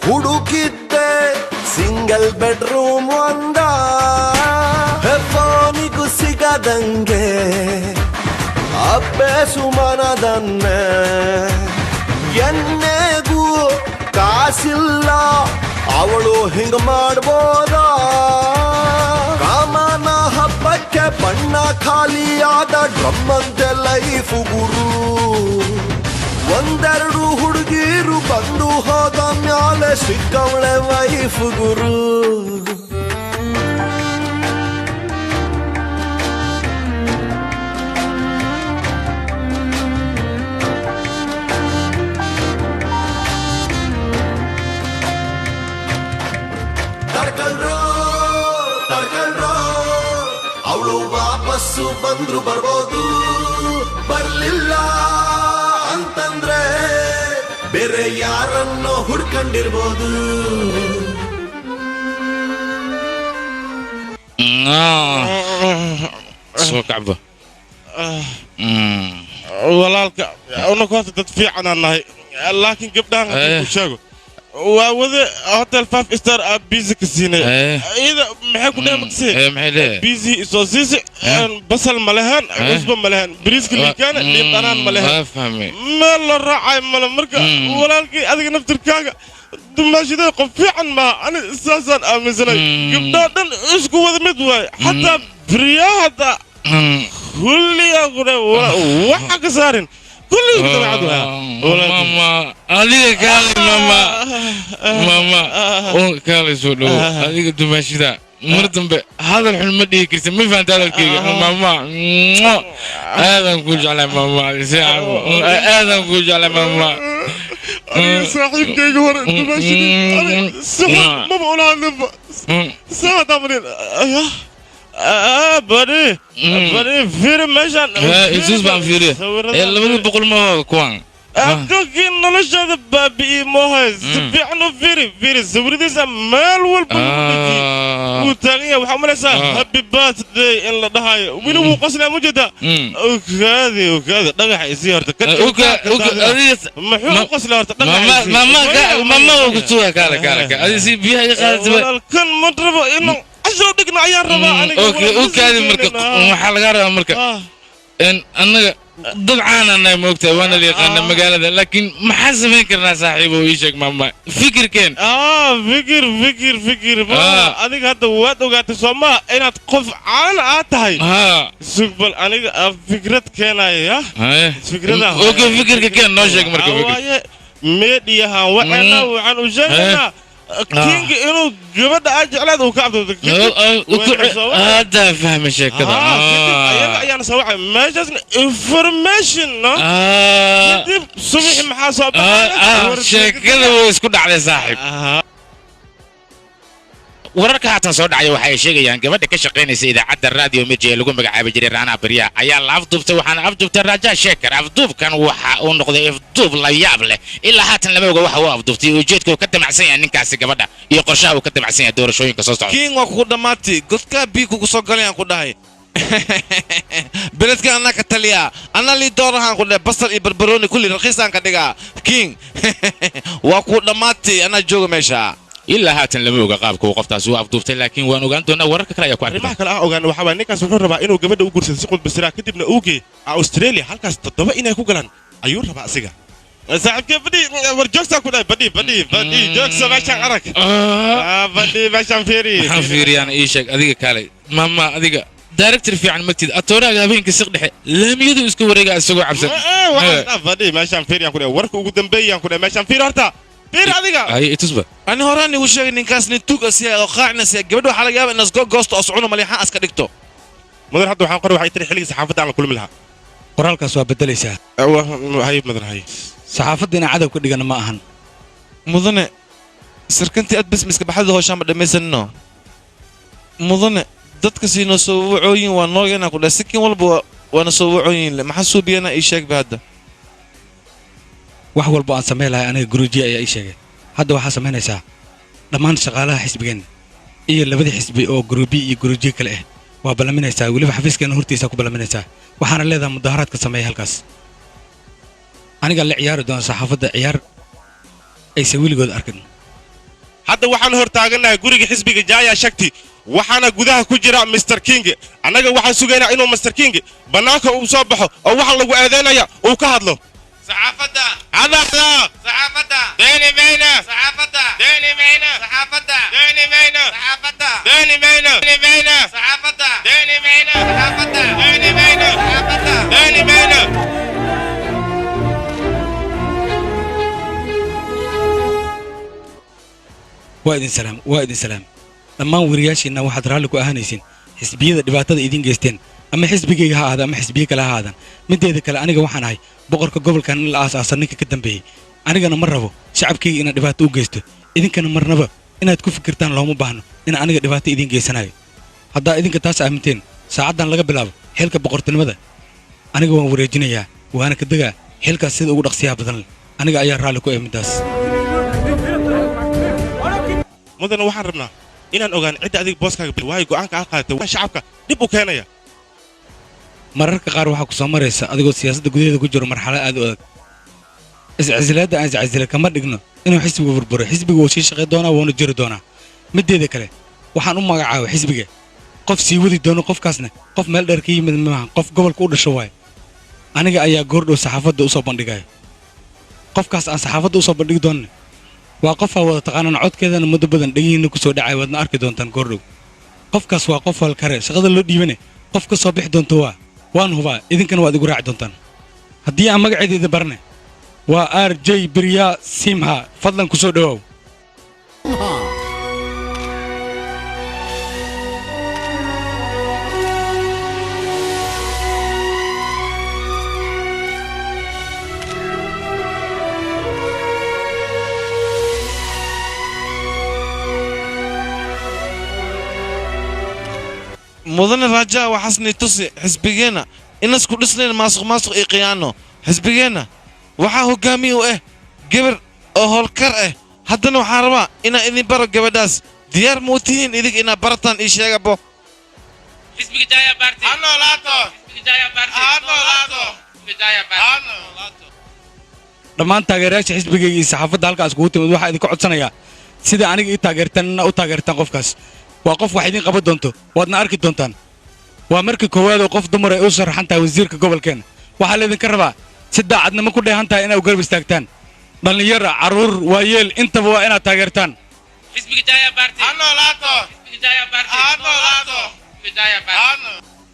ಹುಡುಕಿದ್ದೆ ಸಿಂಗಲ್ ಬೆಡ್ರೂಮ್ ಒಂದ ಫೋನಿಗೂ ಸಿಗದಂಗೆ ಅಬ್ಬೆ ಸುಮನದನ್ನೇ ಎನ್ನೆಗೂ ಕಾಸಿಲ್ಲ ಅವಳು ಹಿಂಗ ಮಾಡ್ಬೋದ ಕಾಮನ ಹಬ್ಬಕ್ಕೆ ಬಣ್ಣ ಖಾಲಿಯಾದ ಡ್ರಮ್ಮಂತೆ ಲೈಫ್ ಗುರು ಒಂದೆರಡು ಹುಡುಗೀರು ಬಂದು ಹೋದ ಮ್ಯಾಲೆ ಸಿಕ್ಕವಳೆ ವೈಫ್ ಗುರು ತಡ್ಕಲ್ರೋ ಅವಳು ವಾಪಸ್ಸು ಬಂದ್ರು ಬರ್ಬೋದು ಬರ್ಲಿಲ್ಲ ಅಂತಂದ್ರೆ ಬೇರೆ ಯಾರನ್ನೋ ಹುಡ್ಕೊಂಡಿರ್ಬೋದು soo kacba walaalka una koota dad fiican aan nahay laakiin gabdhahan haddii ku sheego waa wada hotel 5 star aa biisi ka siinay iyada maxay ku dheemakasii biisi isoo siisi basal ma lahan cusba ma lahan bariiska liikaana liin dhanaan ma lahan meel la raacay male marka walaalkii adiga naftirkaaga dumaashidee qof fiican maaha ani saasaan aaminsanay gabdhaa dhan isku wada mid waay xataa beriyaa hadda kulligaa kudhe waxa ka saarin mama adiga kaali mama oo kaali soo dhow adiga dumaashida mar dambe hadal xun ma dhihi kartid ma fahantaa hadalkayga mama aadan ku jeclay mama aadan ku jeclay mama saaxiibkayga hore dumaashida sixir maba ulaaninba saadaa marin bari fiiri meeshaan isuus baan fiiriye labada boqol ma kuwan akakii noloshaada baabi'ii moohay si fiican u fiiri sawiradiisa meel walba wuu taagan yahay waxaa umalaysaa happy birthday in la dhahayo weli wuu qoslaa ma jeeda okaadi dhagaxa isii horta muxuu qoslaa horta mama kusuga kaala adi si biyaha iga qaadata walaalkan ma rabo inuu cashro dhigna ayaan rabaa aniga okaadi marka waxaa laga rabaa marka annaga dad caananahay moogtahay waana la yaqaana magaalada laakiin maxaan samayn karnaa saaxiibo ii sheeg maama fikirkeen fikir adiga hadda waad ogaatay soo maa inaad qof caan aad tahay sugbal aniga fikrad keenaya fikirka keen noo sheeg marka meedhiyahan waxaan u sheegaynaa كينج إنه جبت أجل هذا وكعبته هذا فهم الشكل أنا سوي ما جاز information صبح محاسب شكل ويسكت على صاحب wararka haatan soo dhacay waxay sheegayaan gabadha ka shaqeynaysa idaacadda radio Mirji ee lagu magacaabo jiray Rana Bariya ayaa la afduubtay waxaana afduubtay Raja Sheekar afduubkan waxa uu noqday afduub la yaab leh ilaa haatan lama oga waxa uu afduubtay ujeedka uu ka damacsan yahay ninkaasi gabadha iyo qorshaha uu ka damacsan yahay doorashooyinka soo socda king waa ku dhamaatay godka biiku ku soo galayaan ku dhahay beledka anaka taliya ana li doorahan ku dhahay basal iyo barbarooni kulli raqiisan ka dhigaa king waa ku dhamaatay ana joogo meesha ilaa haatan lama oga qaabka uu qoftaas uu afduubtay laakiin waan ogaan doonaa wararka kale ayaa ku arkaa arrimaha kale ogaan waxa waa ninkaas wuxuu rabaa inuu gabadha u guursado si qudba siraa kadibna uu geey Australia halkaas 7 inay ku galaan ayuu rabaa asiga saaxiibkay badi war joogsa ku dhahay badi joogsa meeshaan arag badi meeshaan fiiriyaan ii sheeg adiga kale mama adiga director fiican matid atooraga habeenka siq dhexe laamiyadu isku wareega isagoo cabsan badi meeshaan fiiriyaan ku dhahay warka ugu dambeeyaan ku dhahay meeshaan fiir horta fiir adiga ay itusba ani horaan igu sheegay ninkaas nin tuug asiya oo qaacna si gabadhu waxa laga yaabaa in asgo goosto ascuno maleexan aska dhigto mudar hadda waxaan qoray waxay tiri xilliga saxaafadda aan la kulmi lahaa qoraalkaas waa bedelaysaa hay mudar hay saxaafadina cadab ka dhigan ma ahan mudane sarkantii aad bismiska baxada hooshaan ma dhamaysanno mudane dadka siinoo soo wacooyin waa noogeena ku dhahay sikin walba waana soo wacooyin maxaa suubiyana ii sheeg ba hadda wax walba aan sameyn lahay aniga guruuji ayaa ii sheegay hadda waxaa samaynaysaa dhammaan shaqaalaha xisbigeen iyo labadii xisbi oo guruubi iyo guruuji kale ah waa ballaminaysaa weliba xafiiskeena hortiisa ku ballaminaysaa waxaana leedahay mudaharaadka sameeya halkaas aniga la ciyaari doona saxaafadda ciyaar aysan weligood arkin hadda waxaan hor taaganahay guriga xisbiga jaaya shakti waxaana gudaha ku jira Mr King anaga waxaan sugaynaa inuu Mr King banaanka uu soo baxo oo waxa lagu eedeynaya uu ka hadlo saxaafadda hadda saxaafadda deeni mayna saxaafadda deeni mayna saxaafadda deeni mayna saxaafadda deeni mayna deeni mayna saxaafadda deeni mayna saxaafadda deeni mayna saxaafadda deeni mayna waa idin salaam dhammaan wariyaashiinna waxaad raalli ku ahaanaysiin xisbiyada dhibaatada idin geysteen ama xisbigayga ha ahaada ama xisbiye kale ha ahaadaan mideeda kale aniga waxaan ahay boqorka gobolkan in la aasaasa ninka ka dambeeyey anigana ma rabo shacabkayga inaad dhibaato u geysto idinkana marnaba inaad ku fikirtaan looma baahno in aniga dhibaato idiin geysanayo haddaa idinka taas aaminteen saacaddan laga bilaabo xilka boqortinimada aniga waan wareejinayaa waana ka degaa xilkaas sida ugu dhaqsiyaha badan leh aniga ayaa raalli ku middaas mudana waxaan rabnaa inaan ogaan cidda adiga booskaaga bil waayo go'aanka aad qaadatay waa shacabka dib u keenaya mararka qaar waxaa ku soo maraysa adigoo siyaasadda gudaheeda ku jiro marxalad aad u adag iscasilaadda aan iscasila kama dhigno inuu xisbigu burburo xisbiga wuu sii shaqay doonaa wuuna jiri doonaa mideeda kale waxaan u magacaabay xisbiga qof sii wadi doono qofkaasna qof meel dheer ka yimid maaha qof gobolka u dhasho waayo aniga ayaa goordhow saxaafadda u soo bandhigaya qofkaas aan saxaafadda u soo bandhigi doonna waa qof aa wada taqaanaan codkeedana muddo badan dhegihiinna ku soo dhacay waadna arki doontaan goordhow qofkaas waa qof halkare shaqada loo dhiibane qof ka soo bixi doonto waan hubaa idinkana waad igu raaci doontaan haddii aan magaceeda idin barne waa RJ Birya Simha fadlan ku soo dhawaaw mudane rajaa waxaasni tusi xisbigeena inasku dhisnayn maasuq iyo khiyaano xisbigeena waxaa hogaamiye u ah gabar oo howlkar ah haddana waxaan rabaa inaan idin baro gabadhaas diyaar ma u tihiin idig inaad barataan ii sheegabo dhammaan taageerayaasha xisbigayga iyo saxaafadda halkaas kugu timid waxaa idinka codsanayaa sida aniga ii taageertaan inaa u taageertaan qofkaas waa qof wax idiin qaban doonto waadna arki doontaan waa markii koowaad oo qof dumar ay u sharaxan tahay wasiirka gobolkeenna waxaa laydinka rabaa si daacadnimo ku dheehan tahay inaa u garab istaagtaan dhallinyara carruur waayeel intaba waa inaad taageertaan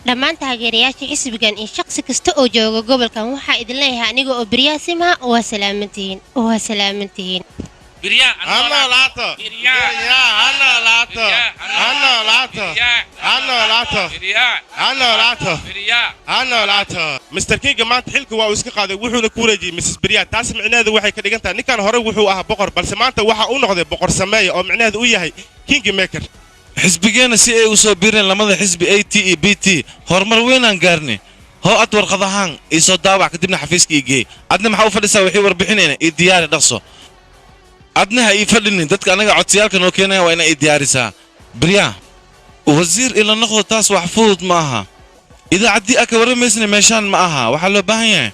dhammaan taageerayaasha xisbigan iyo shaqsi kasta oo jooga gobolkan waxaa idin leeyahay aniga oo Birya Simha waa salaamantihiin Mr King maanta xilka waa uu iska qaaday wuxuuna ku wareejiyay Mrs Birya taas micnaheedu waxay ka dhigan tahay ninkan hore wuxuu ahaa boqor balse maanta waxa uu noqday boqor sameeya oo micnaheedu uu yahay King Maker xisbigeena si ay u soo biireen lamada xisbi AT iyo BT horumar weyn aan gaarnay hoo ad warqadahaan ii soo daawac kadibna xafiiska ii geey adna maxaa u fadhisaa wixii warbixinayna ii diyaari dhaqso adna ha ii fadhinin dadka anaga codsiyaalka noo keenaya waa inaa ii diyaarisaa Birya wasiir ila noqdo taas wax fudud ma aha idaacaddii aka warramaysna meeshaan ma aha waxaa loo baahan yahay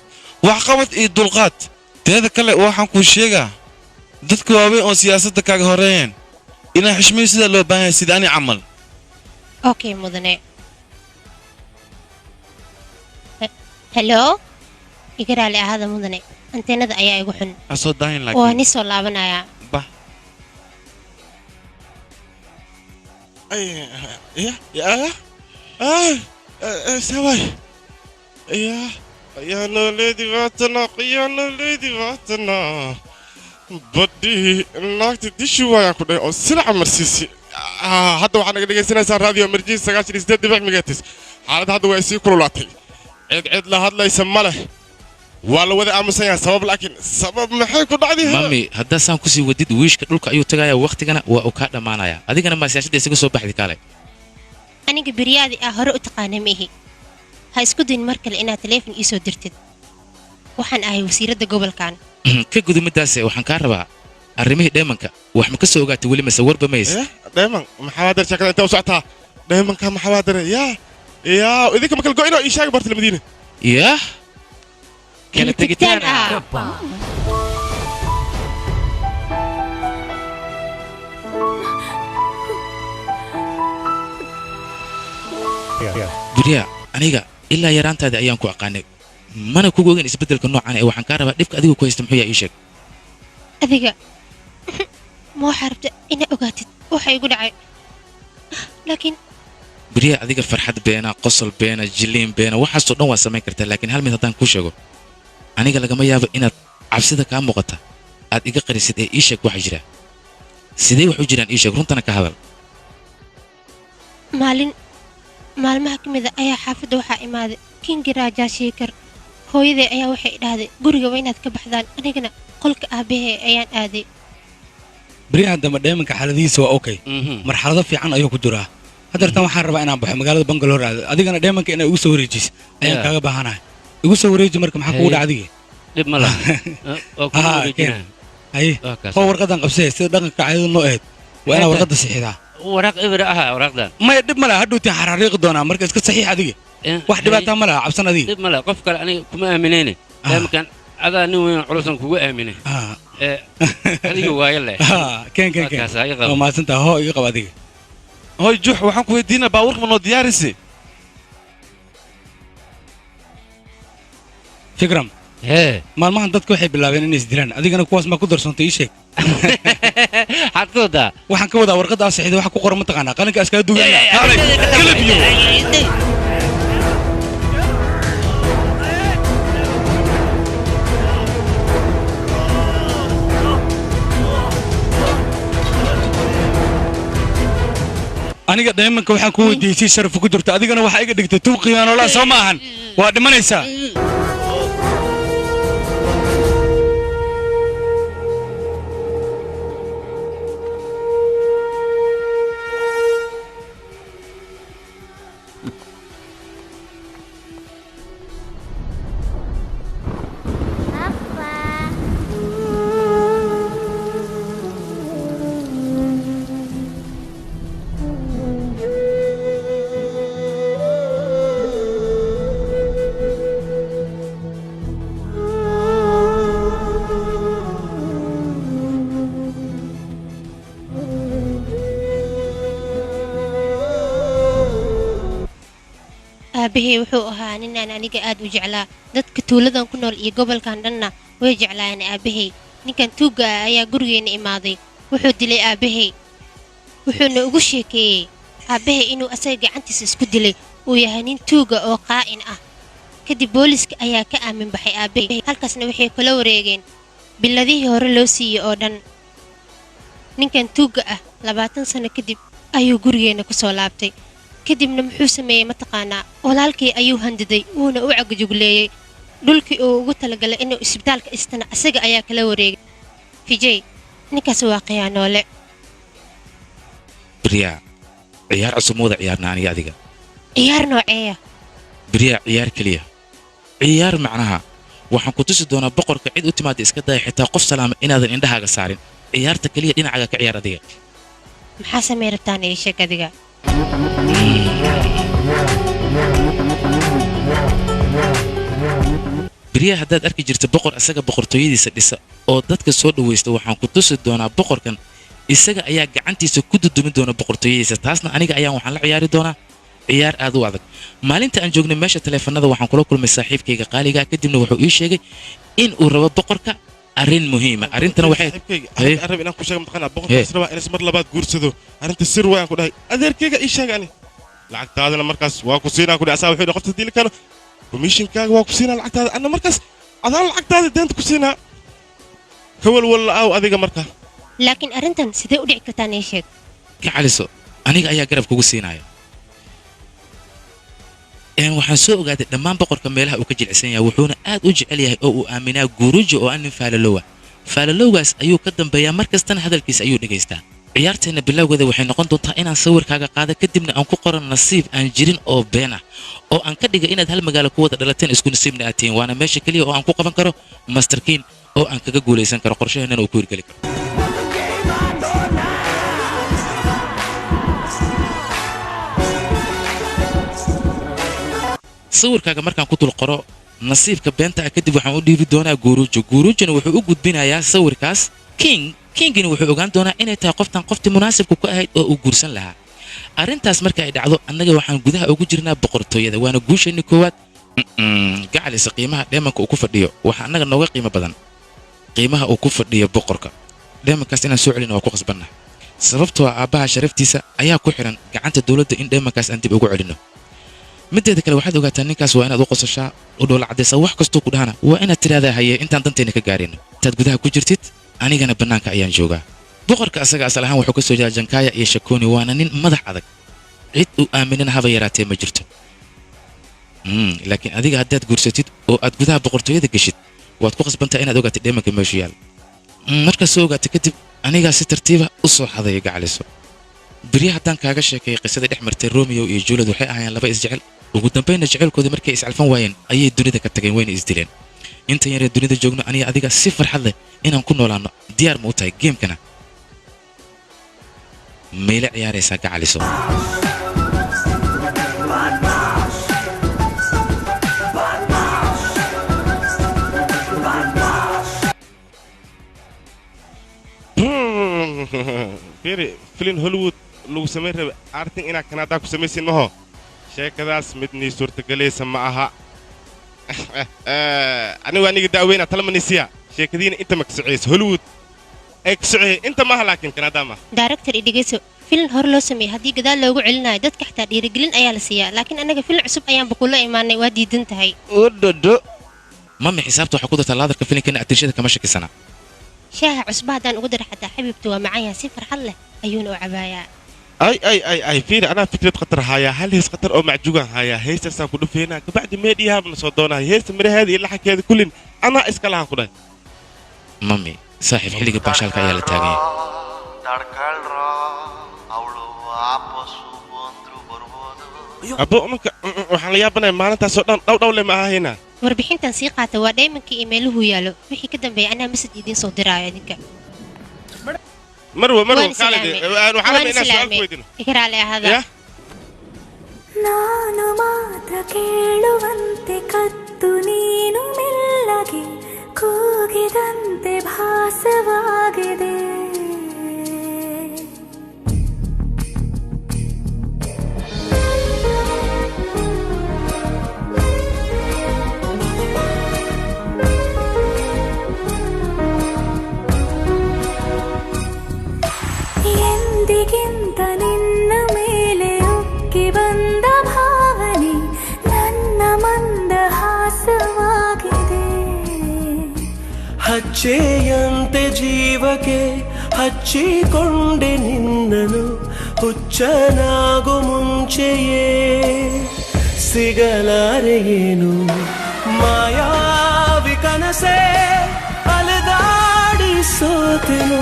waxqabad iyo dulqaad teeda kale waxaan kuu sheegaa dadka waaweyn oo siyaasadda kaaga horeeyeen inaa xishmayo sidaa loo baahan yahay sida ani camal okay mudane hello igaraale ahada mudane anteenada ayaa igu xun asoo daahin waa laakiin ni soo laabanayaa سواي يا نولدي فاتنا بدي ناقتي دي شوية كده أو سرعة مرسيسي هذا وحنا قاعدين نسمع راديو مرجي سكاشري سدد دبع مجاتس هذا ويسي كرولاتي عد له هذا يسمى له والله وذا أمسيا سبب لكن سبب محي كنا عادي مامي هذا سام كسي وديد ويش كدلك أيو تجايا وقتنا وأكاد مانايا هذيك أنا ما سياسة دي سكسو بحدي كله aniga Biryaadi ah hore u taqaana mihi ha isku dayn mar kale inaad teleefon ii soo dirtid waxaan ahay wasiiradda gobolkan ka gudumadaas waxaan ka rabaa arrimihii dheemanka wax ma ka soo ogaatay weli mase warba mays dheeman maxaa dar shaqada inta u socotaa dheemanka maxaa dar yaa idinka ma kala go'ino ii sheeg barta Madiina yaa kala tagitaan beriya aniga ilaa yaraantaada ayaan ku aqaanay mana kugu ogin isbeddelka noocan ee waxaan kaa rabaa dhibka adigu ku haysta muxuu yaa ii sheeg adiga ma waxaa rabta inaad ogaatid waxa igu dhacay laakiin beriya adiga farxad beena qosol beena jiliin beena waxaasoo dhan waa samayn kartaa laakiin hal mid haddaan kuu sheego aniga lagama yaabo inaad cabsida kaa muuqata aad iga qarisid ee ii sheeg waxa jira sidee wax u jiraan ii sheeg runtana ka hadal maalmaha ka mida ayaa xaafadda waxaa imaaday kingi raajaa sheekar hooyaday ayaa waxay dhahday guriga waa inaad ka baxdaan anigana qolka aabahee ayaan aaday beryahan dambe dheemanka xaaladihiisa waa okay marxalado fiican ayuu ku jiraa haddeertan waxaan rabaa inaan baxo magaalada bangalore aado adigana dheemanka inaa igu soo wareejis ayaan kaaga baahanahay igu soo wareeji marka maxaa kugu dhaca adiga dhib ma laha haye oo warqadan qabsee sida dhaqanka caadada noo ahayd waa inaa warqadda sixidaa waraaq ibra aha waraaqdan maya dhib ma laha hadhowtiin xaraariiqi doonaa marka iska saxiix adiga wax dhibaataa ma laha cabsan adiga dhib ma laha qof kale aniga kuma aaminayne dheemankan adaa nin weyn culusan kugu aaminay adiga waayo leh keen waa mahadsantaa hoo iga qab adiga hoy jux waxaan ku weydiinaa baabuurka ma noo diyaarisi fikram maalmahan dadka waxay bilaabeen inay isdilaan adigana kuwaas maa ku darsoontay ii sheeg maxaad ka wadaa waxaan ka wadaa warqadda asixida waxa ku qoran mataqaanaa qalinka iskaga duugaya aniga dheemanka waxaan ku weydiisay sharaf ku jirto adigana waxaa iga dhigtay tuu qiyaanolaa soo maahan waa dhimanaysaa aabahey wuxuu ahaa ninaan aniga aad u jeclaa dadka tuuladan ku nool iyo gobolkan dhanna way jeclaayeen aabahey ninkan tuugga ah ayaa gurigeenna imaaday wuxuu dilay aabahey wuxuuna ugu sheekeeyey aabahey inuu asaga gacantiisa isku dilay uu yahay nin tuugga oo qaa'in ah kadib booliiska ayaa ka aamin baxay aabahey halkaasna waxay kula wareegeen biladihii hore loo siiyey oo dhan ninkan tuugga ah 20 sano kadib ayuu gurigeenna ku soo laabtay kadibna muxuu sameeyey mataqaanaa walaalkii ayuu handiday wuuna u cagajugleeyey dhulkii uu ugu talagalay inuu isbitaalka istana asaga ayaa kala wareegay fijay ninkaas waa khiyaanoole beriya ciyaar cusub mooda ciyaarna aniga adiga ciyaar nooceeya beriya ciyaar keliya ciyaar macnaha waxaan ku tusi doonaa boqorka cid u timaada iska daya xitaa qof salaama inaadan indhahaaga saarin ciyaarta keliya dhinacaaga ka ciyaar adiga maxaa samey rabtaan ii sheeg adiga beriya haddaad arki jirta boqor isaga boqortooyadiisa dhisa oo dadka soo dhawaysta waxaan ku tusi doonaa boqorkan isaga ayaa gacantiisa ku dudumin doona boqortooyadiisa taasna aniga ayaan waxaan la ciyaari doonaa ciyaar aad u adag maalinta aan joognay meesha taleefanada waxaan kula kulmay saaxiibkayga qaaliga kadibna wuxuu ii sheegay in uu rabo boqorka arrin muhiima arrintana waxay arab inaan ku sheego maqana boqorkaas rabaa inay mar labaad guursado arrinta sir waan ku dhahay adeerkayga ii sheeg ani lacagtaadana markaas waa ku siinaa ku dhahay asaa wuxuu qofta dili karo komishinkaaga waa ku siinaa lacagtaada anna markaas adaan lacagtaada deenta ku siinaa ka walwalla aaw adiga markaa laakiin arrintan sidee u dhici kartaa ii sheeg ka caliso aniga ayaa garab kugu siinaya waxaan soo ogaaday dhammaan boqorka meelaha uu ka jilicsan yahay wuxuuna aad u jecel yahay oo uu aaminaa guurujo oo aan nin faalaloowa faalalowgaas ayuu ka dambeeyaa mar kastana hadalkiisa ayuu dhegaystaa ciyaarteenna bilowgeeda waxay noqon doontaa inaan sawirkaaga qaado kadibna aan ku qoran nasiib aan jirin oo been ah oo aan ka dhigay inaad hal magaalo ku wada dhalateen isku nasiibna aad tihiin waana meesha keliya oo aan ku qaban karo masterkiin oo aan kaga guulaysan karo qorshaheennana uu ku hirgeli karo sawirkaaga markaan ku dul qoro nasiibka beenta ah kadib waxaan u dhiibi doonaa guurujo guurujona wuxuu u gudbinayaa sawirkaas kingina wuxuu ogaan doonaa inay tahay qoftan qoftii munaasibka ku ahayd oo uu guursan lahaa arrintaas marka ay dhacdo annaga waxaan gudaha ugu jirnaa boqortooyada waana guusheenni koowaad gacalisa qiimaha dheemanka uu ku fadhiyo waxa annaga nooga qiimo badan qiimaha uu ku fadhiyo boqorka dheemankaas inaan soo celino waa ku qasbannaha sababtoo aabbaha sharaftiisa ayaa ku xihan gacanta dowladda in dheemankaas aan dib ugu celinno mideeda kale waxaad ogaataa ninkaas waa inaad u qosashaa u dhoola caddaysaa wax kastoo ku dhahana waa inaad tidhahdaa haye intaan danteenna ka gaarayno intaad gudaha ku jirtid anigana bannaanka ayaan joogaa boqorka asaga asal ahaan wuxuu ka soo jeedaa jankaaya iyo shakooni waana nin madax adag cid uu aaminana haba yaraatee ma jirto laakiin adiga haddaad guursatid oo aad gudaha boqortooyada geshid waad ku qasbantaa inaad ogaatid dheemanka meeshu yaal markaad soo ogaata kadib anigaa si tartiiba u soo xadaya gacaliso berya haddaan kaaga sheekeeyay qisadii dhex martay romeo iyo juulad waxay ahaayeen laba isjecel ugu dambaynna jeceylkooda markay iscalfan waayeen ayay dunida ka tageen wayna isdileen intan yaree dunida joogno aniga adiga si farxad leh inaan ku noolaanno diyaar ma u tahay geemkana mayla ciyaaraysaa gacaliso fiiri filin hollywood lagu samayn raba artin inaad kanaadaa ku samaysin maho sheekadaas midnii suurtagelaysa ma aha anigu aniga daaweyna talamanisiya sheekadiina inta ma ka soceysa hollywood ay ka soceyay inta maaha laakiin kanaadaa maaha director idhegeyso filim hore loo sameeyey haddii gadaal loogu celinayo dadka xataa dhiirigelin ayaa la siiyaa laakiin annaga filim cusub ayaan bakuula imaanay waa diidan tahay odhodo mami xisaabta waxaa ku dartaa laadarka filimkana atirshada kama shakisana shaaha cusba haddaan ugu dara xataa xabiibtu waa macaan yahay si farxad leh ayuuna u cabaayaa ay fiiri anaa fikrad khatar haayaa hal hees khatar oo macjuugan haayaa heestaasaan ku dhufeynaa kabacdi meedhiyahaabna soo doonahay heesta miraheeda iyo laxankeeda kullin anaa iska lahan ku dhahay mami saaxiib xilliga baashaalka ayaa la taaganya abo marka waxaan la yaabanaya maalintaasoo dhan dhowdhowle ma ahaynaa warbixintan sii qaata waa dhaymankii iyo meeluhu yaallo wixii ka dambeeya anaa masaj idiin soo diraayo idinka marwa waxaan inaan su'aal ku weydiino ikraale ahada ನಾನು ಮಾತ್ರ ಕೇಳುವಂತೆ ಕತ್ತು ನೀನು ಮೆಲ್ಲಗೆ ಕೂಗಿದಂತೆ ಭಾಸವಾಗಿದೆ ಎಂದಿಗಿಂತ ನಿನ್ನ ಮೇಲೆ ಉಕ್ಕಿ ಬಂದ ಭಾವನೆ ನನ್ನ ಮಂದಹಾಸವಾಗಿದೆ ಹಚ್ಚೆಯಂತೆ ಜೀವಕ್ಕೆ ಹಚ್ಚಿಕೊಂಡೆ ನಿನ್ನನು ಹುಚ್ಚನಾಗು ಮುಂಚೆಯೇ ಸಿಗಲಾರೆಯೇನು ಮಾಯಾವಿ ಕನಸೆ ಅಲೆದಾಡಿ ಸೋತೆನು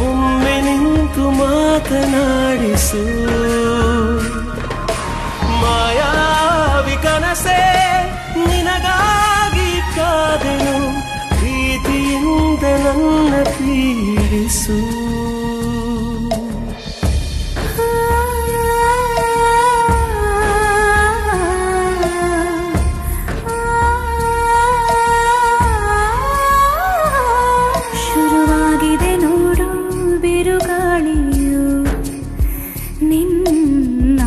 ಒಮ್ಮೆ ನಿಂತು ಮಾತನಾಡಿಸು ಮಾಯಾವಿ ಕನಸೆ ನಿನಗಾಗಿ ಕಾದೆನು ಪ್ರೀತಿಯಿಂದ ನನ್ನ ಪೀಡಿಸು ಶುರುವಾಗಿದೆ ನೋಡು ಬಿರುಗಾಳಿಯು ನಿನ್ನ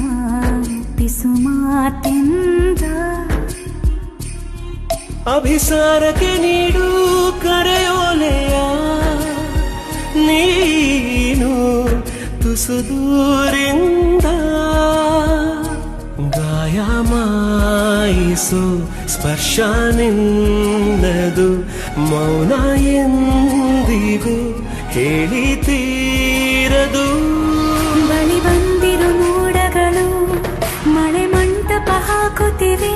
ಪಿಸು ಮಾತಿಂದ ಅಭಿಸಾರಕ್ಕೆ ನೀಡು ಕರೆಯೋಲೆಯ ನೀನು ತುಸು ದೂರಿಂದ ಗಾಯ ಮಾಯಿಸು ಸ್ಪರ್ಶ ನಿನ್ನದು ಮೌನ ಎಂದಿಗೂ ಹೇಳಿ ತೀರದು ಬಳಿ ಬಂದಿರು ಮೋಡಗಳು ಮಳೆ ಮಂಟಪ ಹಾಕುತ್ತಿವೆ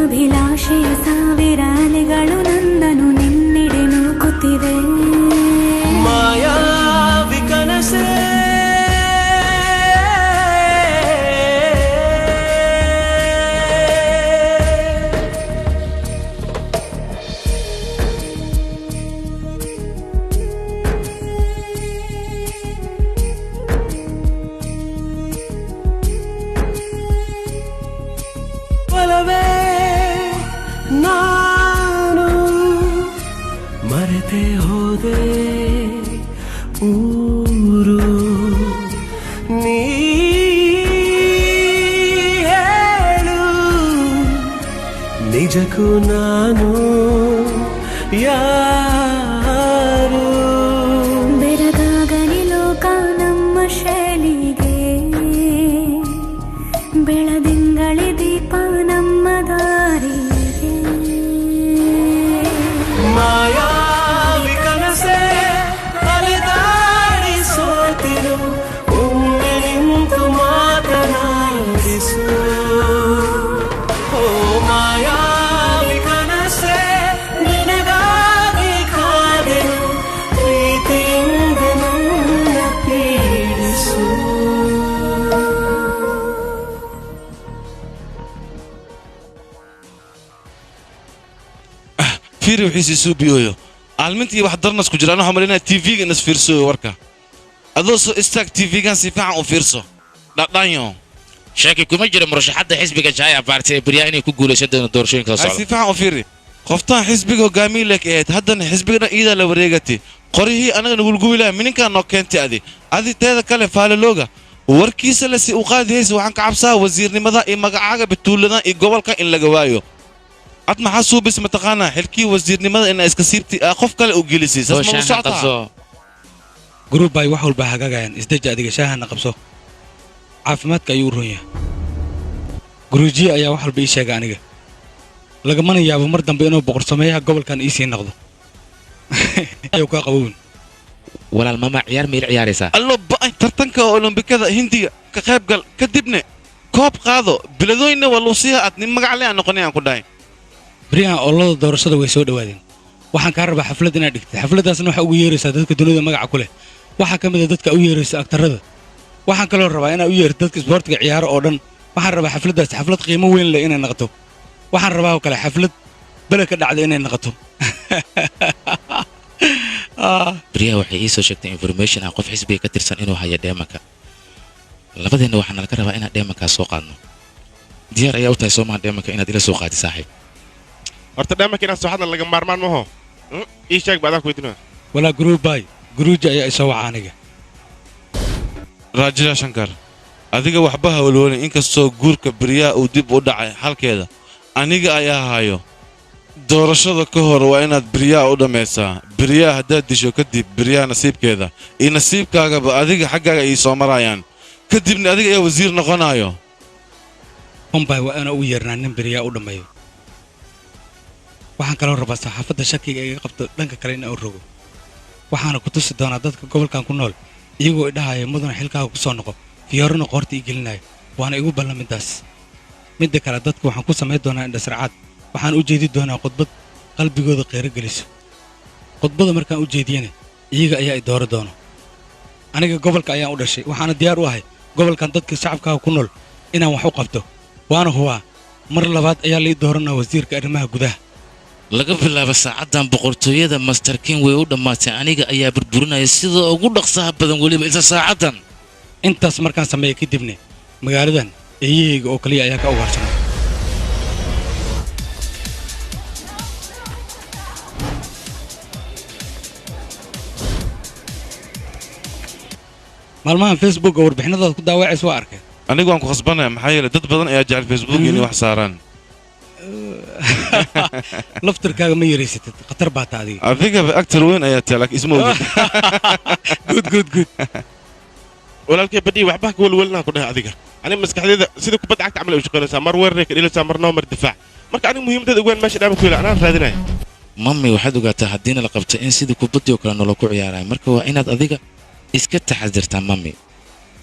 ಅಭಿಲಾಷೆಯ ಸಾವಿರ ಅಲೆಗಳು ನನ್ನನು ನಿನ್ನೆಡೆ ನೂಕುತ್ತಿವೆ ಮಾಯಾವಿ ಕನಸೆ ಒಲವೇ ನಾನು ನಿಜಕ್ಕೂ ನಾನು ಯಾರು ಬೆರಗಾಗಲಿ ಲೋಕ ನಮ್ಮ ಶೈಲಿಗೆ ಬೆಳದಿಂಗಳಿ ದೀಪ ನಮ್ಮ ದಾರಿಗೆ ಮಾಯಾವಿ ಕನಸೆ ಅಲೆದಾಡಿ ಸೋತಿರು ಒಮ್ಮೆ ನಿಂತು ಮಾತನಾಡಿಸು ಓ ಮಾಯಾವಿ ಕನಸೆ ನಿನಗಾಗಿ ಕಾದೆನು ಪ್ರೀತಿಯಿಂದ ನನ್ನ ಪೀಡಿಸು fiiri wixiisi suu biyooyo aalmintii wax darnas ku jira anuu xamalinaa tv-ga inas fiirsoyo warka adoo soo istaag tv-gan si fiican u fiirso dhadhanyo shaki kuma jira murashaxadda xisbiga Jaya Party ee Bariya inay ku guuleysan doonto doorashooyinka soo si socda fiican u fiiri qoftaan xisbiga hogaamiye leh ahayd haddana xisbigana iida la wareegatay qorihii anaga nagulgubilaa mininkaa noo keentay adi teeda kale faalalooga warkiisa le si u qaadihaysa waxaan ka cabsaa wasiirnimada iyo magacaaga bituuladan iyo gobolka in laga waayo ad maxaa suubis mataqaanaa xilkii wasiirnimada inaa iska siibtay qof kale u gelisay saas ma u socotaa gruub bay wax walba hagaagayaan isdeji adiga shaahana qabso caafimaadka ayuu u roon yahay guruujiye ayaa wax walba ii sheega aniga lagamana yaabo mar dambe inuu boqorsameeyaha gobolkan ii sii noqdo ayuu kaa qabowin walaal mama ciyaar meel ciyaaraysaa allo ba'ay tartanka olombikada hindiga ka qaybgal kadibna koob qaado biladooyinna waa luusiya aad nin magac le aan noqonay aan ku dhahay beriyahan ololada doorashada way soo dhowaadeen waxaan kaa rabaa xaflad inaad dhigtay xafladdaasna waxaa ugu yeeraysaa dadka dunida magaca ku leh waxaa ka mid a dadka u yeeraysa aktarada waxaan kaloo rabaa inaad u yeerto dadka isboortiga ciyaaro oo dhan waxaan rabaa xafladdaas xaflad qiimo weyn leh inay noqoto waxaan rabaa oo kale xaflad bele ka dhacda inay noqoto beriyaha waxay ii soo sheegtay information ah qof xisbiga ka tirsan inuu hayo dheemanka labadeenna waxaana laga rabaa inaan dheemankaas soo qaadno diyaar ayaa u tahay soomaha dheemanka inaad ila soo qaadi saaxiib horta dheemanka inaad soo hadna laga maarmaan maho ii sheeg baadaan ku weydiinaya walaa guruubay guruuji ayaa isoo waca aniga raajila shankar adiga waxba hawlwalin inkastoo guurka beriyaha uu dib u dhacay halkeeda aniga ayaa hayo doorashada ka hor waa inaad beriyaha u dhammaysaa beriyaha haddaad disho kadib beriyaha nasiibkeeda iyo nasiibkaagaba adiga xaggaaga ay soo marayaan kadibna adiga ayaa wasiir noqonayo umbay waa inaa u yeernaa nin beriyaha u dhammeeyo waxaan kaloo rabaa saxaafadda shakiga iga qabto dhanka kale in aan rogo waxaana ku tusi doonaa dadka gobolkan ku nool iyagoo idhahaya mudana xilkaaga ku soo noqo fiyoorana qoorta ii gelinayo waana igu ballan middaas midda kale dadka waxaan ku samayn doonaa indhasarcaad waxaan u jeedi doonaa khudbad qalbigooda qeyro geliso khudbada markaan u jeediyana iyaga ayaa i dooro doono aniga gobolka ayaan u dhashay waxaana diyaar u ahay gobolkan dadka shacabkaaga ku nool inaan wax u qabto waana hubaa mar labaad ayaa lai dooranaa wasiirka arrimaha gudaha laga bilaabo saacaddan boqortooyada master king way u dhammaatay aniga ayaa burburinaya sida ugu dhaqsaha badan weliba isla saacaddan intaas markaan sameeya kadibna magaaladan eeyahayga oo kaliya ayaa ka ugaarsanay maalmahan facebookga warbixinadaad ku daawacaysa waa arkay anigu waan ku khasbanaya maxaa yeelay dad badan ayaa jecel facebook inay wax saaraan laftirkaaga ma yaraysatid khatar baa taa adiga adigaba actor weyn ayaa tahay laakiin isma ogid good walaalkay badii waxba ka walwalnaa ku dhahay adiga aniga maskaxdeeda sida kubadda cagta camal ay u shaqaynaysaa mar weerarey ka dhilaysaa marnoo mar difaac marka aniga muhiimadeeda ugu weyn meesha dhaama ku yela anaan raadinaya mami waxaad ogaataa haddiina la qabto in sidii kubaddii oo kale nolol ku ciyaarayo marka waa inaad adiga iska taxadirtaa mami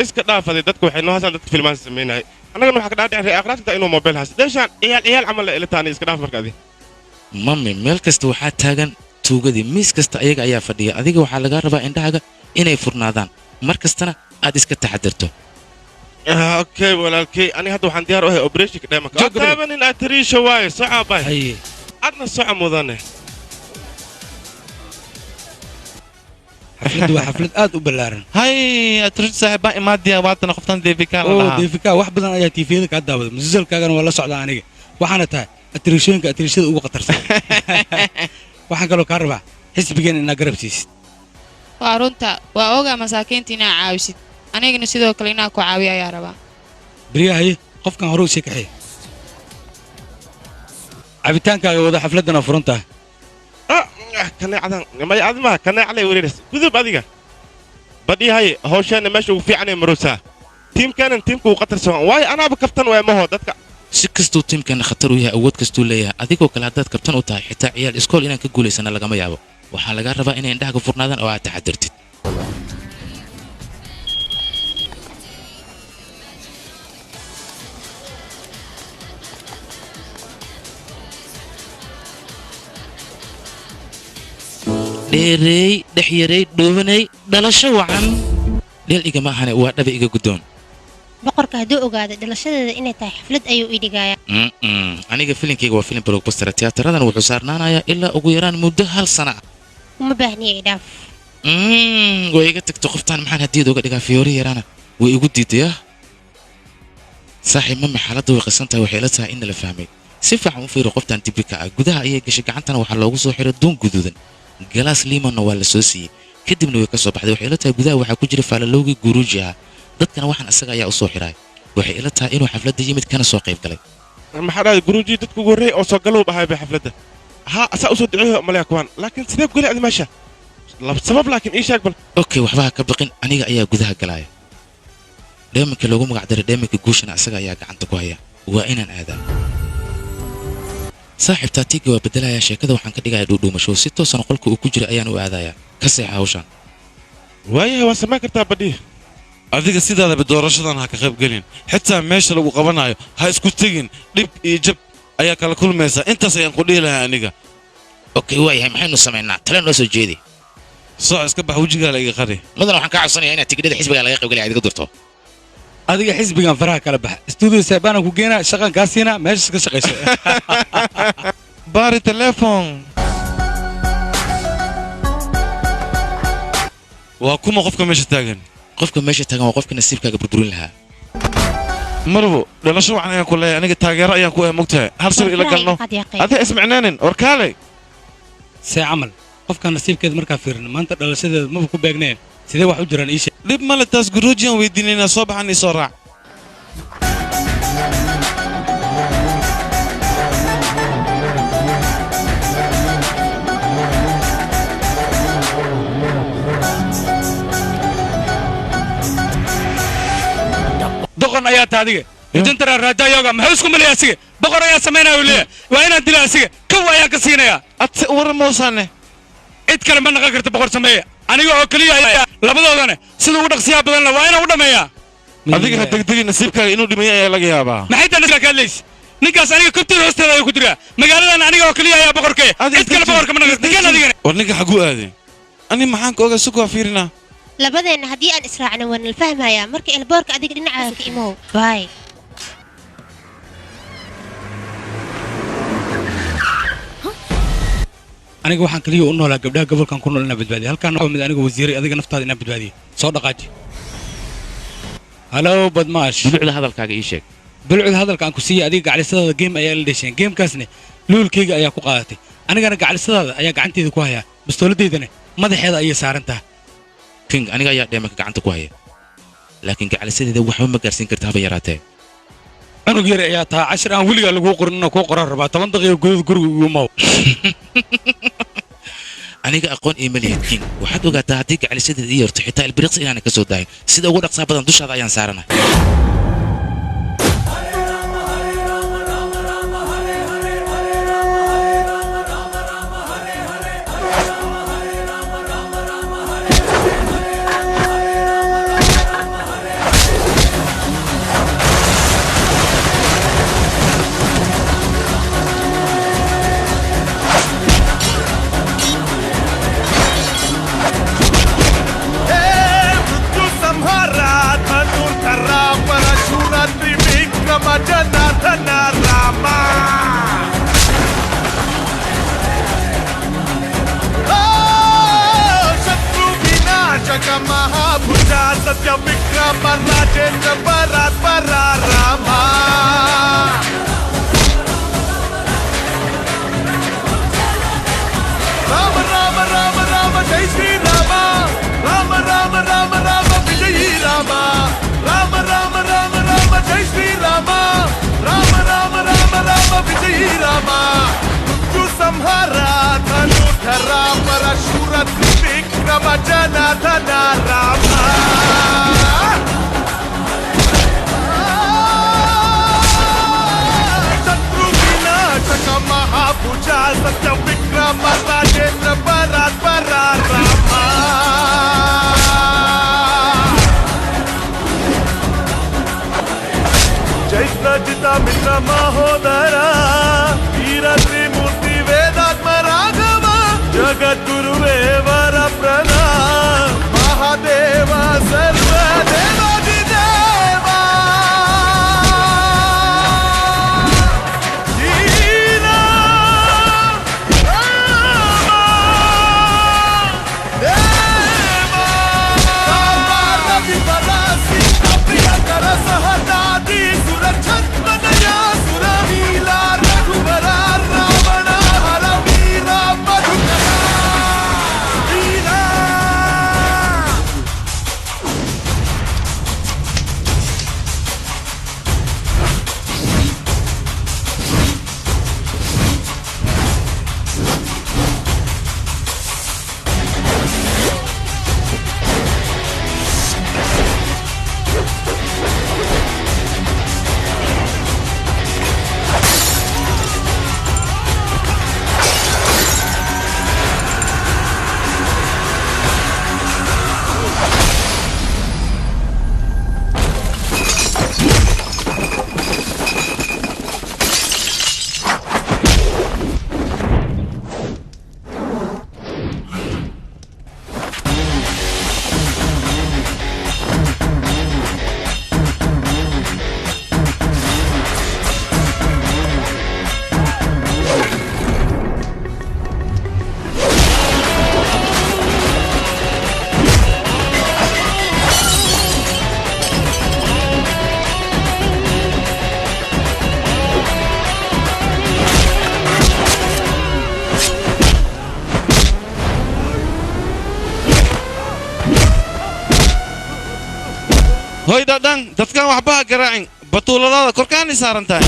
iska dhaafaday dadka waxay noo haasaan dadka filmaan samaynayay annagana waxaa ka dhaadhicin ree aqraadka inuu mobil haysto deeshaan ciyaal camal la elitaani iska dhaaf marka adi mami meel kasta waxaa taagan tuugadii miis kasta ayaga ayaa fadhiya adiga waxaa lagaa rabaa indhahaaga inay furnaadaan mar kastana aad iska taxadirto okay walaalkay aniga hadda waxaan diyaar u ahay operationka dheemanka taabanin aad tariisha waaye soco bay adna soco mudane xafladdu waa xaflad aad u ballaaran hay atrish saaxiibaa imaadiya waatana qoftan deefika la lahaa deefika wax badan ayaa tiifiyada kaa daawada musalsalkaagana waa la socdaa aniga waxaana tahay atrishooyinka atrishada ugu khatarsan waxaan kaloo kaa rabaa xisbigeen inaa garab siisid waa runta waa ogaa masaakiinta inaa caawisid anigana sidoo kale inaa ku caawiya ayaa rabaa beriyahaye qofkan hore u sii kaxeey cabitaankaaga wada xafladana furanta kaneecadan may adma kaneecalay wareeras gudub adiga badhiyahay hawshaana meesha ugu fiican ee maruusaa tiimkaanan tiimka uu qatarsan waayo anaaba kabtan waa maho dadka si kastuu tiimkana khatar u yahay awood kastuu leeyahay adigoo kale haddaad kabtan u tahay xitaa ciyaal iskool inaan ka guulaysana lagama yaabo waxaa lagaa rabaa inay indhaha ka furnaadaan oo aad taxadirtid dheereey dhexyaray dhuubanay dhalasho wacan dheel igama ahane waa dhaba iga guddoon boqorka hadduu ogaado dhalashadeeda inay tahay xaflad ayuu ii dhigayaa aniga filinkayga waa filim blockbuster tiyaataradan wuxuu saarnaanayaa ilaa ugu yaraan muddo 1 sana ah uma baahniya idhaaf way iga tagto qoftaan maxaan hadiyad uga dhigaa fiyoori yaraana way igu diidaya saaxiib mama xaaladda way qasan tahay waxay la tahay in la fahmay si fiican u fiiro qoftaan dibika ah gudaha ayay gashay gacantana waxaa loogu soo xiray duun guduudan galaas limonna waa la soo siiyey kadibna way ka soo baxday waxay la tahay gudaha waxaa ku jira faalalowgii guruuji ahaa dadkana waxaan isaga ayaa u soo xiray waxay ila tahay inuu xafladda yimid kana soo qayb galay maxaa dhahay guruuji dadku ugu horreey oo soo galowb ahay bay xafladda haa asaa u soo duceeyo malaya kuwaan laakiin sidee ku geli meesha sabab laakiin ii sheeg bal okay waxba ha ka baqin aniga ayaa gudaha galaya dheemanka loogu magac daray dheemanka guushana isaga ayaa gacanta ku haya waa inaan aadaa saaxiib taatiga waa bedelayaa sheekada waxaan ka dhigayaa dhuudhuumasho si toosan qolka uu ku jira ayaan u aadayaa ka seexa hawshan waayahay waa samayn kartaa badhiya adiga sidaadaba doorashadan ha ka qayb gelin xitaa meesha lagu qabanayo ha isku tegin dhib iyo jab ayaa kala kulmaysaa intaas ayaan ku dhihi lahaa aniga okay waayahay maxaynu samaynaa tale noo soo jeedi soo iska bax wejigaa la iga qari mudan waxaan kaa codsanayaa inaad tigidhada xisbiga laga qayb galaya adiga durto adiga xisbigan faraha kala baxa studio saabana ku geena shaqan ka siina meesha ka shaqeyso baari telephone waa kuma qofka meesha taagan waa qofka nasiibkaaga burburin lahaa marbo dhalasho waxaan ayaan ku leeyahay aniga taageero ayaan ku mogtahay hal sir ila galno adiga ismicnaanin warkaale see camal qofka nasiibkeeda markaa fiirin maanta dhalashadeeda maba ku beegneen sidee wax u jiraan ii sheeg dhib male taas guruujiyaan weydiinaynaa soo baxan ii soo raac doqon ayaa taa adiga idintara raajayooga maxuu isku malaya asiga boqor ayaa samaynaya uu leeyahay waa inaan dila asiga kow ayaan ka siinayaa adse warran moosaane cid kale ma naqan karta boqor sameeya aniga oo keliya ayaa labadoodane sida ugu dhaqsiyaa badanna waa inaan u dhammeeyaa adiga ha degdegin nasiibkaaga inuu dhimayo ayaa laga yaabaa maxay taa nasiibkaa kaadlaysa ninkaas aniga kabteeda hoosteeda ayuu ku jiraa magaaladan aniga oo keliya ayaa boqorkee cid kale boqorka ma naqan ninkaan adigane war ninka xaguu aadeen ani maxaan ka ogaa sugu waa fiirinaa labadeenna haddii aan israacno waan la fahmayaa marka elboorka adiga dhinacaaga ka imow baay aniga waxaan kaliya u noolaa gabdhaha gobolkan ku nool inaan badbaadiyo halkaan waxaa mid aniga wasiiray adiga naftaada inaan badbaadiyo soo dhaqaaji halow badmaash bulucda hadalkaaga ii sheeg bulucda hadalka aan ku siiyey adiga gaclisadaada geem ayaa la dhesheen geemkaasne luulkayga ayaa ku qaadatay anigana gaclisadaada ayaa gacanteeda ku hayaa bastooladeydana madaxeeda ayay saaran tahay king aniga ayaa dheemanka gacanta ku haya laakiin gaclisadeeda waxba ma gaarsiin karta haba yaraatee cunug yar ayaa tahay cashir aan weligaa laguu qorin inaan kuu qoran rabaa 10 daqiiqo gudahood guriga igu maw aniga aqoon iima lihid king waxaad ogaataa haddii gaclisadeeda ii yarto xitaa ilbiriqsi inaanan ka soo daahin sida ugu dhaqsaa badan dushaada ayaan saaranahay महाभुजा सत्य विक्रम राजेंद्र परात परा रामा राम राम राम राम जय श्री रामा राम राम राम राम विजयी रामा राम राम राम राम जय श्री रामा राम राम राम राम विजयी रामा जनार्दन राम शत्रु विनाशक महाभुजा सत्य विक्रम राजेंद्र परात्परा राम जैत्रजिता मित्र महोदरा वीर त्रिमूर्ति वेदात्म राघव जगद्गुरुवे वर प्रदान महादेव सर्वदेवादिदेवा वीरा देवा रविवरा सीता प्रियकर सहदादी सुरक्षत मनया सुरवीला रघुवरा रावण हर वीरा मधुकरा वीरा hoy dadang dadkan waxba ha garaacin batuuladada korkaanay saaran tahay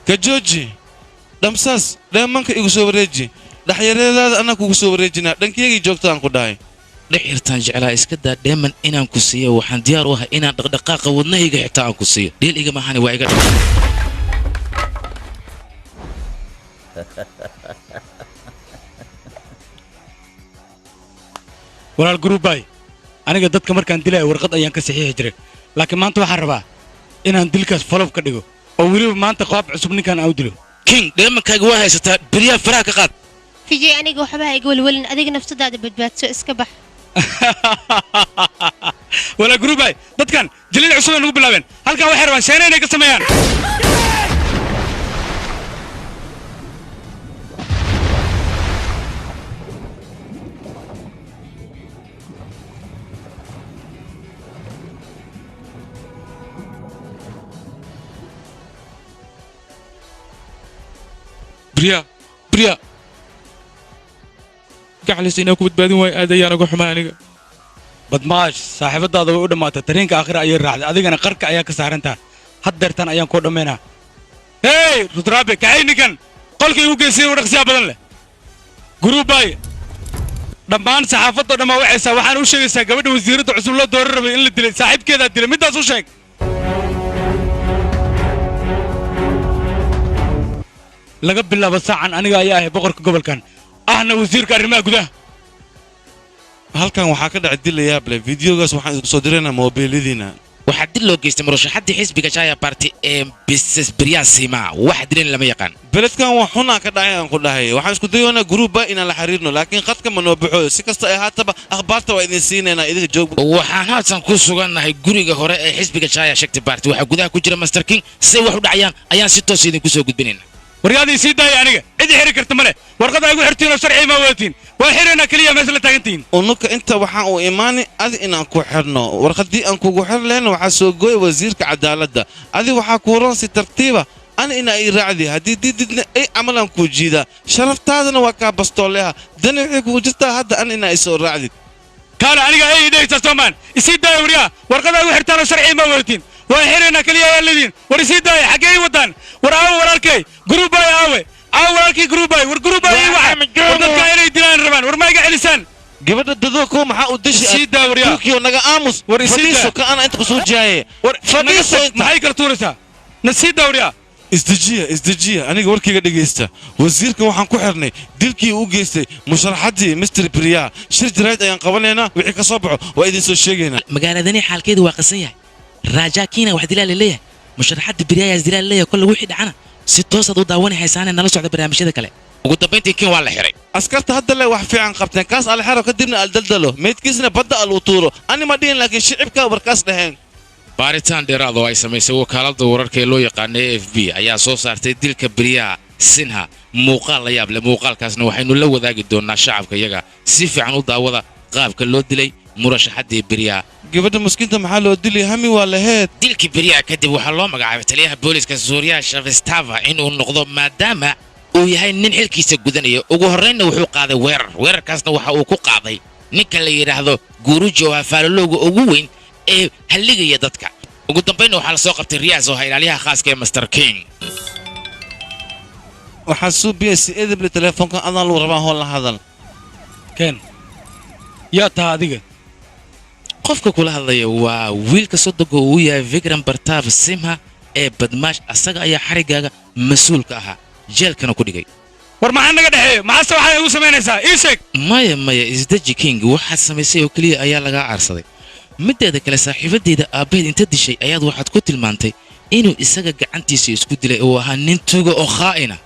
ka jooji dhamsaas dheemanka igu soo wareeji dhaxyareedaada anaa kugu soo wareejinaa dhankeygii joogta aan ku dhahay dhixirtaan jeclaa iska daa dheeman inaan ku siiyo waxaan diyaar u ahay inaan dhaqdhaqaaqa wadnahayga xitaa aan ku siiyo dheel iga mahani waa iga dhaqan walaal guruubay aniga dadka markaan dilaya warqad ayaan ka saxiixi jiray laakiin maanta waxaan rabaa inaan dilkaas falob ka dhigo oo weliba maanta qaab cusub ninkaan aan u dilo king dheemankaaga waa haysataa beryaha faraha ka qaad fijay aniga waxba iga walwalin adiga nafsadaada badbaadso iska bax walaa guruubay dadkan jaliil cusub ay nagu bilaabeen halkaa waxay rabaan sheena inay ka sameeyaan بريا gaclis inaa ku badbaadin waayo aad ayaan uga xumaa aniga badmaash saaxiibadaada way u dhammaatay tareenka aakhira ayay raacday adigana qarka ayaa ka saarantaa had deertan ayaan kuu dhammaynaa hey rudraabe kaxay ninkan qolkii igu geysay dhaqsiyaa badan leh guruubay dhammaan saxaafadoo dhammaa wacaysaa waxaan u sheegaysaa gabadha wasiiradda cusub loo dooran rabay in la dilay saaxiibkeedaa dilay middaas u sheeg laga bilaabo saacan aniga ayaa ahay boqorka gobolkan ahna wasiirka arrimaha gudaha halkan waxaa ka dhacay dil la yaab leh fiidiyogaas waxaan idinku soo diraynaa moobeeladiina waxaa dil loo geystay murashaxaddii xisbiga jaya party ee bises beryaasima wax dilan lama yaqaan beledkan waa xunaa ka dhacay aan ku dhahay waxaan isku dayoonaa guruubba inaan la xiriirno laakiin qadka ma noo baxo si kasta ay haataba akhbaarta waa idin siinaynaa idinka joog waxaan haatan ku sugannahay guriga hore ee xisbiga jaya shakti party waxaa gudaha ku jira master king say wax u dhacayaan ayaan si toos idinku soo gudbinaynaa waryaadii sii daaya aniga cid xiri karta male warqada igu xirtiin oo sharci ma wadatiin waa xirina kaliya meesha la taagantiin unuka inta waxaan u imaani adi inaan ku xirno warqadii aan kugu xir lehna waxaa soo gooya wasiirka cadaaladda adi waxaa ku roon si tartiiba ana ina ii raacdi haddii diididna ay camalan kuu jiidaa sharaftaadana waa kaa bastooleha dani waxay kugu jirtaa hadda ana ina ay soo raacdid kaale aniga ay dhegeysta soomaan isii daaya waryaa warqadaa igu xirtaan oo sharci ma wadatiin waa xiraynaa keliya ayaa leediin war isii daaya xaggee ii wadaan war aawe walaalkay guruubaay aawe walaalkii guruubaay war guruubaay waxa war dadka inay dilaan rabaan war ma iga celisaan gabadha dadoo maxaa u dishi sii daa waryaa turkiyo naga aamus war isii fadhiiso ka ana inta kusoo jaaye war fadhiiso inta maxay kala tuuraysaa na sii daa waryaa isdejiya aniga warkayga dhegaysta wasiirkan waxaan ku xirnay dilkii uu geystay musharaxaddii mister briya shir jarayd ayaan qabanaynaa wixii ka soo baxo waa idin soo sheegaynaa magaaladani xaalkeedu waa qasan yahay raajakiina wax dilaa laleeyahay musharaxadda briyayaas dilaa laleeyahay kolle wixii dhacana si toosaad u daawanay haysaanee nala socda barnaamijyada kale ugu dambayntii kin waa la xiray askarta hadda le wax fiican qabteen kaas alxero kadibna aldaldalo meydkiisna badda al uu tuuro ani ma dhihin laakiin shicibka warkaas dhaheen baaritaan dheeraad oo ay samaysay wakaaladda wararka ee loo yaqaana a f b ayaa soo saartay dilka briyaa sinha muuqaal la yaab leh muuqaalkaasna waxaynu la wadaagi doonnaa shacabka iyaga si fiican u daawada qaabka loo dilay murashaxaddii briyaa gabadha muskiinta maxaa loo dilay hami waa laheed dilkii briyaa kadib waxaa loo magacaabay taliyaha booliska suuriya shavestava inuu noqdo maadaama uu yahay nin xilkiisa gudanaya ugu horraynna wuxuu qaaday weerarkaasna waxa uu ku qaaday ninka la yidhaahdo guurujo hafaalolowga ugu weyn ee halligaya dadka ugu dambaynna waxaa la soo qabtay riyaas oo ha ilaalyaha khaaska ee master king waxaa suubiya si edable teleefoonkan adaan lagu rabaa hool la hadal ken yaa taha adiga qofka kula hadlaya waa wiilka sodoga uu yahay vikram bartav simha ee badmaash asaga ayaa xariggaaga mas-uulka ahaa jeelkana ku dhigay war maxaa naga dhexeeyo maxaase waxay igu samaynaysaa ii sheeg maya isdeji king waxaad samaysay oo keliya ayaa lagaa caarsaday middeeda kale saaxiibaddeeda aabbaheed inta dishay ayaad waxaad ku tilmaantay inuu isaga gacantiisa isku dilay uu ahaa nin tuuga oo khaa'ina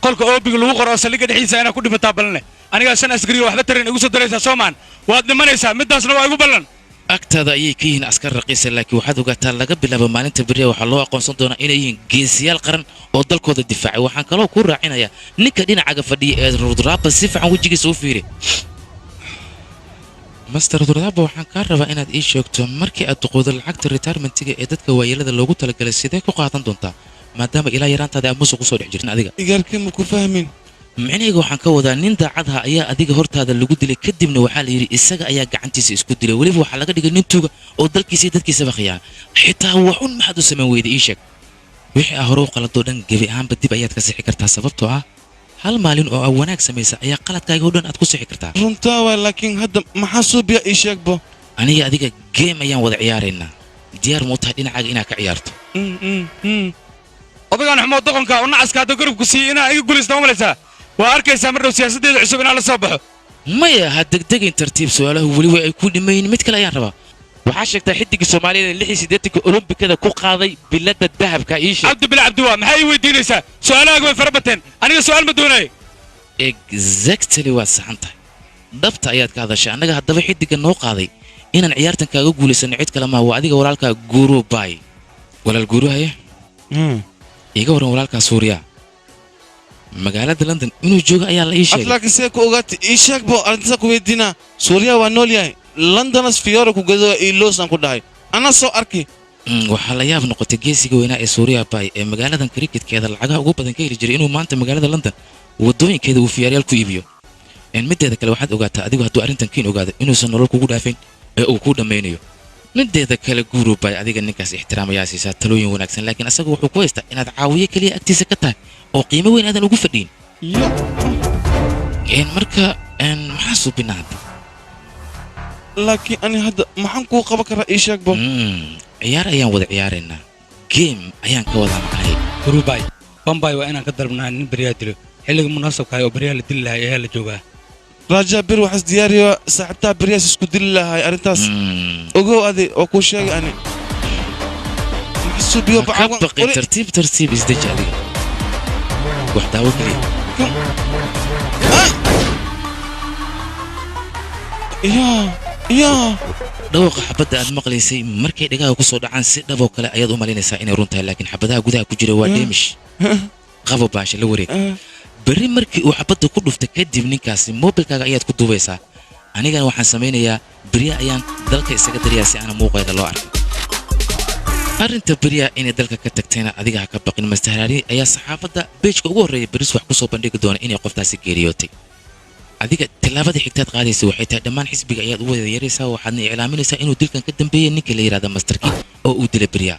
qolka oobiga lagu qoro oo saldhigga dhexdiisa inaad ku dhimataa ballanne anigaa shan askariyo waxba taran igu soo daraysaa soomaan waad dhimanaysaa middaasna waa igu ballan agtaada ayay ka yihiin askar raqiisa laakiin waxaad ogaataa laga bilaabo maalinta beriya waxaa loo aqoonsan doonaa inay yihiin geesiyaal qaran oo dalkooda difaacay waxaan kaloo kuu raacinayaa ninka dhinacaga fadhiya ee rudraaba si fiican wejigiisa u fiiri master rudraaba waxaan kaa rabaa inaad ii sheegto markii aad duqoodo lacagta retirementiga ee dadka waayeelada loogu talagalay sidee ku qaadan doontaa maadaama ilaa yaraantaada aad musuq usoo dhex jirin adiga igaarkii ma ku fahmin micnahayga waxaan ka wadaa nin daacadha ayaa adiga hortaada lagu dilay kadibna waxaa la yidhi isaga ayaa gacantiisa isku dilay weliba waxaa laga dhigay nin tuuga oo dalkiisa iyo dadkiisaba khiyaana xitaa waxun maxaad u samayn weyda ii sheeg wixii aa hore u qaladoo dhan gebi ahaanba dib ayaad ka sixi kartaa sababtoo ah hal maalin oo aa wanaag samaysa ayaa qaladkaaga oo dhan aad ku sixi kartaa runtaa waa laakiin hadda maxaa suubiya ii sheegbo aniga adiga geem ayaan wada ciyaaraynaa diyaar muu tahay dhinacaaga inaad ka ciyaarto odagaan xumoo doqonka oo nacaska hadda garabku siiyey inaa iga gulaysta ma malaysaa waa arkaysaa mar dhow siyaasaddeeda cusub inaan la soo baxo maya ha degdegin tartiib su'aalahu weliba ay ku dhimayin mid kale ayaan rabaa waxaa sheegtaa xiddigii soomaaliyada ee olombikada ku qaaday biladda dahabka ii sheeg cabdi bila cabdiwaa maxaa ii weydiinaysaa su'aalahaaga way fara bateen aniga su'aal ma doonayo exactly waad saxan tahay dhabta ayaad ka hadashay annaga haddaba xiddigga noo qaaday inaan ciyaartan kaaga guulaysanno cid kale maaha waa adiga walaalkaa guuru baay walaal guuru haye iga waran walaalkaa suuriya magaalada london inuu joogo ayaa la ii sheegay laakiin see ku ogaatay ii sheegbo arrintaasa ku weydiinaa suuriya waa nool yahay londonas fiyoora ku gado iiloosaan ku dhahay ana soo arki waxaa la yaab noqotay geesiga weynaa ee suuriya baay ee magaaladan kriketkeeda lacagaha ugu badan ka heli jiray inuu maanta magaalada london waddooyinkeeda uu fiyaaryaal ku iibiyo middeeda kale waxaad ogaataa adigu hadduu arrintan kiin ogaado inuusan nolol kugu dhaafayn ee uu kuu dhammaynayo middeeda kale guuru baay adiga ninkaas ixtiraamayaa siisaa talooyin wanaagsan laakiin asaga wuxuu ku haystaa inaad caawiye keliya agtiisa ka tahay oo qiimo weyn aadan ugu fadhiin marka maxaa suubinaa hadda laakiin ani hadda maxaan kuu qaban karaa ii sheegbo ciyaar ayaan wada ciyaaraynaa geem ayaan ka wada maqnay guruubay bambay waa inaan ka dalbnaa nin beryaa dilo xilliga munaasabkahay oo beryaa la dili lahay ayaa la joogaa raajaa bir waxaas diyaariyo saaxiibtaa beryaas isku dili lahay arrintaas ogow adi oo kuu sheegay ani ka baqi tartiib isdeji adiga wax daawo keliya dhawqa xabadda aad maqlaysay markay dhegaaga ku soo dhacaan si dhaboo kale ayaad u malaynaysaa inay run tahay laakiin xabadaha gudaha ku jira waa dheemish qabo baasha la wareeg berri markii uu xabadda ku dhufta kadib ninkaasi moobilkaaga ayaad ku duubaysaa anigana waxaan samaynayaa beriya ayaan dalka isaga dariyaa si aana muuqeeda loo arkin arrinta beriya inay dalka ka tagtayna adiga ha ka baqin master haraari ayaa saxaafadda beejka ugu horreeya beris wax ku soo bandhigi doona inay qoftaasi geeriyootay adiga tallaabada xigtaad qaadaysa waxay tahay dhammaan xisbiga ayaad u wada yaraysaa waxaadna iclaaminaysaa inuu dilkan ka dambeeyey ninka la yidhahda master king oo uu dila beriya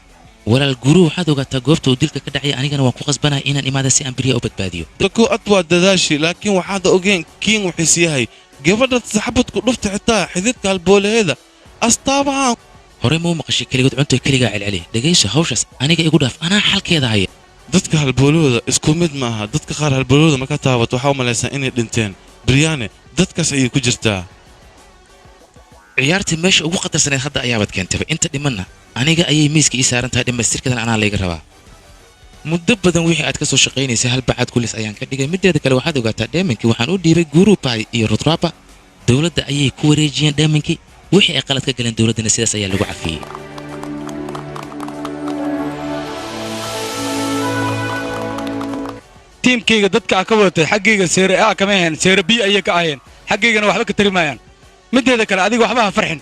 walaal guru waxaad ogaataa goobta uu dilka ka dhacay anigana waan ku qasbanahay inaan imaada si aan beriya u badbaadiyo dadku ad waa dadaashi laakiin waxaad ogeen kiin wuxuus yahay gabadha saxabadku dhufta xitaa xididka halboolaheeda astaabahaan hore ma u maqashay keligood cuntoy keligaa celceli dhegayso hawshaas aniga igu dhaaf anaa xalkeeda haya dadka halboolahooda isku mid maaha dadka qaar halboolahooda marka taabato waxaa u malaysaa inay dhinteen beryaane dadkaas ayay ku jirtaa ciyaartii meesha ugu khatarsaneed hadda ayaabaad keentaba inta dhimanna aniga ayay miiska ii saaran tahay dhammaystirkadan anaa layga rabaa muddo badan wixii aad ka soo shaqaynaysay hal bacaad kulis ayaan ka dhigay mideeda kale waxaad ogaataa dheemankii waxaan u dhiibay gurupai iyo rudraba dowladda ayay ku wareejiyeen dheemankii wixii ay qalad ka galeen dowladdana sidaas ayaa lagu cafiyey tiimkayga dadka aa ka wadatay xaggayga seere a kama ahayn seere b ayay ka ahayeen xaggaygana waxba ka tari maayaan mideeda kale adiga waxba ha farxin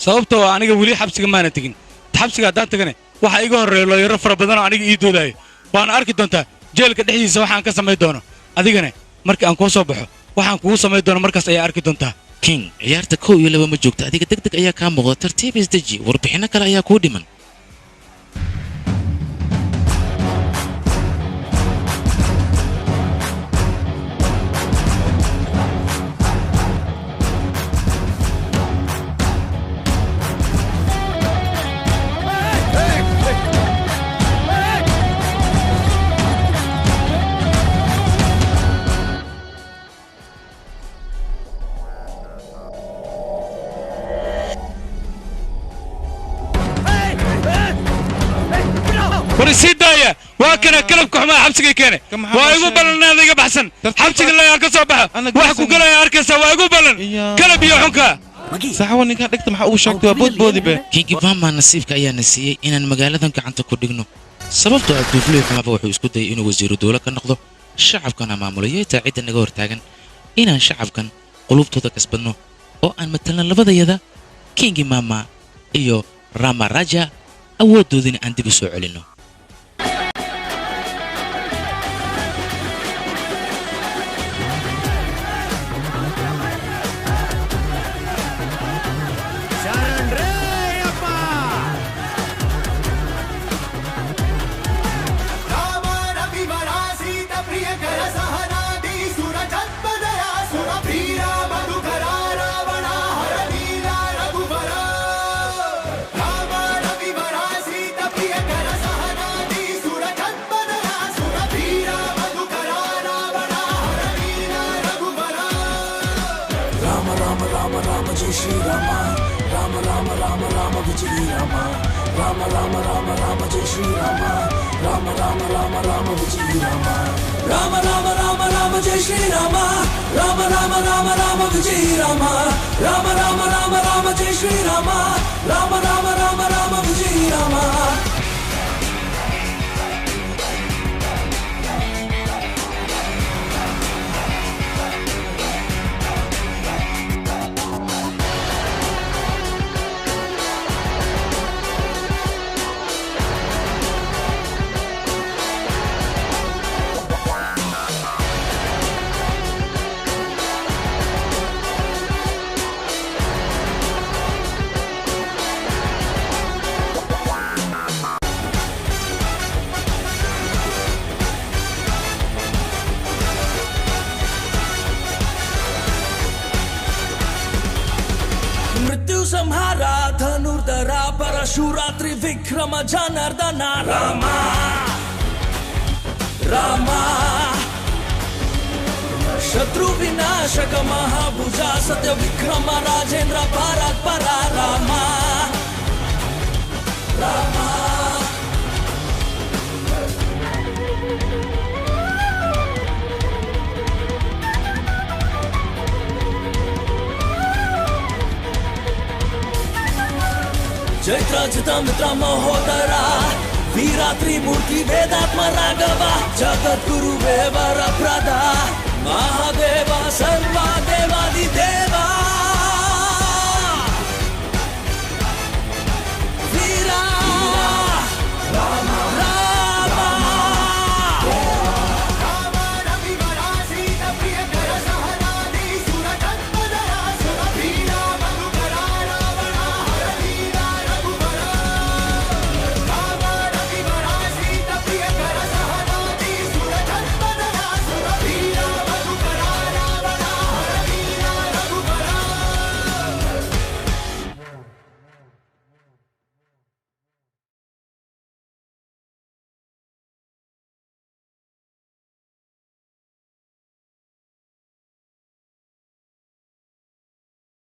sababtoo aniga weli xabsiga maana tegin xabsiga haddaan tagane waxaa iga horreeya looyaro fara badanoo aniga ii doodaayo waana arki doontaa jeelka dhexdiisa waxaan ka samayn doono adigane markii aan kuu soo baxo waxaan kugu samayn doono markaas ayaa arki doontaa king ciyaarta 1 iyo 2 ma joogto adiga degdeg ayaa kaa muuqda tartiib isdeji warbixinno kale ayaa kuu dhiman ورسيدايا واكنا كلب كحما حبسك كينه وايغو بلن اديغا بحسن حبسك لا ka soo baxa wax ku galay arkaysa waaيغو بلن كلب iyo xunka saxawan ninka dhigta maxaa uu sheegtay waa boodboodi be kingi bama nasiibka ayaa nasiyay inaan magaaladan gacanta ku dhigno sababtoo ah duufley xumaba wuxuu isku dayay inuu wasiiru dawlad ka noqdo shacabkana maamulayay cidda naga hortaagan inaan shacabkan qulubtooda kasbadno oo aan matalan labadayada kingi mama iyo rama raja awoodoodina aan dib u soo celino परशुरात्रि विक्रम जनार्दन रामा रामा शत्रु विनाशक महाभुजा सत्य विक्रम राजेंद्र भारत परा रामा रामा चैत्र मित्र महोदरा वीरा त्रिमूर्ति वेदात्म राघवा जगत गुरु वेवर प्रदा महादेवा सर्वा देवादिदेवा